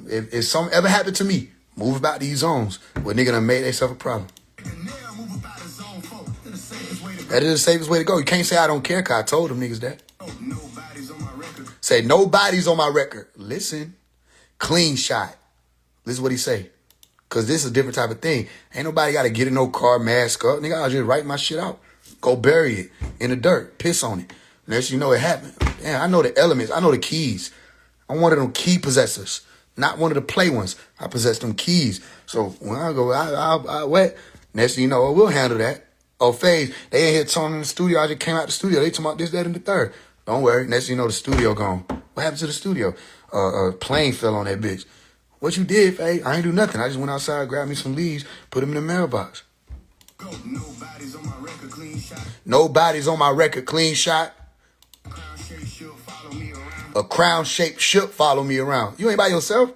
If something ever happened to me, move about these zones where nigga done made themselves a problem. That is the safest way to go. You can't say I don't care, cause I told them niggas that. Say nobody's on my record. Listen, clean shot. This is what he say. Cause this is a different type of thing. Ain't nobody gotta get in no car, mask up. Nigga, I'll just write my shit out. Go bury it in the dirt. Piss on it. Unless you know it happened. Damn, I know the elements. I know the keys. I'm one of them key possessors. Not one of the play ones. I possess them keys. So when I go, I wet. Next thing you know, we'll handle that. Oh, Faise, they ain't here talking in the studio. I just came out the studio. They talking about this, that, and the third. Don't worry. Next thing you know, the studio gone. What happened to the studio? A plane fell on that bitch. What you did, Faise? I ain't do nothing. I just went outside, grabbed me some leaves, put them in the mailbox. Nobody's on my record, clean shot. Nobody's on my record, clean shot. A crown shape should follow me around. You ain't by yourself?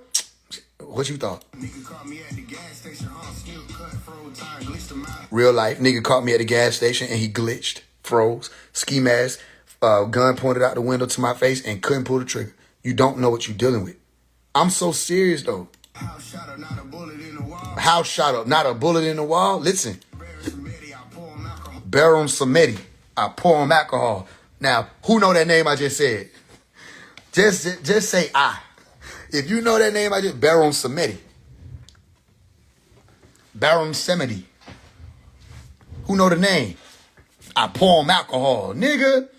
What you thought? Real life. Nigga caught me at the gas station and he glitched, froze, ski mask, gun pointed out the window to my face and couldn't pull the trigger. You don't know what you're dealing with. I'm so serious though. House shot up, not a bullet in the wall. House shot up, not a bullet in the wall. Listen. Baron Samedi, I pour him alcohol. Now, who know that name I just said? Just say I. If you know that name, I just Baron Samedi. Baron Samedi. Who know the name? I pour him alcohol. Nigga.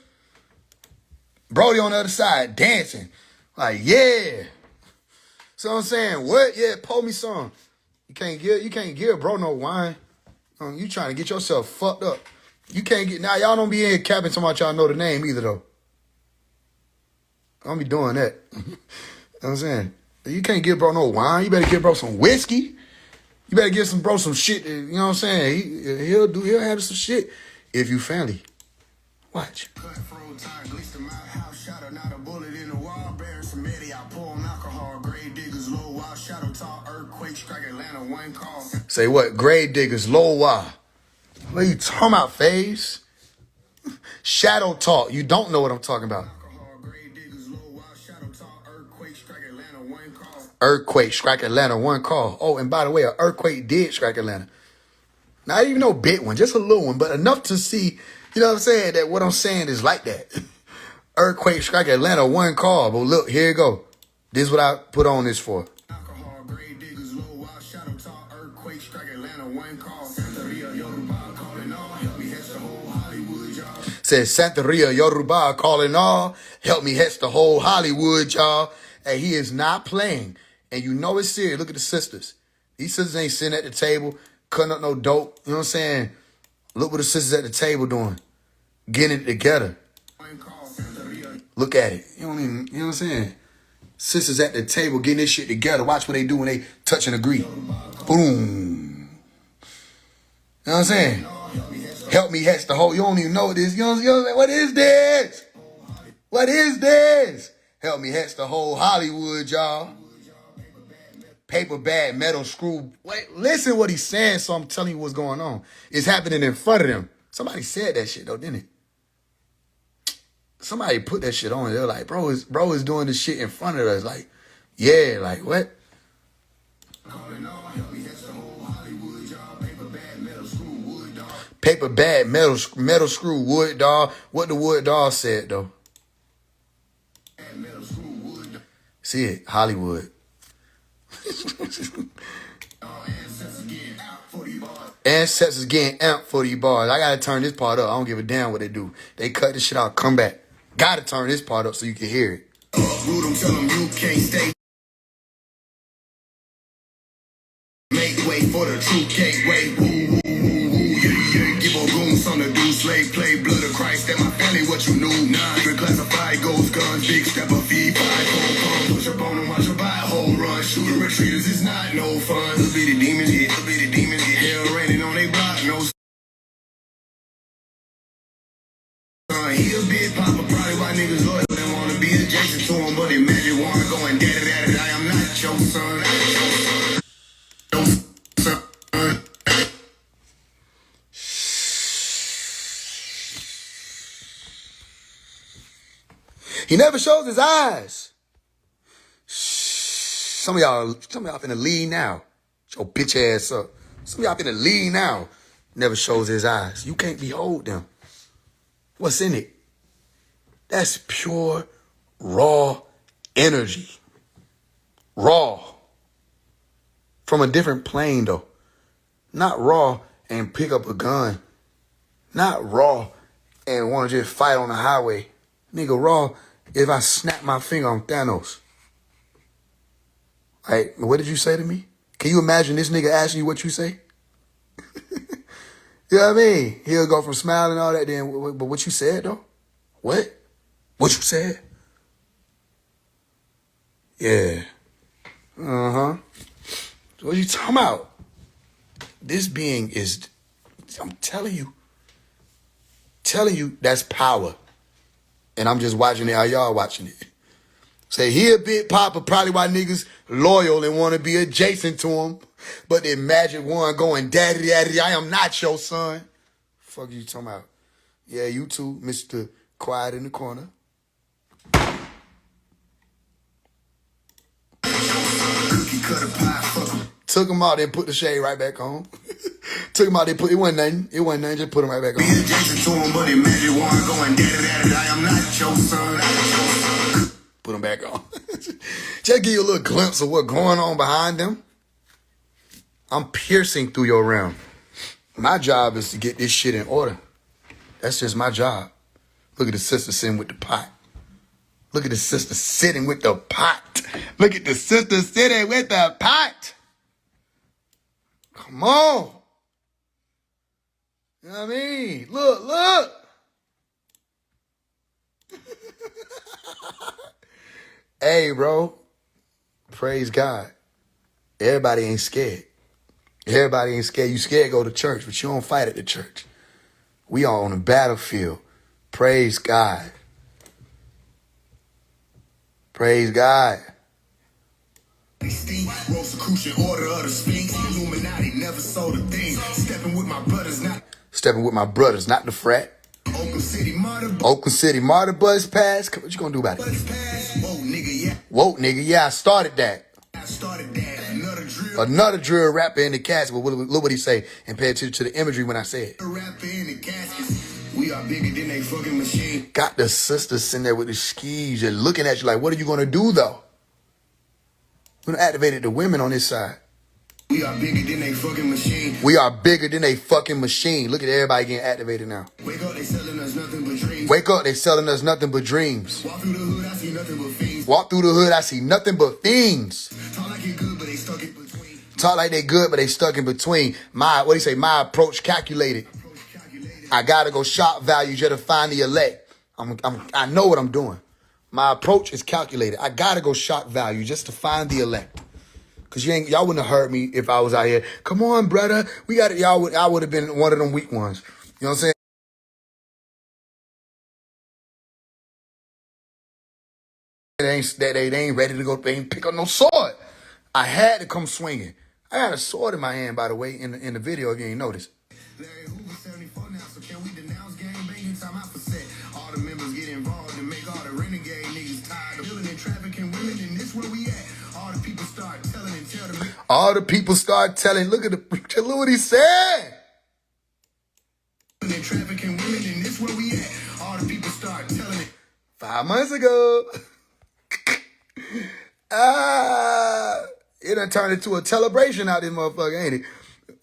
Brody on the other side dancing. Like, yeah. So I'm saying, what? Yeah, pour me some. You can't give bro no wine. You trying to get yourself fucked up. You can't get, now y'all don't be in here capping talking about y'all know the name either though. I don't be doing that. You know what I'm saying? You can't give bro no wine. You better give bro some whiskey. You better give some bro some shit. You know what I'm saying? He'll have some shit if you family. Watch. Say what? Grave diggers, low wah. What are you talking about, Faise? Shadow talk. You don't know what I'm talking about. Earthquake strike Atlanta, one call. Oh, and by the way, an earthquake did strike Atlanta. Not even no big one, just a little one, but enough to see, you know what I'm saying, that what I'm saying is like that. Earthquake strike Atlanta, one call. But look, here you go. This is what I put on this for. Says Santeria Yoruba calling all. Help me hex the whole Hollywood, y'all. And he is not playing. And you know it's serious. Look at the sisters. These sisters ain't sitting at the table, cutting up no dope. You know what I'm saying? Look what the sisters at the table doing. Getting it together. Look at it. You don't even, you know what I'm saying? Sisters at the table getting this shit together. Watch what they do when they touch and agree. Boom. You know what I'm saying? Help me hex the whole. You don't even know this. You know what I'm saying? What is this? What is this? Help me hex the whole Hollywood, y'all. Paper bag, metal screw. Wait, listen what he's saying, so I'm telling you what's going on. It's happening in front of them. Somebody said that shit, though, didn't it? Somebody put that shit on. They're like, bro is doing this shit in front of us. Like, yeah, like, what? Paper bag, metal screw, wood dog. What the wood dog said, though. See it, Hollywood. Ancestors getting amped for these bars. I gotta turn this part up. I don't give a damn what they do. They cut this shit out, come back. Gotta turn this part up so you can hear it. Rude them, tell them you can't stay. Make way for the true cake, wait, woo, woo, woo, woo, yeah. Give a room, son of do slave, play blood of Christ. That my family, what you knew. Nine, classified, ghost guns, big step of feet, 5 push up on them, watch your buy a whole run. Shooting retreaters is not no fun. Little bitty demons hit, hell raining on they block, no son. He a big papa, probably why niggas loyal and wanna be adjacent to him, but imagine one going daddy, I am not your son. He never shows his eyes. Some of y'all finna leave now. Your bitch ass up. Some of y'all finna leave now. Never shows his eyes. You can't behold them. What's in it? That's pure, raw energy. Raw. From a different plane, though. Not raw and pick up a gun. Not raw and want to just fight on the highway. Nigga, raw if I snap my finger on Thanos. Right? What did you say to me? Can you imagine this nigga asking you what you say? You know what I mean? He'll go from smiling and all that, then, but what you said, though? What? What you said? Yeah. Uh-huh. What you talking about? This being is, I'm telling you, that's power. And I'm just watching it how y'all watching it. Say, he a big papa, probably why niggas loyal and want to be adjacent to him. But the magic one going, daddy, daddy, I am not your son. Fuck you talking about? Yeah, you too, Mr. Quiet in the corner. Took him out, then put the shade right back on. Took him out, it wasn't nothing. It wasn't nothing, just put him right back on. Put him back on. Just give you a little glimpse of what's going on behind them. I'm piercing through your realm. My job is to get this shit in order. That's just my job. Look at the sister sitting with the pot. Look at the sister sitting with the pot. Look at the sister sitting with the pot. Come on. You know what I mean? Look. Hey, bro. Praise God. Everybody ain't scared. Everybody ain't scared. You scared to go to church, but you don't fight at the church. We are on the battlefield. Praise God. Praise God. Rosicrucian order of the Sphinx. Illuminati never sold a thing. Stepping with my brothers, not the frat. Oakland City martyr buzz pass. What you gonna do about it? Whoa, nigga, yeah, I started that. Another drill rapper in the casket. But look what he say, and pay attention to the imagery when I say it. We are bigger than a fucking machine. Got the sisters sitting there with the skis and looking at you like, what are you gonna do though? We done activated the women on this side. We are bigger than a fucking machine. We are bigger than a fucking machine. Look at everybody getting activated now. Wake up, they selling us nothing but dreams. Wake up, they selling us nothing but dreams. Walk through the hood, I see nothing but fiends. Walk through the hood, I see nothing but fiends. Talk like they good, but they stuck in between. Talk like they good, but they stuck in between. What do you say? My approach calculated. I gotta go shop value just to find the elect. I know what I'm doing. My approach is calculated. I gotta go shock value just to find the elect. Cause y'all wouldn't have heard me if I was out here. Come on, brother. We got it. I would have been one of them weak ones. You know what I'm saying? They ain't ready to go. They ain't pick up no sword. I had to come swinging. I had a sword in my hand, by the way, in the video. If you ain't noticed. All the members get involved and make all the renegade niggas tired of killing and trafficking women, and this where we at. All the people start telling and tell them. All the people start telling. Look what he said. And trafficking women, and this where we at. All the people start telling it. 5 months ago. It done turned into a celebration out this motherfucker, ain't it?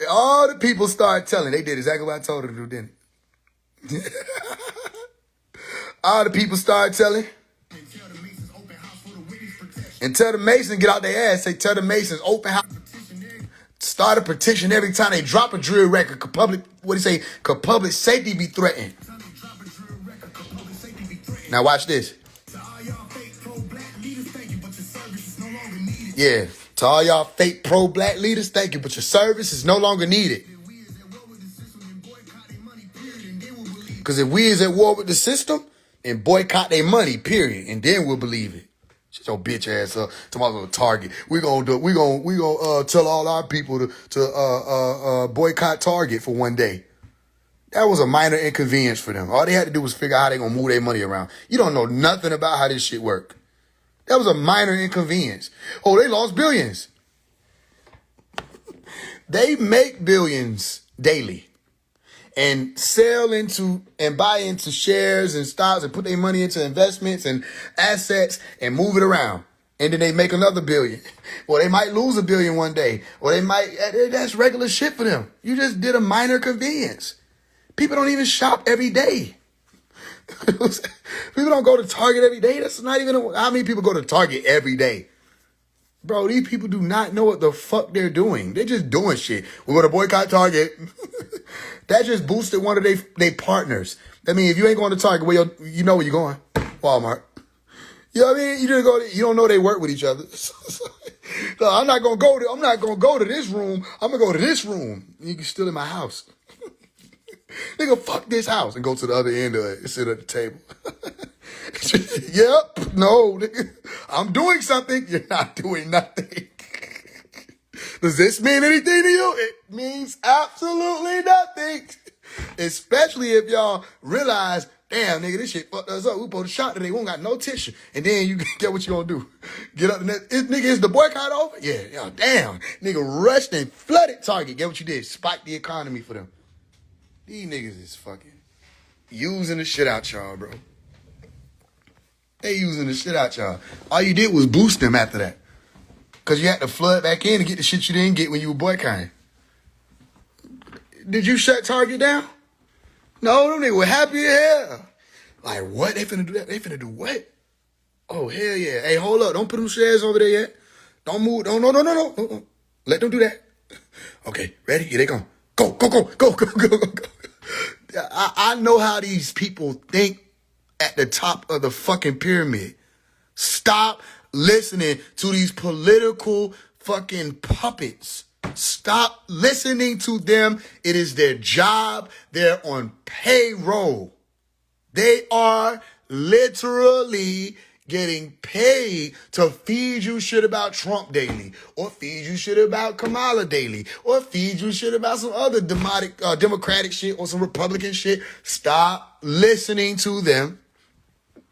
All the people start telling. They did exactly what I told them to do, didn't it? All the people start telling. And tell the Masons get out their ass. Say, tell the Masons open house. Start a petition every time they drop a drill record. Could public safety be threatened? Now watch this. Yeah. To all y'all fake pro-black leaders, thank you, but your service is no longer needed. Because if we is at war with the system, and boycott their money, period, and then we'll believe it. Shut your bitch ass up. Tomorrow Target. We gonna tell all our people to boycott Target for one day. That was a minor inconvenience for them. All they had to do was figure out how they gonna move their money around. You don't know nothing about how this shit work. That was a minor inconvenience. Oh, they lost billions. They make billions daily and sell into and buy into shares and stocks and put their money into investments and assets and move it around. And then they make another billion. Or they might lose $1 billion one day. Or they might, that's regular shit for them. You just did a minor convenience. People don't even shop every day. People don't go to Target every day. That's not even, how many people go to Target every day? Bro, these people do not know what the fuck they're doing. They're just doing shit. We're going to boycott Target. That just boosted one of their partners. I mean, if you ain't going to Target, well, you know where you're going. Walmart. You know what I mean? You don't know they work with each other. No, I'm not gonna go to this room. I'm gonna go to this room. You can still in my house. Nigga, fuck this house and go to the other end of it and sit at the table. Yep. No, nigga. I'm doing something. You're not doing nothing. Does this mean anything to you? It means absolutely nothing. Especially if y'all realize, damn, nigga, this shit fucked us up. We supposed to shot today. We don't got no tissue. And then you get what you gonna do. Get up the net. Nigga, is the boycott over? Yeah, damn. Nigga rushed and flooded Target. Get what you did. Spiked the economy for them. These niggas is fucking using the shit out y'all, bro. They using the shit out y'all. All you did was boost them after that. Because you had to flood back in to get the shit you didn't get when you were boycotting. Did you shut Target down? No, them niggas were happy as hell. Like, what? They finna do that? They finna do what? Oh, hell yeah. Hey, hold up. Don't put them shares over there yet. Don't move. No. Let them do that. Okay, ready? Here they come. Go. I know how these people think at the top of the fucking pyramid. Stop listening to these political fucking puppets. Stop listening to them. It is their job. They're on payroll. They are literally getting paid to feed you shit about Trump daily, or feed you shit about Kamala daily, or feed you shit about some other Democratic shit or some Republican shit. Stop listening to them.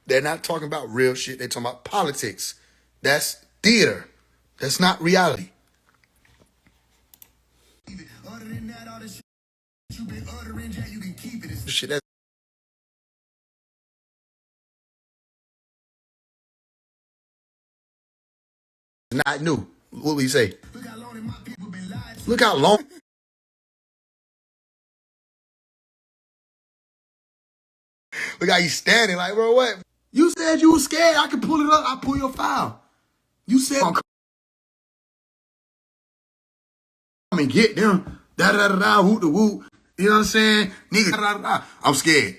They're not talking about real shit. They're talking about politics. That's theater. That's not reality. Other than that, all the shit you been uttering, Jack, you can keep it. It's Shit, that's not new. What would you say? look how long my people been lying. Look how long. Look how you standing like, bro, what? You said you was scared. I could pull it up. I'll pull your file. You said, come and get them. Da-da-da-da, whoop-the-whoop. You know what I'm saying? Nigga, da-da-da-da. I'm scared.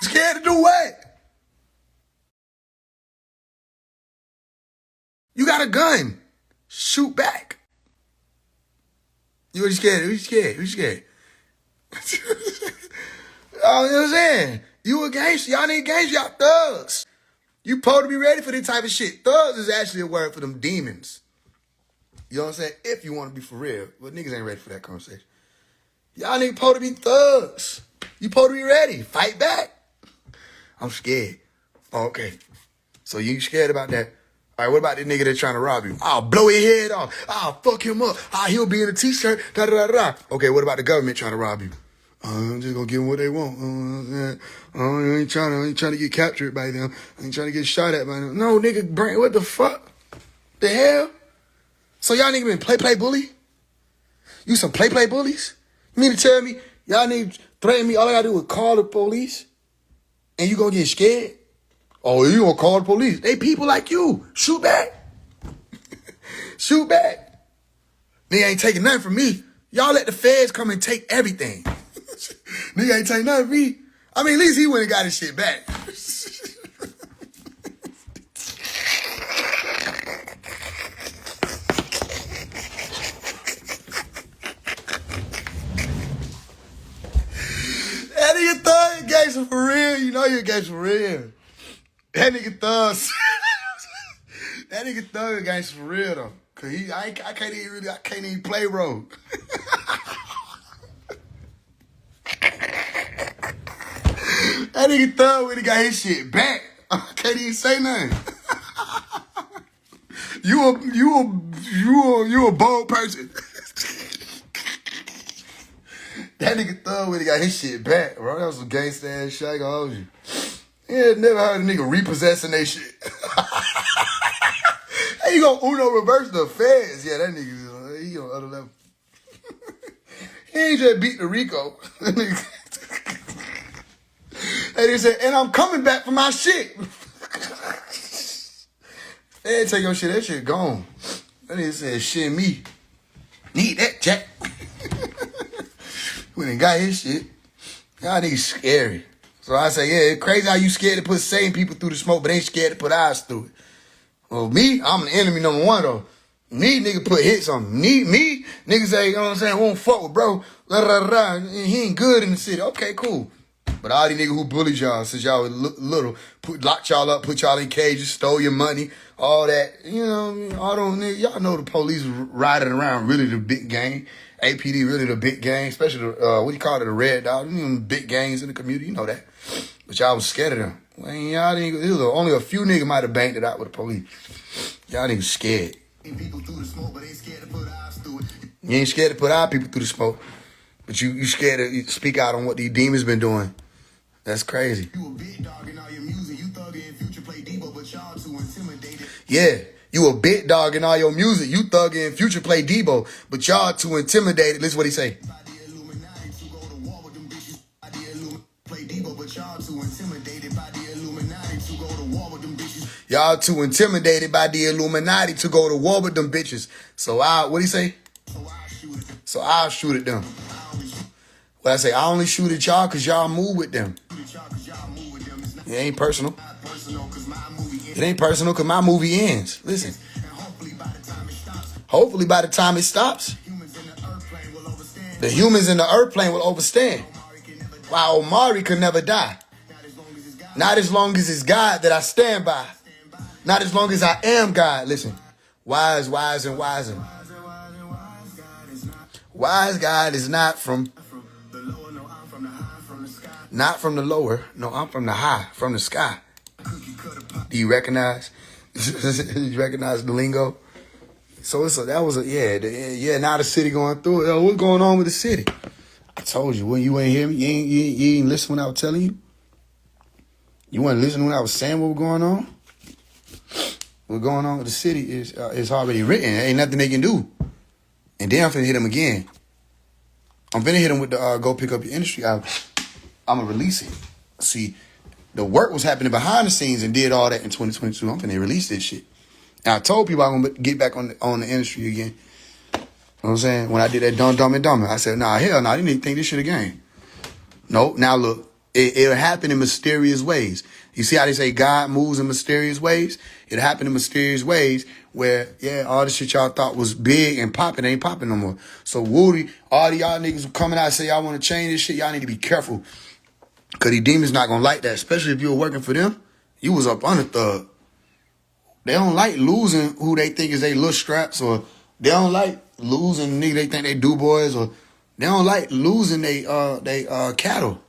Scared to do what? You got a gun. Shoot back. You scared? Who's scared? Who's scared? Oh, you know what I'm saying? You a gangster. Y'all ain't gangster. Y'all thugs. You supposed to be ready for this type of shit. Thugs is actually a word for them demons. You know what I'm saying? If you want to be for real. But niggas ain't ready for that conversation. Y'all niggas supposed to be thugs. You supposed to be ready. Fight back. I'm scared. Oh, okay. So you scared about that? All right, what about the nigga that's trying to rob you? I'll blow his head off. I'll fuck him up. He'll be in a t-shirt. Da-da-da-da. Okay, what about the government trying to rob you? I'm just gonna give them what they want. I ain't trying to get captured by them. I ain't trying to get shot at by them. No, nigga, brain, what the fuck? The hell? So y'all nigga been play bully? You some play bullies? You mean to tell me y'all niggas threaten me? All I gotta do is call the police, and you gonna get scared? Oh, you gonna call the police? They people like you. Shoot back. Shoot back. Nigga ain't taking nothing from me. Y'all let the feds come and take everything. Nigga ain't taking nothing from me. I mean, at least he went and got his shit back. That nigga thug gangster for real. You know you're a gangster for real. That nigga thug. That nigga thug gangster for real though. Cause I can't even play road. That nigga thug when he got his shit back. I can't even say nothing. You a bold person. That nigga Thug when he got his shit back, bro. That was some gangsta ass shit. I hold you. Yeah, never heard a nigga repossessing that shit. Hey, you gonna Uno reverse the feds? Yeah, that nigga, he on the other level. He ain't just beat the Rico. And they said, and I'm coming back for my shit. They take your shit, that shit gone. That nigga said, shit me. Need that, Jack. When he got his shit, y'all niggas scary. So I say, yeah, it's crazy how you scared to put sane people through the smoke, but ain't scared to put eyes through it. Well, me, I'm the enemy number one, though. Me, nigga, put hits on me. Me, nigga say, you know what I'm saying, won't fuck with bro. He ain't good in the city. Okay, cool. But all these niggas who bullied y'all since y'all was little, locked y'all up, put y'all in cages, stole your money, all that. You know, all those niggas, y'all know the police riding around really the big gang. APD really the big gang, especially the, what do you call it, the Red Dot. Big gangs in the community, you know that. But y'all was scared of them. Well, y'all didn't, only a few niggas might have banked it out with the police. Y'all niggas scared. People through the smoke, but ain't scared to put eyes through it. You ain't scared to put our people through the smoke. But you scared to speak out on what these demons been doing. That's crazy. You a big dog in all your music. You thuggin' in Future play Debo, but y'all too intimidated. Yeah, you a big dog in all your music. You thuggin' in Future play Debo, but y'all too intimidated. Listen what he say. By the Illuminati to go to war with them bitches. By the Illuminati play Debo, but y'all too intimidated. By the Illuminati to go to war with them bitches. Y'all too intimidated by the Illuminati to go to war with them bitches. So what he say? So I'll shoot at them. Well, I say, I only shoot at y'all because y'all move with them. It ain't personal. It ain't personal because my movie ends. Listen. Hopefully by the time it stops, the humans in the earth plane will overstand. While Omari could never die. Not as long as it's God that I stand by. Not as long as I am God. Listen. Wise, and wiser. Wise God is not from the lower. No, I'm from the high, from the sky. Do you recognize? You recognize the lingo? So now the city going through it. Yo, what's going on with the city? I told you, when you ain't hear me, you ain't listen when I was telling you. You weren't listening when I was saying what was going on. What's going on with the city is already written. There ain't nothing they can do. And then I'm finna hit him again. I'm finna hit him with the go pick up your industry album. I'm gonna release it. See, the work was happening behind the scenes and did all that in 2022. I'm finna release this shit. And I told people I'm gonna get back on the industry again. You know what I'm saying? When I did that Dumb and Dumber, I said, nah, hell no, I didn't even think this shit again. No, now look, it'll happen in mysterious ways. You see how they say God moves in mysterious ways? It'll happen in mysterious ways where, all the shit y'all thought was big and popping ain't popping no more. So Woody, all the y'all niggas who coming out and say y'all want to change this shit, y'all need to be careful. Because these demons not going to like that, especially if you were working for them. You was up under Thug. They don't like losing who they think is they little straps, or they don't like losing nigga they think they do boys, or they don't like losing they cattle.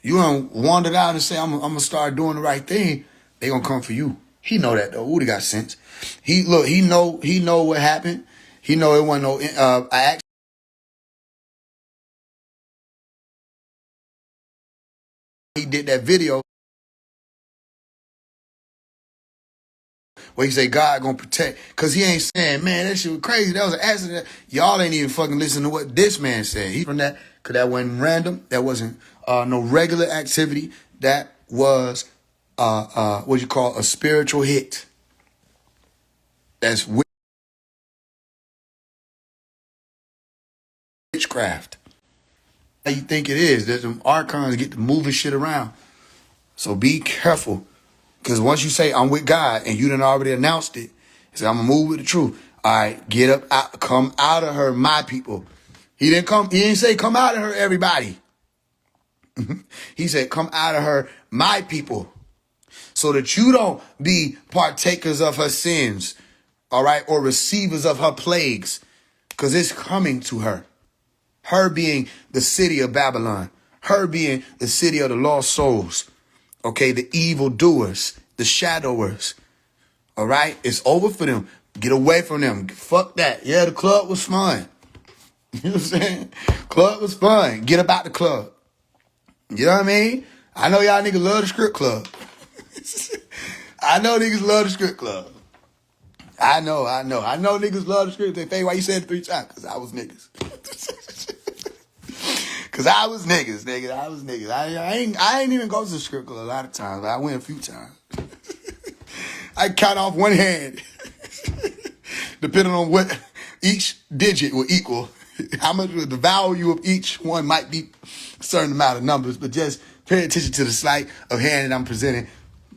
You done wandered out and say, I'm going to start doing the right thing, they going to come for you. He know that, though. Woody got sense. He know what happened. He know it wasn't no accident. He did that video where he say God gonna protect, because he ain't saying, man, that shit was crazy, that was an accident. Y'all ain't even fucking listen to what this man said. He from that, because that wasn't random. That wasn't no regular activity. That was what you call a spiritual hit. That's witchcraft. How you think it is? There's some archons get to moving shit around. So be careful. Because once you say, I'm with God, and you done already announced it, say, I'm going to move with the truth. All right, get up, out, come out of her, my people. He didn't say, come out of her, everybody. He said, come out of her, my people. So that you don't be partakers of her sins, all right, or receivers of her plagues. Because it's coming to her. Her being the city of Babylon. Her being the city of the lost souls. Okay, the evildoers, the shadowers. All right, it's over for them. Get away from them. Fuck that. Yeah, the club was fun. You know what I'm saying? Club was fun. Get about the club. You know what I mean? I know y'all niggas love the strip club. I know niggas love the strip club. I know niggas love the strip club. Faye, why you said it 3 times? Because I was niggas. Because I was niggas, nigga. I was niggas. I ain't even go to the strip club a lot of times, but I went a few times. I count off one hand. Depending on what each digit will equal. How much the value of each one might be a certain amount of numbers, but just pay attention to the sleight of hand that I'm presenting.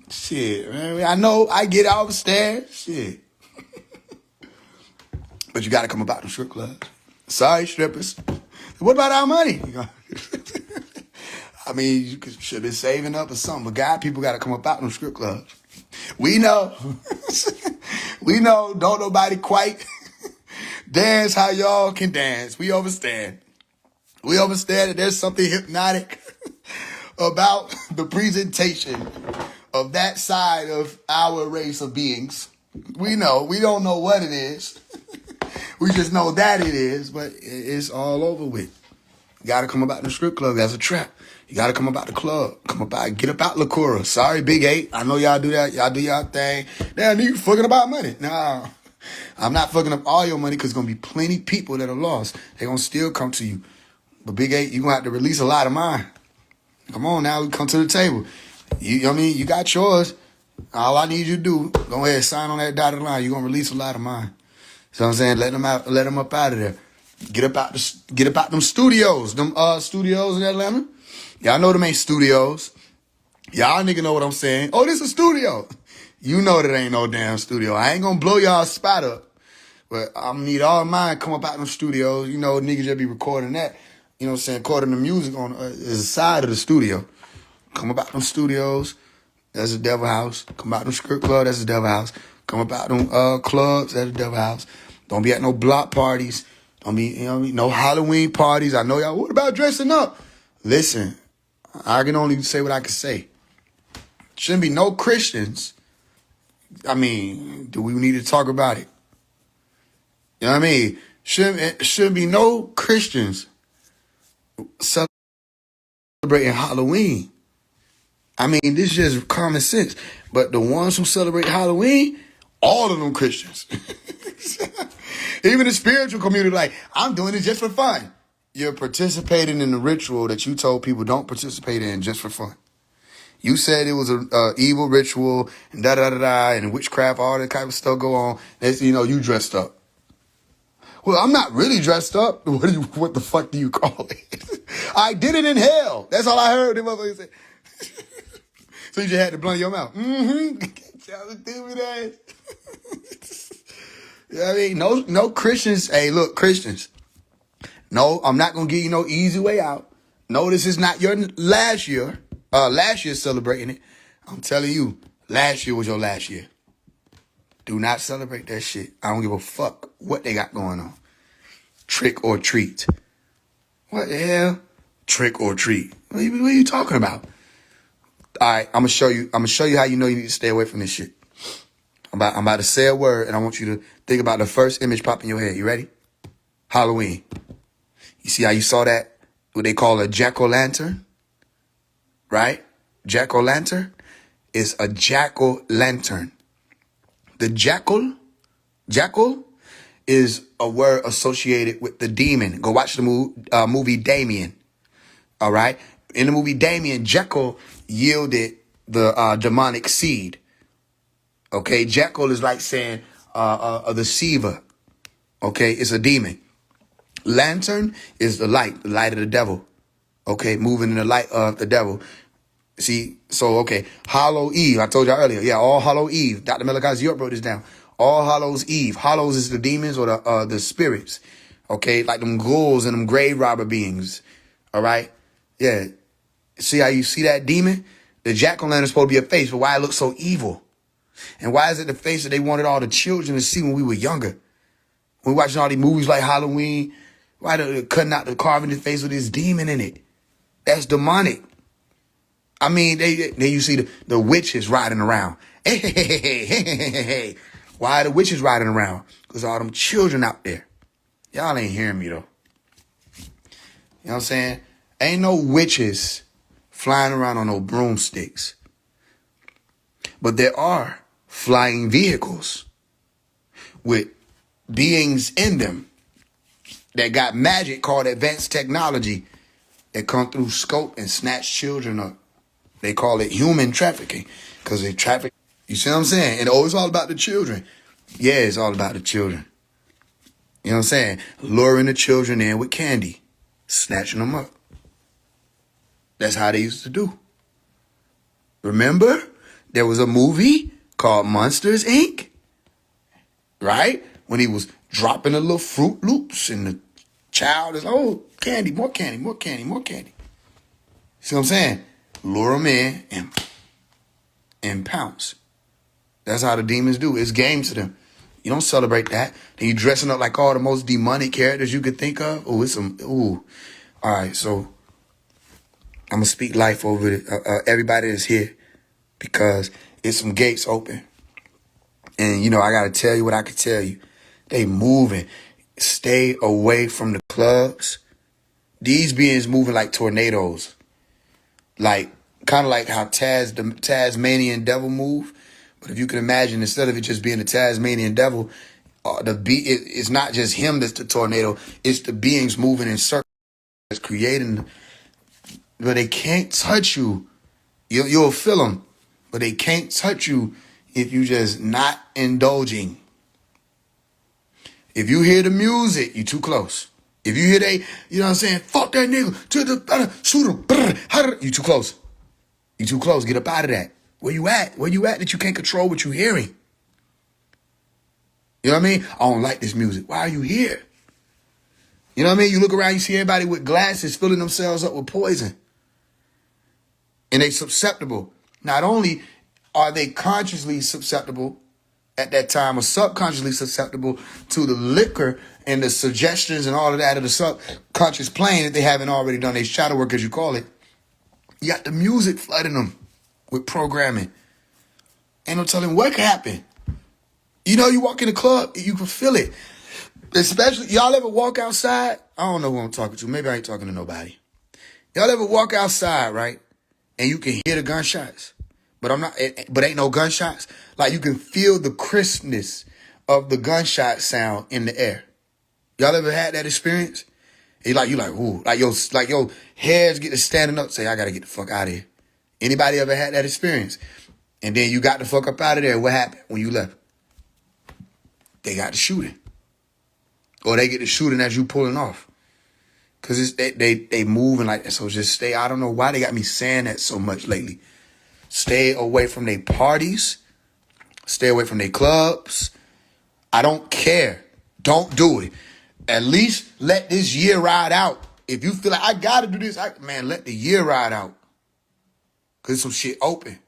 Shit, man. I know I get out the stairs. Shit. But you got to come about the strip clubs. Sorry, strippers. What about our money? I mean, you should have been saving up or something. But God, people got to come about them strip clubs. We know. We know. Don't nobody quite dance how y'all can dance. We understand. We understand that there's something hypnotic about the presentation of that side of our race of beings. We know. We don't know what it is. We just know that it is, but it's all over with. You got to come about the strip club. That's a trap. You got to come about the club. Come about, get about Lacura. Sorry, Big 8. I know y'all do that. Y'all do y'all thing. Damn, you fucking about money. Nah, I'm not fucking up all your money because there's going to be plenty people that are lost. They're going to still come to you. But Big 8, you're going to have to release a lot of mine. Come on now, we come to the table. You know what I mean? You got yours. All I need you to do, go ahead, sign on that dotted line. You're going to release a lot of mine. So I'm saying, let them up out of there. Get about them studios. Them studios in Atlanta. Y'all know them ain't studios. Y'all nigga know what I'm saying. Oh, this a studio. You know that ain't no damn studio. I ain't gonna blow y'all spot up. But I'm need all mine come about them studios. You know, niggas just be recording that. You know what I'm saying? Recording the music on is the side of the studio. Come about them studios. That's the devil house. Come about them strip club. That's the devil house. Come about them clubs. That's the devil house. Don't be at no block parties. Don't be, you know what I mean? No Halloween parties. I know y'all, what about dressing up? Listen, I can only say what I can say. Shouldn't be no Christians. I mean, do we need to talk about it? You know what I mean? Shouldn't be no Christians celebrating Halloween. I mean, this is just common sense. But the ones who celebrate Halloween, all of them Christians. Even the spiritual community, like, I'm doing it just for fun. You're participating in the ritual that you told people don't participate in just for fun. You said it was a evil ritual and da-da-da-da and witchcraft, all that kind of stuff go on. That's, you know, you dressed up. Well, I'm not really dressed up. What the fuck do you call it? I did it in hell. That's all I heard them motherfuckers say. So you just had to blunt your mouth. Y'all stupid ass. You know what I mean? No Christians. Hey, look, Christians. No, I'm not going to give you no easy way out. No, this is not your last year. Last year celebrating it. I'm telling you, last year was your last year. Do not celebrate that shit. I don't give a fuck what they got going on. Trick or treat. What the hell? Trick or treat. What are you talking about? All right, I'm gonna show you how you know you need to stay away from this shit. I'm about to say a word, and I want you to think about the first image pop in your head. You ready? Halloween. You see how you saw that? What they call a jack-o'-lantern? Right? Jack-o'-lantern is a jack-o'-lantern. The jackal is a word associated with the demon. Go watch the movie Damien. All right? In the movie Damien, Jekyll yielded the demonic seed. Okay? Jekyll is like saying a deceiver. Okay? It's a demon. Lantern is the light of the devil. Okay? Moving in the light of the devil. See? So, okay. Hallow Eve. I told y'all earlier. Yeah, All Hallow Eve. Dr. Malachi York wrote this down. All Hallows Eve. Hallows is the demons or the spirits. Okay? Like them ghouls and them grave robber beings. All right? Yeah. See how you see that demon? The jack-o'-lantern is supposed to be a face, but why it looks so evil? And why is it the face that they wanted all the children to see when we were younger? When we watching all these movies like Halloween, why they're cutting out the carving the face with this demon in it? That's demonic. I mean, then you see the witches riding around. Hey, hey, hey, hey, hey, hey, hey, hey. Why are the witches riding around? Because all them children out there. Y'all ain't hearing me, though. You know what I'm saying? Ain't no witches flying around on no broomsticks. But there are flying vehicles with beings in them that got magic called advanced technology that come through scope and snatch children up. They call it human trafficking because they traffic. You see what I'm saying? And it's all about the children. Yeah, it's all about the children. You know what I'm saying? Luring the children in with candy, snatching them up. That's how they used to do. Remember? There was a movie called Monsters, Inc., right? When he was dropping the little Fruit Loops and the child is, oh, candy, more candy, more candy, more candy. See what I'm saying? Lure them in and pounce. That's how the demons do. It's game to them. You don't celebrate that. Then you dressing up like all the most demonic characters you could think of. Oh, it's some, ooh. All right, so I'm going to speak life over everybody that's here because it's some gates open. And, you know, I got to tell you what I can tell you. They moving. Stay away from the clubs. These beings moving like tornadoes. Like, kind of like how the Tasmanian devil move. But if you can imagine, instead of it just being the Tasmanian devil, it's not just him that's the tornado. It's the beings moving in circles that's creating. But they can't touch you. You'll feel them. But they can't touch you if you just not indulging. If you hear the music, you too close. If you hear you know what I'm saying? Fuck that nigga. To the shoot him. You too close. You too close. Get up out of that. Where you at? Where you at that you can't control what you're hearing? You know what I mean? I don't like this music. Why are you here? You know what I mean? You look around, you see everybody with glasses filling themselves up with poison. And they susceptible. Not only are they consciously susceptible at that time or subconsciously susceptible to the liquor and the suggestions and all of that of the subconscious plane that they haven't already done their shadow work, as you call it. You got the music flooding them with programming. Ain't no telling what could happen. You know, you walk in the club, you can feel it. Especially, y'all ever walk outside? I don't know who I'm talking to. Maybe I ain't talking to nobody. Y'all ever walk outside, right? And you can hear the gunshots. But ain't no gunshots. Like you can feel the crispness of the gunshot sound in the air. Y'all ever had that experience? You like, ooh, like your hairs get to standing up, say, I gotta get the fuck out of here. Anybody ever had that experience? And then you got the fuck up out of there. What happened when you left? They got the shooting. Or they get the shooting as you pulling off. Cause they moving like that. So just stay. I don't know why they got me saying that so much lately. Stay away from their parties. Stay away from their clubs. I don't care. Don't do it. At least let this year ride out. If you feel like I gotta do this, man, let the year ride out. Cause some shit open.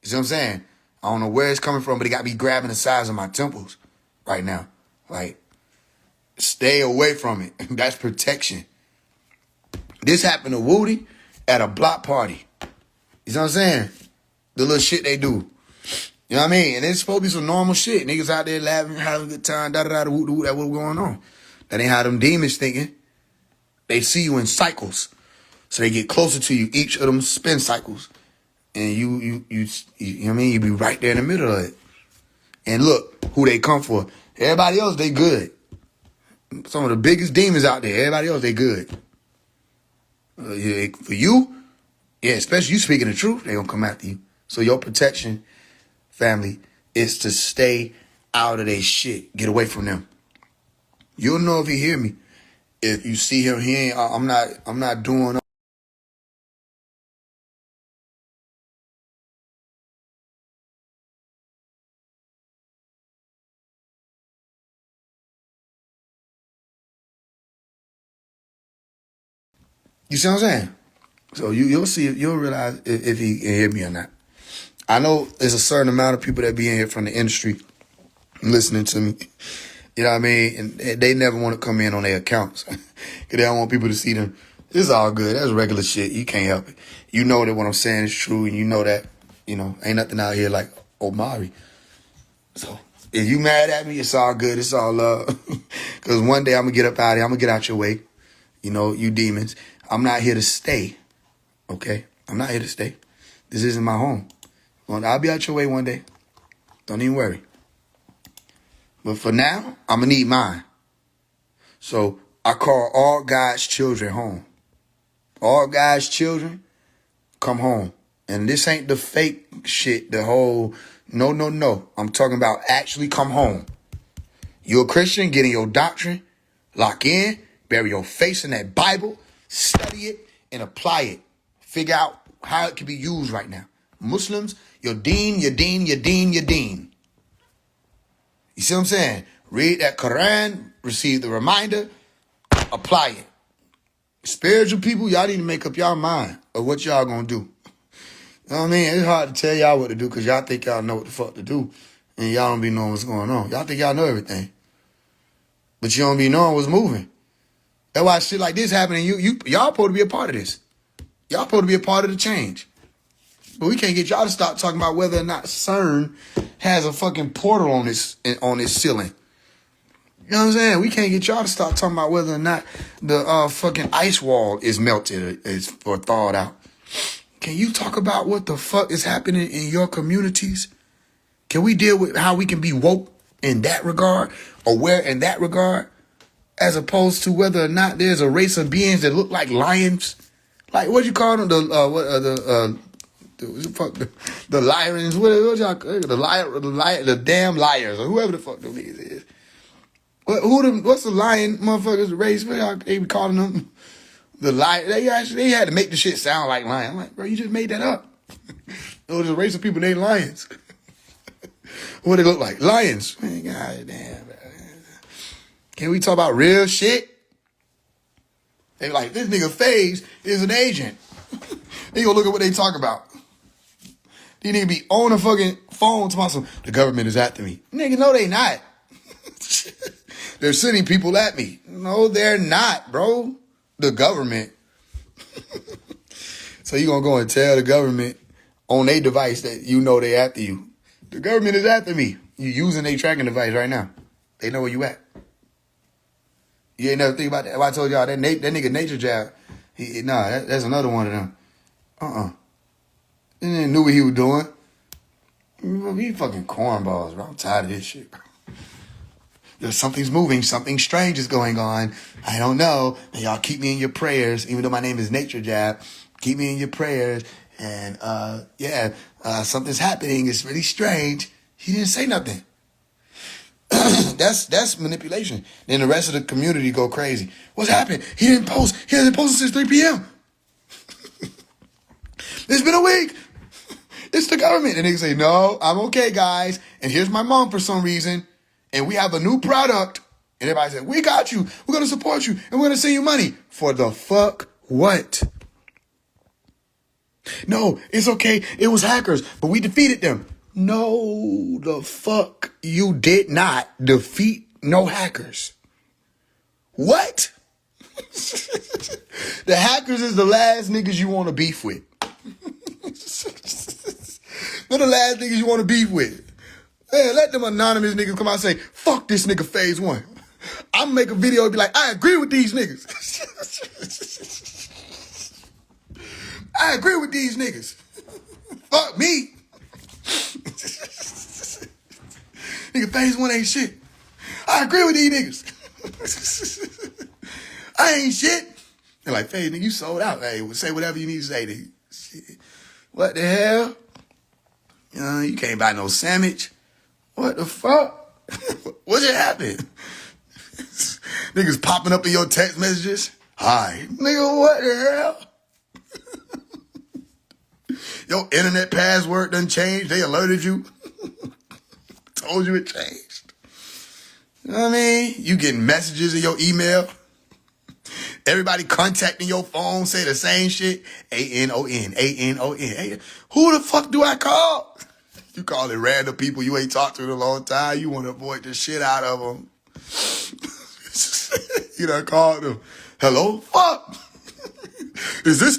You see what I'm saying? I don't know where it's coming from, but it got me grabbing the sides of my temples right now. Like, stay away from it. That's protection. This happened to Woody at a block party. You know what I'm saying? The little shit they do. You know what I mean? And it's supposed to be some normal shit. Niggas out there laughing, having a good time, da-da-da, woo-doo, that what's going on. That ain't how them demons thinking. They see you in cycles. So they get closer to you, each of them spin cycles. And you know what I mean? You be right there in the middle of it. And look, who they come for. Everybody else, they good. Some of the biggest demons out there, everybody else, they good. For you, yeah, especially you speaking the truth, they gonna come after you. So your protection, family, is to stay out of their shit. Get away from them. You'll know if you hear me. If you see him, I'm not doing. You see what I'm saying? So you'll see, you'll realize if he can hear me or not. I know there's a certain amount of people that be in here from the industry listening to me. You know what I mean? And they never want to come in on their accounts. Because they don't want people to see them It's all good. That's regular shit. You can't help it. You know that what I'm saying is true, and you know that, ain't nothing out here like Omari. So if you mad at me, it's all good. It's all love. Because one day I'm going to get up out of here. I'm going to get out your way. You demons. I'm not here to stay. Okay? I'm not here to stay. This isn't my home. Well, I'll be out your way one day. Don't even worry. But for now, I'm going to need mine. So I call all God's children home. All God's children, come home. And this ain't the fake shit, the whole, no. I'm talking about actually come home. You're a Christian, get in your doctrine, lock in, bury your face in that Bible, study it, and apply it. Figure out how it can be used right now. Muslims, your deen. You see what I'm saying? Read that Quran, receive the reminder, apply it. Spiritual people, y'all need to make up y'all mind of what y'all gonna do. You know what I mean? It's hard to tell y'all what to do because y'all think y'all know what the fuck to do. And y'all don't be knowing what's going on. Y'all think y'all know everything. But you don't be knowing what's moving. That's why shit like this happening. Y'all supposed to be a part of this. Y'all supposed to be a part of the change. But we can't get y'all to stop talking about whether or not CERN has a fucking portal on its ceiling. You know what I'm saying? We can't get y'all to stop talking about whether or not the fucking ice wall is melted or thawed out. Can you talk about what the fuck is happening in your communities? Can we deal with how we can be woke in that regard, aware in that regard, as opposed to whether or not there's a race of beings that look like lions? Like, what you call them? The lions? What y'all? The damn liars, or whoever the fuck them niggas is. What's the lion motherfuckers race? What y'all they be calling them? The lion. They had to make the shit sound like lion. I'm like, bro, you just made that up. It was a race of people named lions. What they look like? Lions. Man, God damn. Can we talk about real shit? They like, this nigga Faise is an agent. They gonna look at what they talk about. These niggas be on the fucking phone talking about the government is after me. Nigga, no, they not. They're sending people at me. No, they're not, bro. The government. So you gonna go and tell the government on their device that they after you. The government is after me. You using their tracking device right now. They know where you at. You ain't never think about that. I told y'all that nigga Nature Jab. That's another one of them. He didn't know what he was doing. He fucking cornballs, bro. I'm tired of this shit, bro. Something's moving. Something strange is going on. I don't know. And y'all keep me in your prayers. Even though my name is Nature Jab, keep me in your prayers. And something's happening. It's really strange. He didn't say nothing. That's manipulation. Then the rest of the community go crazy. What's happening? He hasn't posted since 3 p.m. It's been a week. It's the government. And they say, no, I'm okay, guys. And here's my mom for some reason. And we have a new product. And everybody said, we got you. We're going to support you. And we're going to send you money. For the fuck what? No, it's okay. It was hackers, but we defeated them. No, the fuck you did not defeat no hackers. What? The hackers is the last niggas you want to beef with. They're the last niggas you want to beef with. Hey, let them anonymous niggas come out and say, fuck this nigga Faise One. I'm gonna make a video and be like, I agree with these niggas. I agree with these niggas. Fuck me. Nigga Faise One ain't shit. I agree with these niggas. I ain't shit. They're like, Faise, nigga, you sold out. Hey, say whatever you need to say, nigga. Shit. What the hell? You can't buy no sandwich. What the fuck? What just happened? Niggas popping up in your text messages. Hi. Nigga, what the hell? Your internet password done changed. They alerted you. Told you it changed. You know what I mean? You getting messages in your email. Everybody contacting your phone say the same shit. A-N-O-N, A-N-O-N. Who the fuck do I call? You calling random people you ain't talked to in a long time. You want to avoid the shit out of them. You done called them. Hello? Fuck. Is this?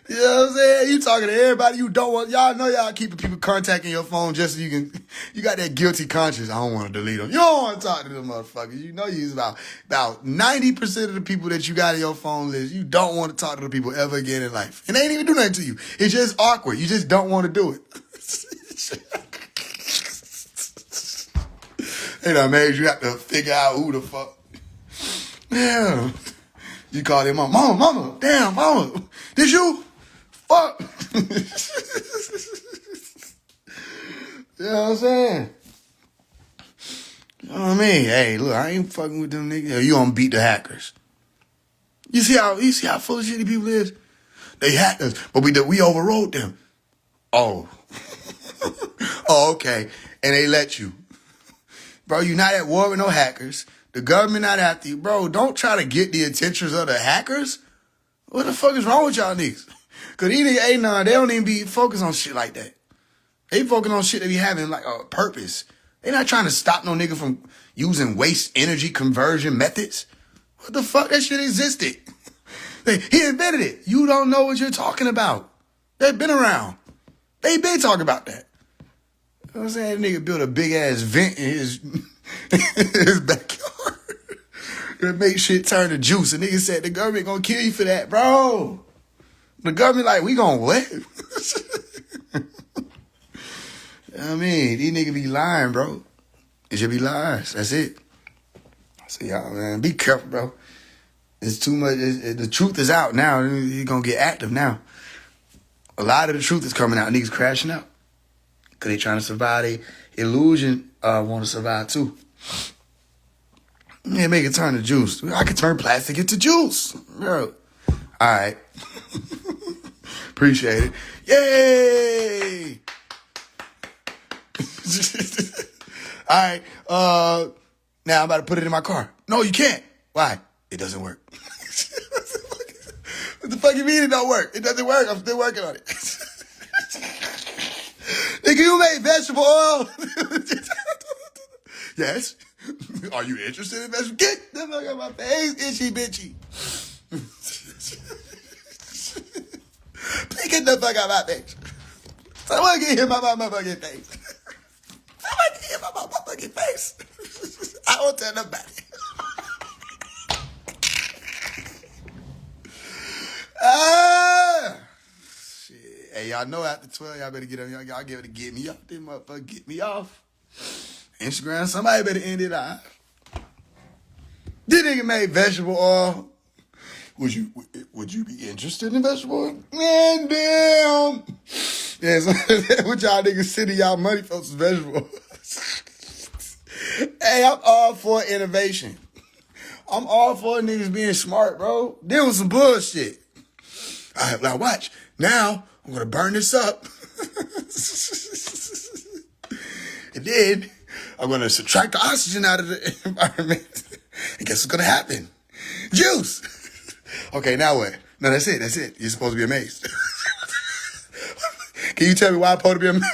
You know what I'm saying? You talking to everybody you don't want. Y'all know y'all keeping people contacting your phone just so you got that guilty conscience. I don't want to delete them. You don't want to talk to them motherfuckers. You know you use about 90% of the people that you got in your phone list. You don't want to talk to the people ever again in life. And they ain't even do nothing to you. It's just awkward. You just don't want to do it. They done made you have to figure out who the fuck. Yeah. You call their mama, damn, mama, this you? Fuck. You know what I'm saying? You know what I mean? Hey, look, I ain't fucking with them niggas. You gonna beat the hackers. You see how full of shitty people is? They hacked us, but we overrode them. Oh. Oh, okay. And they let you. Bro, you not at war with no hackers. The government not after you. Bro, don't try to get the attentions of the hackers. What the fuck is wrong with y'all niggas? Because these niggas, they don't even be focused on shit like that. They focus on shit that be having like a purpose. They not trying to stop no nigga from using waste energy conversion methods. What the fuck? That shit existed. He invented it. You don't know what you're talking about. They've been around. They been talking about that. You know what I'm saying? That nigga built a big ass vent in his backyard that make shit turn to juice. And nigga said the government gonna kill you for that, bro. The government like, we gonna what? I mean, these niggas be lying, bro. It should be lies. That's it. So y'all, man, be careful, bro. It's too much. The truth is out now. You're gonna get active now. A lot of the truth is coming out. Niggas crashing out. Because they trying to survive. They illusion want to survive too. Yeah, make it turn to juice. I can turn plastic into juice. Bro. All right. Appreciate it. Yay! All right. Now I'm about to put it in my car. No, you can't. Why? It doesn't work. What the fuck you mean it don't work? It doesn't work. I'm still working on it. Nigga, you made vegetable oil. Yes. Are you interested in vegetable? Get the fuck out of my face, itchy bitchy. Please get the fuck out of my face. Someone get hit my motherfucking face. Someone get hit my motherfucking face. I won't tell nobody. Shit. Hey, y'all know after 12, y'all better get on. Y'all get to get me off. This motherfucker get me off. Instagram, somebody better end it live. This nigga made vegetable oil. Would you be interested in vegetable oil? Man, damn. Yeah, so what y'all niggas sending y'all money for some vegetable oil? Hey, I'm all for innovation. I'm all for niggas being smart, bro. There was some bullshit. All right, now watch. Now, I'm going to burn this up. And then, I'm going to subtract the oxygen out of the environment. And guess what's going to happen? Juice. Okay, now what? No, that's it. You're supposed to be amazed. Can you tell me why I'm supposed to be amazed?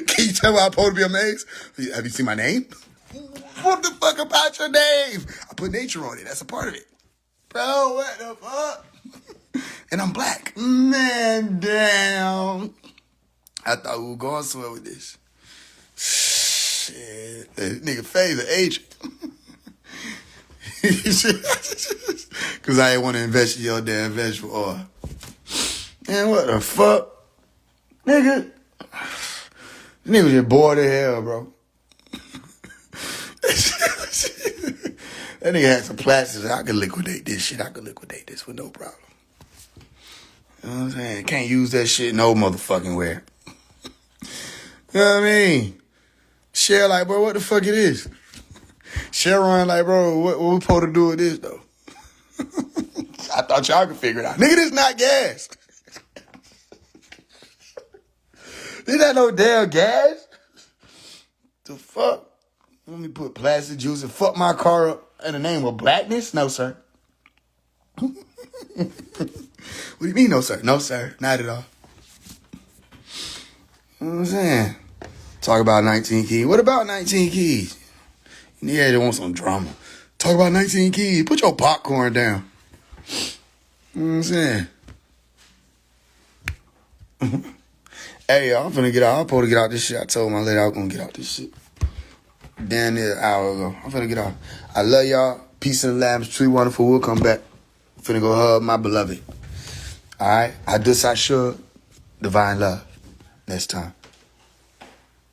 Can you tell me why I'm supposed to be amazed? Have you seen my name? What the fuck about your name? I put nature on it. That's a part of it. Bro, what the fuck? And I'm black. Man, damn. I thought we were going somewhere with this. Shit. Nigga Faise agent. Because I ain't want to invest in your damn vegetable oil. Man, what the fuck? Nigga. Nigga just bored as hell, bro. That nigga had some plastics. I could liquidate this shit. I could liquidate this with no problem. You know what I'm saying? Can't use that shit no motherfucking where. You know what I mean? Share like, bro, what the fuck it is? Sharon like, bro, what we supposed to do with this, though? I thought y'all could figure it out. Nigga, this not gas. This not no damn gas. The fuck? Let me put plastic juice and fuck my car up in the name of blackness? No, sir. What do you mean, no, sir? No, sir. Not at all. You know what I'm saying? Talk about 19 keys. What about 19 keys? Yeah, they want some drama. Talk about 19 kids. Put your popcorn down. You know what I'm saying? Hey, I'm finna get out. I'm supposed to get out this shit. I told my lady I was gonna get out this shit. Damn near an hour ago. I'm finna get out. I love y'all. Peace and lambs. Tree wonderful. We'll come back. Finna go hug my beloved. All right? I should. Divine love. Next time.